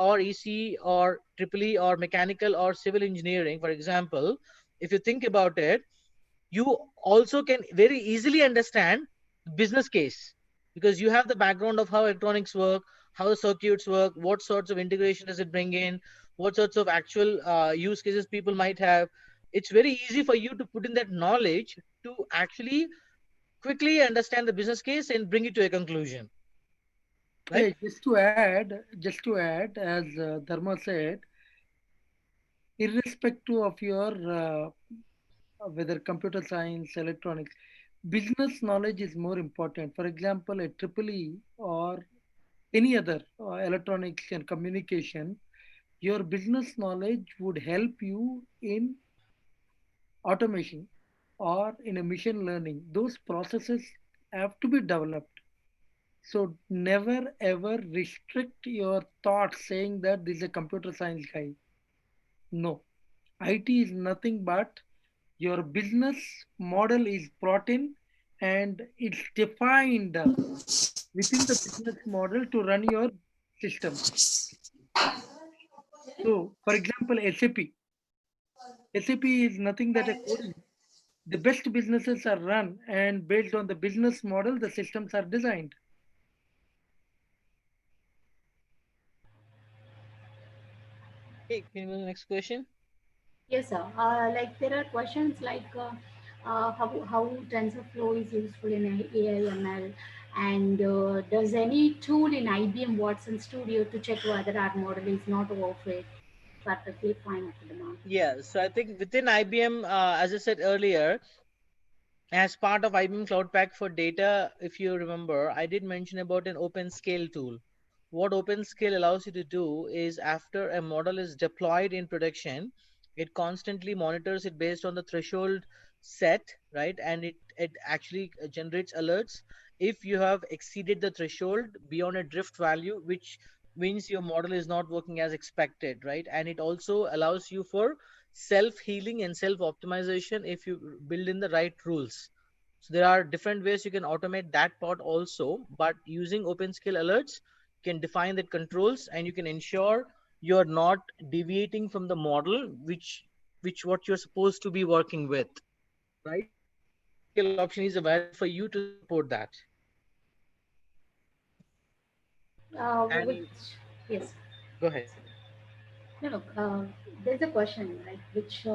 or triple E or mechanical or civil engineering, for example, if you think about it, you also can very easily understand the business case because you have the background of how electronics work, how the circuits work, what sorts of integration does it bring in, what sorts of actual use cases people might have. It's very easy for you to put in that knowledge to actually quickly understand the business case and bring it to a conclusion, right? Hey, just to add, as Dharma said, irrespective of your whether computer science, electronics, business knowledge is more important. For example, a triple E or any other electronics and communication, your business knowledge would help you in automation or in a machine learning. Those processes have to be developed. So never ever restrict your thoughts saying that this is a computer science guy. No. IT is nothing but your business model is brought in and it's defined within the business model to run your systems. So, for example, SAP. SAP is nothing that a coding. The best businesses are run and based on the business model, the systems are designed. Okay, can you go to the next question? Yes, sir. Like there are questions like how TensorFlow is useful in AI ML, and does any tool in IBM Watson Studio to check whether our model is not overfit, perfectly fine up to the mark? Yeah, so I think within IBM, as I said earlier, as part of IBM Cloud Pak for data, if you remember, I did mention about an open scale tool. What open scale allows you to do is after a model is deployed in production, it constantly monitors it based on the threshold set, right? And it actually generates alerts if you have exceeded the threshold beyond a drift value, which means your model is not working as expected, right? And it also allows you for self-healing and self-optimization if you build in the right rules. So there are different ways you can automate that part also, but using open scale alerts, you can define the controls and you can ensure you're not deviating from the model which what you're supposed to be working with, right? So open scale option is available for you to support that. Which And yes, go ahead. no, no. There's a question like which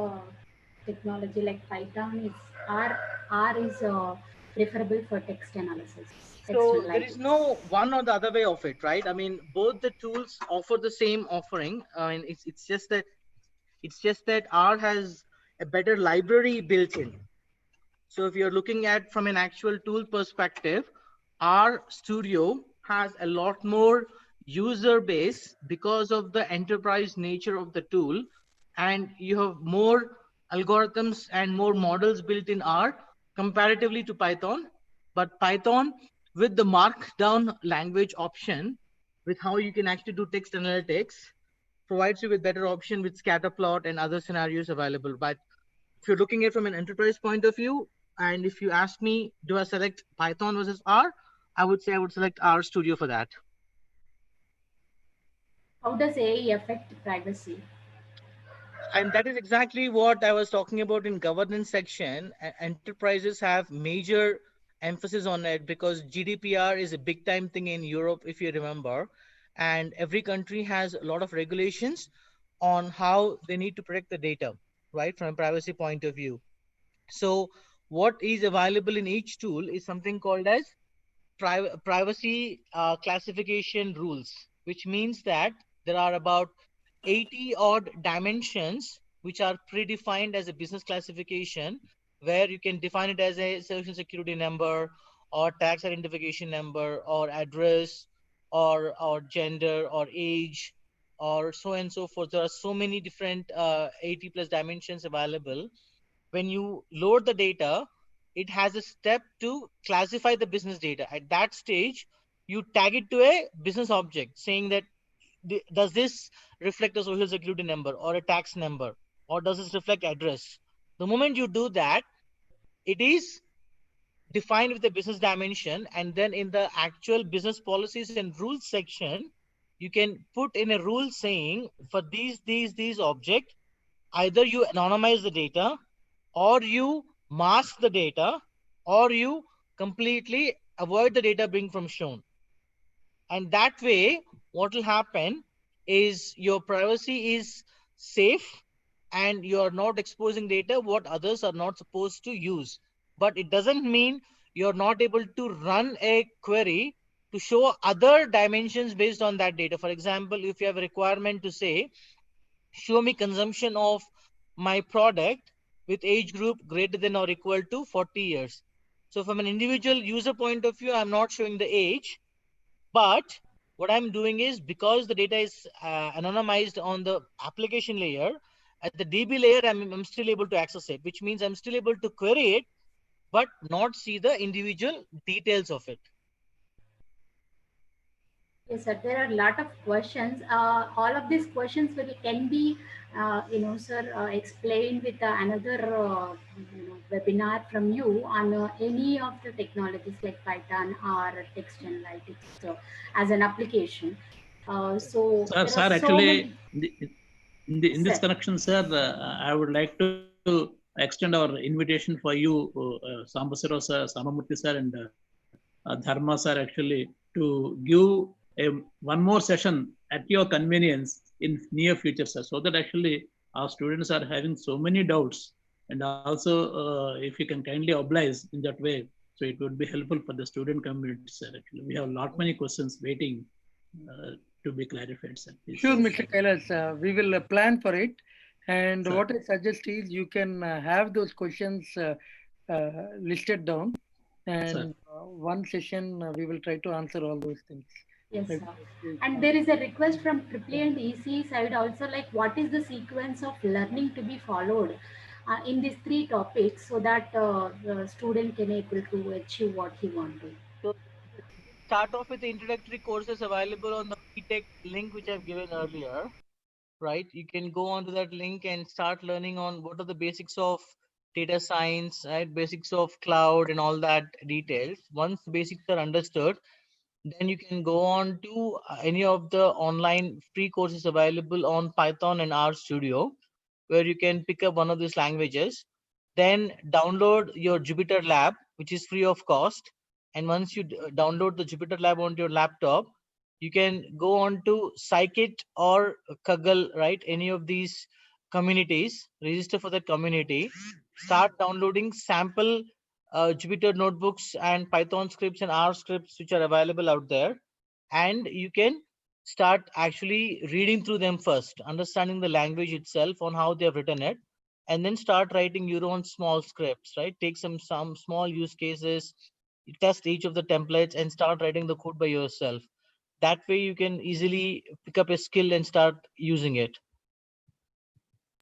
technology like Python is R is preferable for text analysis, text So there is analytics. no one or the other way of it, right? I mean, both the tools offer the same offering. I mean, it's just that R has a better library built in. So if you're looking at from an actual tool perspective, R Studio has a lot more user base because of the enterprise nature of the tool, and you have more algorithms and more models built in R comparatively to Python. But Python with the markdown language option, with how you can actually do text analytics, provides you with better option with scatter plot and other scenarios available. But if you're looking at it from an enterprise point of view, and if you ask me, do I select Python versus R? I would say I would select R Studio for that. How does AI affect privacy? And that is exactly what I was talking about in governance section. Enterprises have major emphasis on it because GDPR is a big time thing in Europe, if you remember. And every country has a lot of regulations on how they need to protect the data, right, from a privacy point of view. So what is available in each tool is something called as privacy classification rules. which means that there are about 80 odd dimensions which are predefined as a business classification, where you can define it as a social security number or tax identification number or address or gender or age or so and so forth. There are so many different 80 plus dimensions available. When you load the data, it has a step to classify the business data. At that stage, you tag it to a business object saying that does this reflect a social security number or a tax number, or does this reflect address? The moment you do that, it is defined with a business dimension, and then in the actual business policies and rules section, you can put in a rule saying for these object, either you anonymize the data, or you mask the data, or you completely avoid the data being from shown. And that way, what will happen is your privacy is safe and you're not exposing data what others are not supposed to use. But it doesn't mean you're not able to run a query to show other dimensions based on that data. For example, if you have a requirement to say, show me consumption of my product with age group greater than or equal to 40 years. So from an individual user point of view, I'm not showing the age, but what I'm doing is, because the data is anonymized on the application layer, at the DB layer, I'm still able to access it, which means I'm still able to query it, but not see the individual details of it. Yes, sir. There are a lot of questions. All of these questions can be, sir, explained with another, webinar from you on any of the technologies like Python or text analytics as an application. So Sir, there are sir, so actually, many. in this Sir. connection, sir, I would like to extend our invitation for you, Sambasaro sir, Samamurthy sir, and Dharma sir, actually, to give one more session at your convenience in near future, sir, so that actually our students are having so many doubts, and also if you can kindly oblige in that way, so it would be helpful for the student community, sir. Actually, we have a lot many questions waiting to be clarified, sir. Please. Sure, Yes, Mr. sir. Kailas, we will plan for it. And Sir. what I suggest is you can have those questions listed down, and one session we will try to answer all those things. Yes, That sir. is, And there is a request from Triply and EC side also, like what is the sequence of learning to be followed in these three topics so that the student can able to achieve what he want to. So you can start off with the introductory courses available on the PTech link, which I've given earlier, right? You can go onto that link and start learning on what are the basics of data science, right? Basics of cloud and all that details. Once the basics are understood, then you can go on to any of the online free courses available on Python and R Studio, where you can pick up one of these languages, then download your Jupyter Lab, which is free of cost. And once you download the Jupyter Lab onto your laptop, you can go on to Scikit or Kaggle, right? Any of these communities, register for that community, start downloading sample Jupyter notebooks and Python scripts and R scripts, which are available out there. And you can start actually reading through them first, understanding the language itself on how they have written it, and then start writing your own small scripts, right? Take some small use cases, test each of the templates and start writing the code by yourself. That way you can easily pick up a skill and start using it.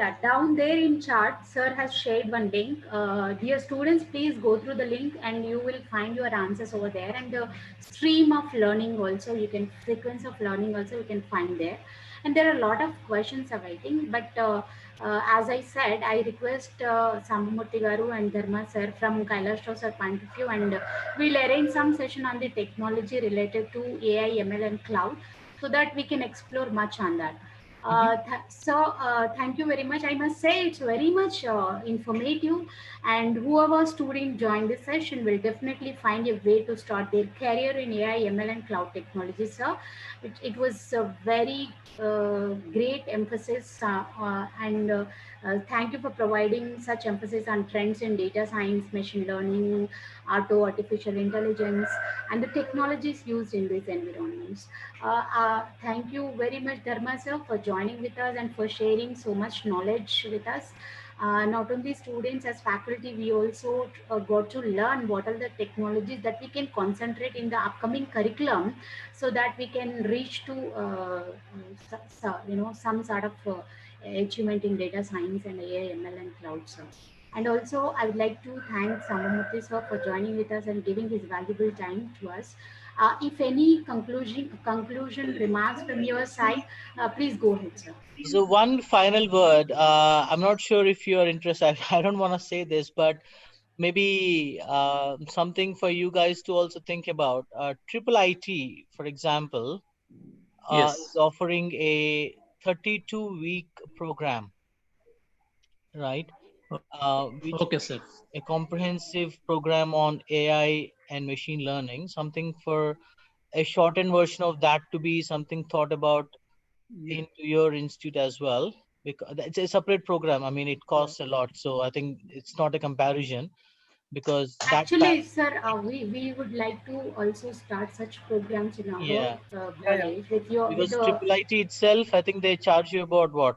Yeah, down there in chat, sir has shared one link. Dear students, please go through the link and you will find your answers over there. And the stream of learning also, you can sequence of learning also you can find there. And there are a lot of questions awaiting. But as I said, I request Sambamurthy Garu and Dharma sir from Kailash sir point of view, and we'll arrange some session on the technology related to AI, ML, and cloud, so that we can explore much on that. Thank you very much. I must say it's very much informative, and whoever student join this session will definitely find a way to start their career in AI, ML, and cloud technology, sir. It was a very great emphasis, and thank you for providing such emphasis on trends in data science, machine learning, artificial intelligence, and the technologies used in these environments. Thank you very much, Dharma sir, for joining with us and for sharing so much knowledge with us. Not only students, as faculty, we also got to learn what are the technologies that we can concentrate in the upcoming curriculum, so that we can reach to some sort of achievement in data science and AI, ML, and cloud, sir. And also, I would like to thank Samamurthy sir for joining with us and giving his valuable time to us. If any conclusion remarks from your side, please go ahead, sir. So one final word. I'm not sure if you're interested. I don't want to say this, but maybe something for you guys to also think about. Triple IT, for example, Yes. is offering a 32-week program, right? Which Okay, sir. is a comprehensive program on AI and machine learning. Something for a shortened version of that to be something thought about into your institute as well, because it's a separate program. I mean, it costs a lot, so I think it's not a comparison, because that Actually, sir, we would like to also start such programs in our yeah, college with because the. triple IT itself, I think they charge you about what,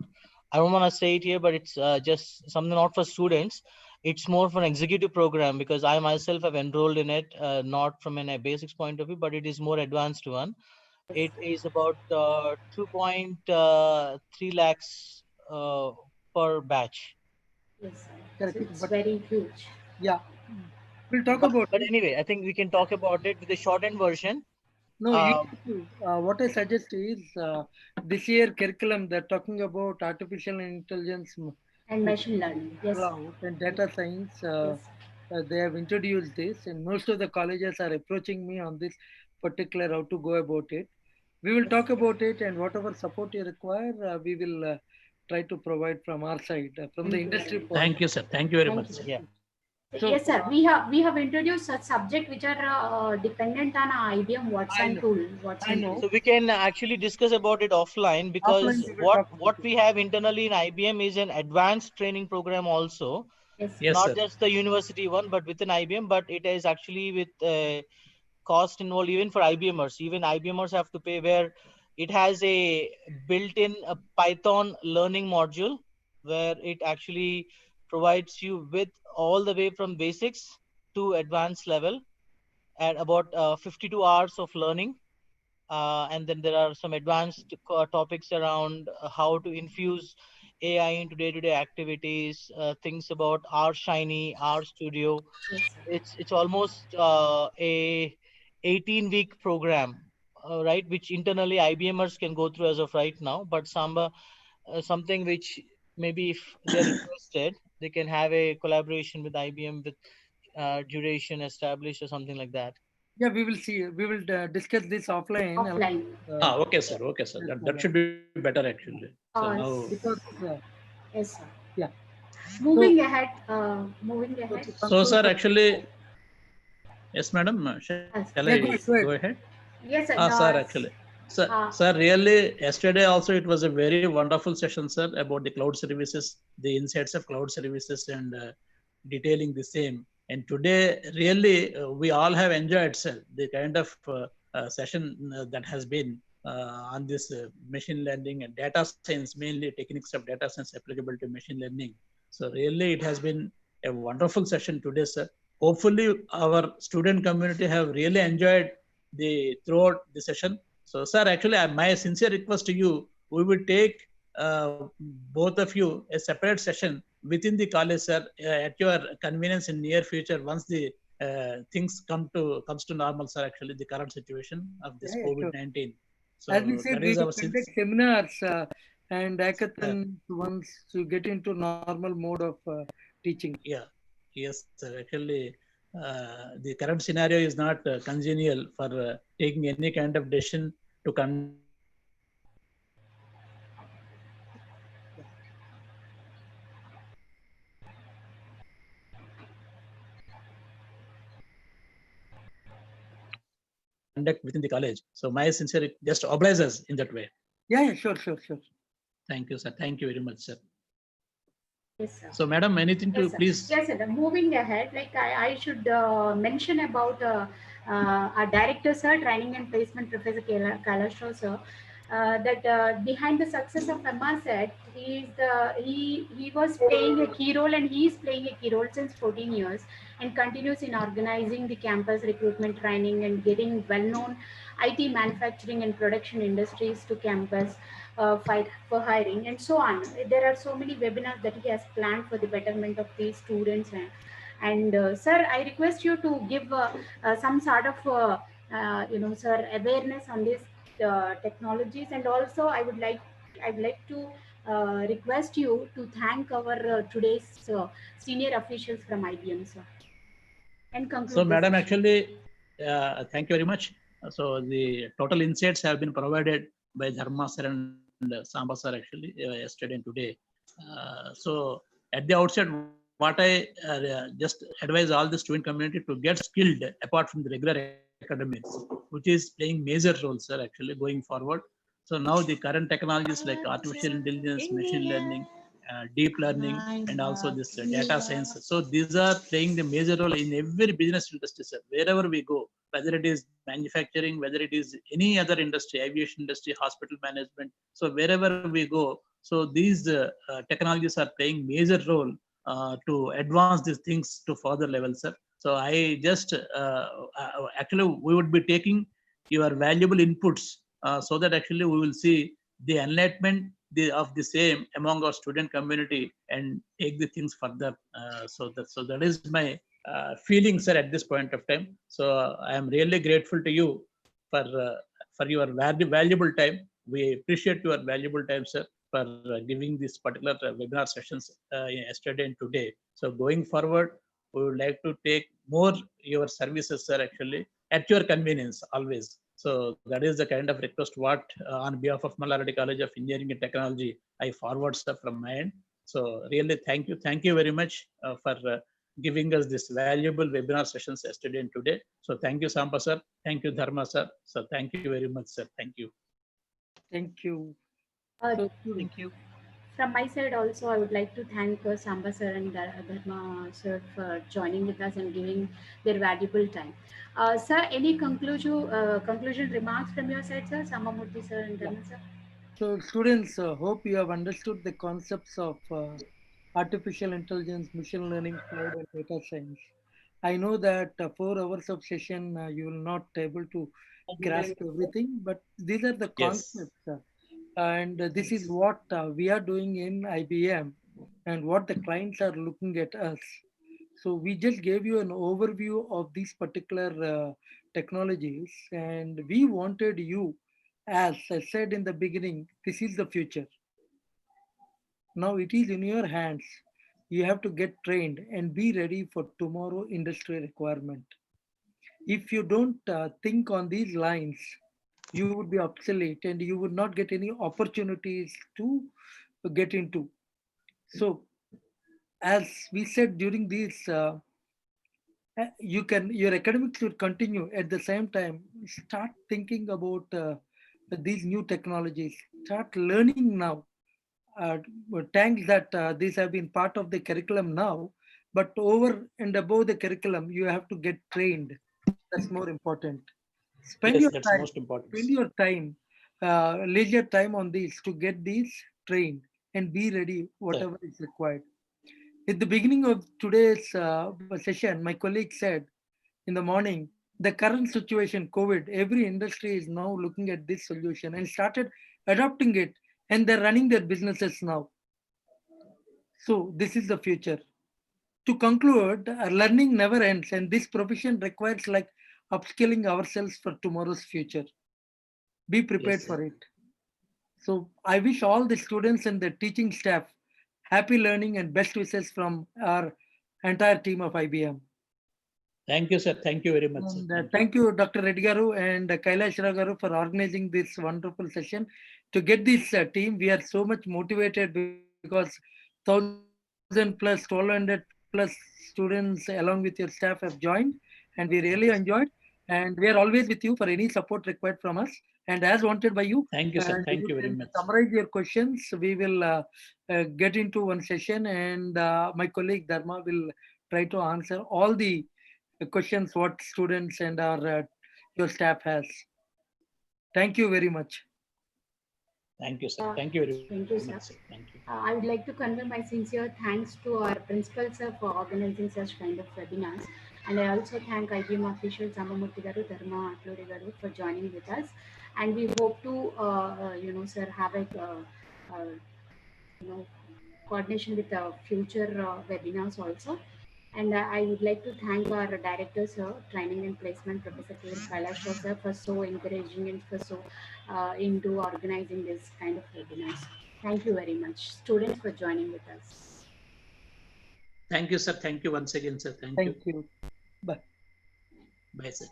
I don't want to say it here, but it's just something not for students. It's more for an executive program, because I myself have enrolled in it, not from a basics point of view, but it is more advanced one. It is about 2.3 lakhs per batch. Yes, sir. So Correct. it's But very huge. yeah, we'll talk But, about but it. anyway, I think we can talk about it with a shortened version. No, you Um, have to, what I suggest is this year curriculum, they're talking about artificial intelligence, And machine learning. Yes, sir. cloud, and data science. Yes, sir. They have introduced this, and most of the colleges are approaching me on this particular how to go about it. We will Yes, talk sir. about it, and whatever support you require, we will try to provide from our side, from the Thank you very industry much. point. Thank you, sir. Thank you very Thank much, you. sir. yeah. So Yes, sir. We have introduced such subject which are dependent on IBM I Watson know, tool. I Watson know. tool. So we can actually discuss about it offline, Offline, because we will what talk about what it. we have internally in IBM is an advanced training program also, Yes, sir. Yes, not sir. just the university one, but within IBM. But it is actually with cost involved even for IBMers. Even IBMers have to pay, where it has a built-in Python learning module, where it actually provides you with all the way from basics to advanced level at about 52 hours of learning. And then there are some advanced topics around how to infuse AI into day-to-day activities, things about R Shiny, R Studio. Yes, sir. It's almost a 18-week program, right? Which internally IBMers can go through as of right now, but something which maybe if they're interested, they can have a collaboration with IBM with duration established or something like that. Yeah, we will see. We will discuss this offline. Offline. Uh, Okay, sir. Okay, sir. yes, That should be better actually. So now, because Yes, sir. yeah. So, Moving ahead. Moving so ahead. to so conclude sir, the actually, yes, madam. Shall Yes, I yeah, go ahead, go go ahead. ahead? yes, sir. Sir, actually, Uh, sir, really, yesterday also it was a very wonderful session, sir, about the cloud services, the insights of cloud services, and detailing the same. And today, really, we all have enjoyed, sir, the kind of session that has been on this machine learning and data science, mainly techniques of data science applicable to machine learning. So really, it has been a wonderful session today, sir. Hopefully, our student community have really enjoyed the throughout the session. So, sir, actually, my sincere request to you, we will take both of you a separate session within the college, sir, at your convenience in near future once the things comes to normal, sir. Actually, the current situation of this Yeah, yeah, sure. COVID-19. As we So said, that we is will our conduct sense. seminars and hackathons once to get into normal mode of teaching. Yeah, yes, sir. Actually, the current scenario is not congenial for taking any kind of decision to conduct the session in the near future. conduct within the college. So my sincere just oblige us in that way. Yeah, sure. Thank you, sir. Thank you very much, sir. Yes, sir. So, madam, anything to Yes, sir. please? Yes, sir. Moving ahead, like I should mention about our director, sir, training and placement, Professor Kailash sir, that behind the success of MRCET, he was playing a key role, and he is playing a key role since 14 years, and continues in organizing the campus recruitment training and getting well-known IT manufacturing and production industries to campus fight for hiring and so on. There are so many webinars that he has planned for the betterment of these students. And sir, I request you to give some sort of, sir, awareness on these technologies. And also, I'd like to request you to thank our today's senior officials from IBM, sir, and So, conclude the madam, session. actually, thank you very much. So the total insights have been provided by Dharma sir and Samba sir actually yesterday and today. So at the outset, what I just advise all the student community to get skilled apart from the regular academics, which is playing major roles, sir, actually going forward. So now the current technologies like artificial intelligence, machine learning, deep learning, and also this data science. So these are playing the major role in every business industry, sir. Wherever we go, whether it is manufacturing, whether it is any other industry, aviation industry, hospital management. So wherever we go, so these technologies are playing major role to advance these things to further levels, sir. So I just actually we would be taking your valuable inputs so that actually we will see the enlightenment of the same among our student community and take the things further. So that is my feeling, sir, at this point of time. So I am really grateful to you for your valuable time. We appreciate your valuable time, sir, for giving this particular webinar sessions yesterday and today. So going forward, we would like to take more your services, sir, actually at your convenience always. So that is the kind of request what on behalf of Mallaradi College of Engineering and Technology, I forward stuff from my end. So really thank you very much for giving us this valuable webinar sessions yesterday and today. So thank you, Samba sir. Thank you, Dharma sir. So thank you very much, sir. Thank you. Thank you. Uh, So, Thank you. From my side also, I would like to thank Samba sir and Dharma sir for joining with us and giving their valuable time. Sir, any conclusion remarks from your side, sir? Samamurthy sir and Dharma sir? So, students, hope you have understood the concepts of artificial intelligence, machine learning, cloud, and data science. I know that 4 hours of session you will not able to grasp everything, but these are the Yes. concepts, and this is what we are doing in IBM, and what the clients are looking at us. So we just gave you an overview of these particular technologies, and we wanted you, as I said in the beginning, this is the future. Now it is in your hands. You have to get trained and be ready for tomorrow industry requirement. If you don't think on these lines, you would be obsolete and you would not get any opportunities to get into. So as we said during this, your academics should continue. At the same time, start thinking about these new technologies. Start learning now. uh, Thanks that these have been part of the curriculum now, but over and above the curriculum, you have to get trained. That's more important. Spend Yes, your that's time, most important. spend your time, leisure time on these to get these trained and be ready, Sir. whatever is required. At the beginning of today's session, my colleague said in the morning, the current situation, COVID, every industry is now looking at this solution and started adopting it, and they're running their businesses now. So this is the future. To conclude, learning never ends, and this profession requires like upskilling ourselves for tomorrow's future. Be prepared Yes, sir. for it. So I wish all the students and the teaching staff happy learning and best wishes from our entire team of IBM. Thank you, sir. Thank you very much, sir. And Thank you. thank you, Dr. Reddy Garu and Kailash Rao Garu, for organizing this wonderful session. To get this team, we are so much motivated because 1,000 plus, 1,200 plus students along with your staff have joined, and we really enjoyed. And we are always with you for any support required from us. And as wanted by you, Thank you, sir. and Thank you very can much. summarize your questions. We will get into one session, and my colleague Dharma will try to answer all the questions what students and our your staff has. Thank you very much. Thank you, sir. Thank you very Thank you, much, sir. sir. Thank you. I would like to convey my sincere thanks to our principal, sir, for organizing such kind of webinars. And I also thank IBM officials Amamurthy Garu, Dharma Atluri Garu for joining with us. And we hope to, sir, have a, coordination with future webinars also. And I would like to thank our director, sir, training and placement, Professor K. Kailash Rao, sir, for so encouraging and for so into organizing this kind of webinars. Thank you very much, students, for joining with us. Thank you, sir. Thank you once again, sir. Thank you. Thank you. Bye. Bye, sir.